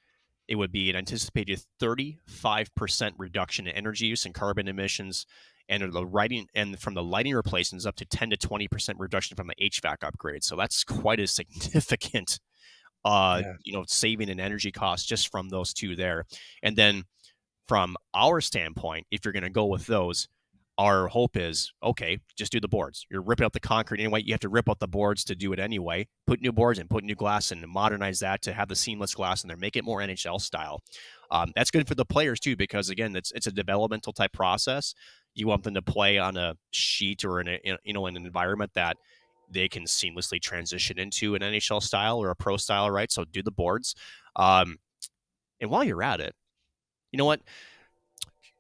[SPEAKER 5] it would be an anticipated 35% reduction in energy use and carbon emissions, and from the lighting replacements up to 10 to 20% reduction from the HVAC upgrade. So that's quite a significant, saving in energy costs just from those two there. And then from our standpoint, if you're going to go with those, our hope is, okay, just do the boards. You're ripping out the concrete anyway. You have to rip out the boards to do it anyway. Put new boards in, put new glass in, and modernize that to have the seamless glass in there. Make it more NHL style. That's good for the players too, because again, it's a developmental type process. You want them to play on a sheet or in an environment that they can seamlessly transition into an NHL style or a pro style, right? So do the boards. And while you're at it, you know what?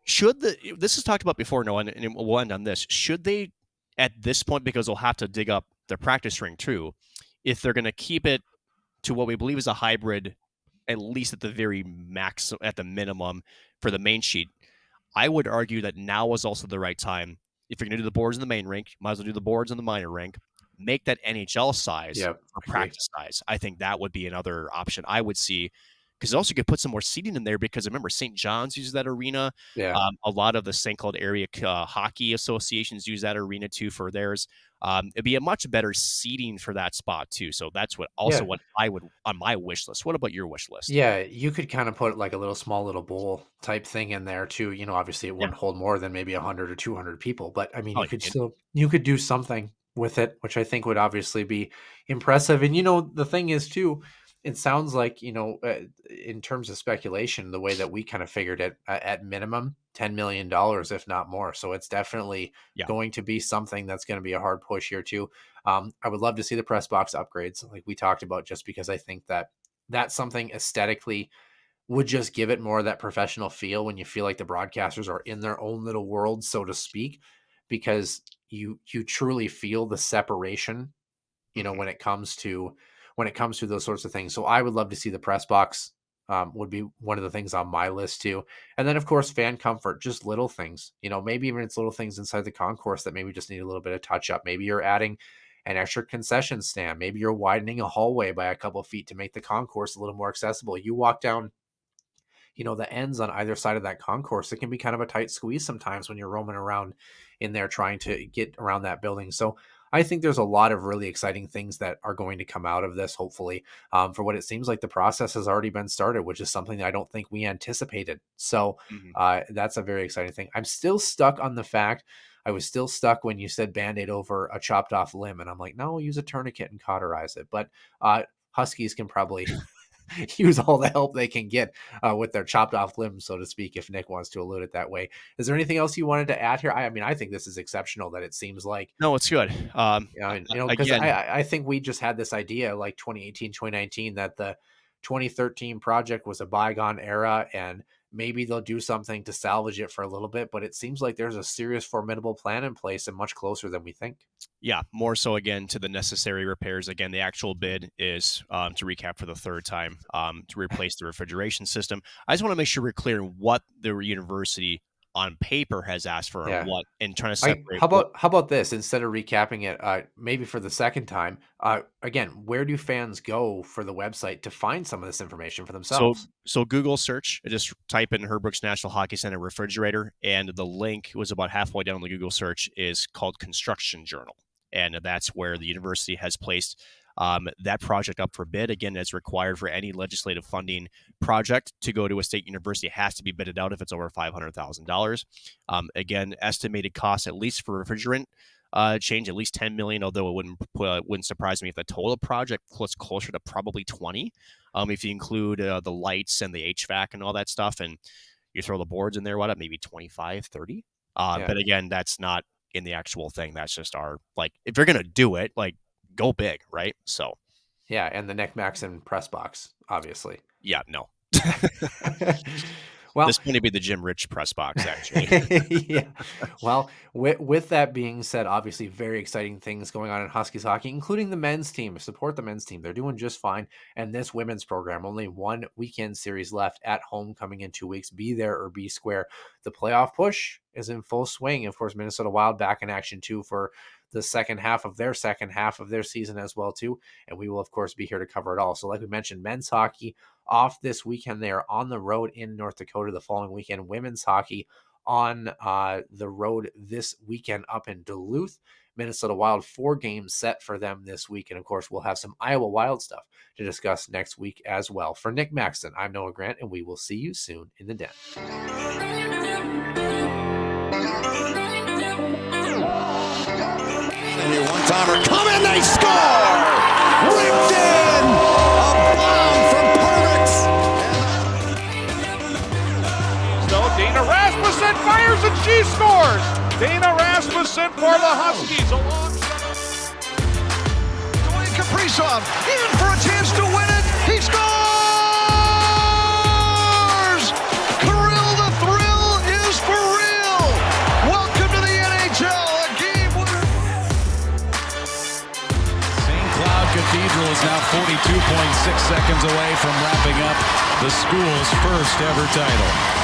[SPEAKER 5] This is talked about before, Noah, and we'll end on this. Should they, at this point, because they'll have to dig up their practice ring too, if they're going to keep it to what we believe is a hybrid, at least at the very max, at the minimum for the main sheet, I would argue that now is also the right time. If you're going to do the boards in the main rink, might as well do the boards in the minor rink. Make that NHL size or practice size. I think that would be another option I would see. Because also you could put some more seating in there, because remember, St. John's uses that arena.
[SPEAKER 1] Yeah.
[SPEAKER 5] A lot of the St. Cloud area hockey associations use that arena too for theirs. It'd be a much better seating for that spot too. So that's what I would on my wish list. What about your wish list?
[SPEAKER 1] Yeah, you could kind of put like a small little bowl type thing in there too. Obviously it wouldn't hold more than maybe 100 or 200 people, but I mean, you could do something with it, which I think would obviously be impressive. And the thing is too, it sounds like, in terms of speculation, the way that we kind of figured it, at minimum $10 million, if not more. So it's definitely going to be something that's going to be a hard push here too. I would love to see the press box upgrades like we talked about, just because I think that that's something aesthetically would just give it more of that professional feel, when you feel like the broadcasters are in their own little world, so to speak, because you truly feel the separation, when it comes to those sorts of things. So I would love to see the press box, would be one of the things on my list too. And then of course, fan comfort, just little things, maybe even it's little things inside the concourse that maybe just need a little bit of touch up. Maybe you're adding an extra concession stand. Maybe you're widening a hallway by a couple of feet to make the concourse a little more accessible. You walk down, the ends on either side of that concourse, it can be kind of a tight squeeze sometimes when you're roaming around in there trying to get around that building. So I think there's a lot of really exciting things that are going to come out of this, hopefully. For what it seems like, the process has already been started, which is something that I don't think we anticipated. So that's a very exciting thing. I'm still stuck on the fact, I was still stuck when you said Band-Aid over a chopped off limb. And I'm like, no, use a tourniquet and cauterize it. But Huskies can probably use all the help they can get with their chopped off limbs, so to speak, if Nick wants to allude it that way. Is there anything else you wanted to add here? I mean, I think this is exceptional that it seems like.
[SPEAKER 5] No, it's good.
[SPEAKER 1] Because I think we just had this idea like 2018, 2019, that the 2013 project was a bygone era, and maybe they'll do something to salvage it for a little bit, but it seems like there's a serious, formidable plan in place and much closer than we think.
[SPEAKER 5] Yeah, more so again to the necessary repairs. Again, the actual bid is, to recap for the third time, to replace the refrigeration system. I just want to make sure we're clear on what the university on paper has asked for and what, and trying to separate.
[SPEAKER 1] How about this? Instead of recapping it, maybe for the second time, again, where do fans go for the website to find some of this information for themselves?
[SPEAKER 5] So Google search, just type in Herbrooks National Hockey Center refrigerator, and the link was about halfway down the Google search, is called Construction Journal. And that's where the university has placed that project up for bid. Again, as required for any legislative funding project to go to a state university, it has to be bidded out if it's over $500,000. Again, estimated cost, at least for refrigerant change, at least $10 million, although it wouldn't surprise me if the total project was closer to probably 20, if you include the lights and the HVAC and all that stuff, and you throw the boards in there, maybe 25, 30. But again, that's not in the actual thing. That's just our, if you're going to do it, go big, right? So.
[SPEAKER 1] Yeah, and the Nick Maxon press box, obviously.
[SPEAKER 5] Yeah, no.
[SPEAKER 1] Well,
[SPEAKER 5] this is going to be the Jim Rich press box, actually.
[SPEAKER 1] Yeah. Well, with that being said, obviously very exciting things going on in Huskies hockey, including the men's team. Support the men's team. They're doing just fine. And this women's program, only one weekend series left at home coming in 2 weeks. Be there or be square. The playoff push is in full swing. Of course, Minnesota Wild back in action too for the second half of their season as well too. And we will of course be here to cover it all. So like we mentioned, men's hockey off this weekend. They are on the road in North Dakota the following weekend. Women's hockey on the road this weekend up in Duluth. Minnesota Wild 4 games set for them this week. And of course, we'll have some Iowa Wild stuff to discuss next week as well. For Nick Maxton, I'm Noah Grant, and we will see you soon in the den.
[SPEAKER 2] One-timer coming, they score! Ripped in! A bomb from Pervix!
[SPEAKER 3] So Dana Rasmussen fires and she scores! Dana Rasmussen for the Huskies alongside
[SPEAKER 2] Dwayne Kaprizov in for a chance to win it! He scores! Kirill the Thrill is for real! Welcome to the NHL!
[SPEAKER 4] Cathedral is now 42.6 seconds away from wrapping up the school's first ever title.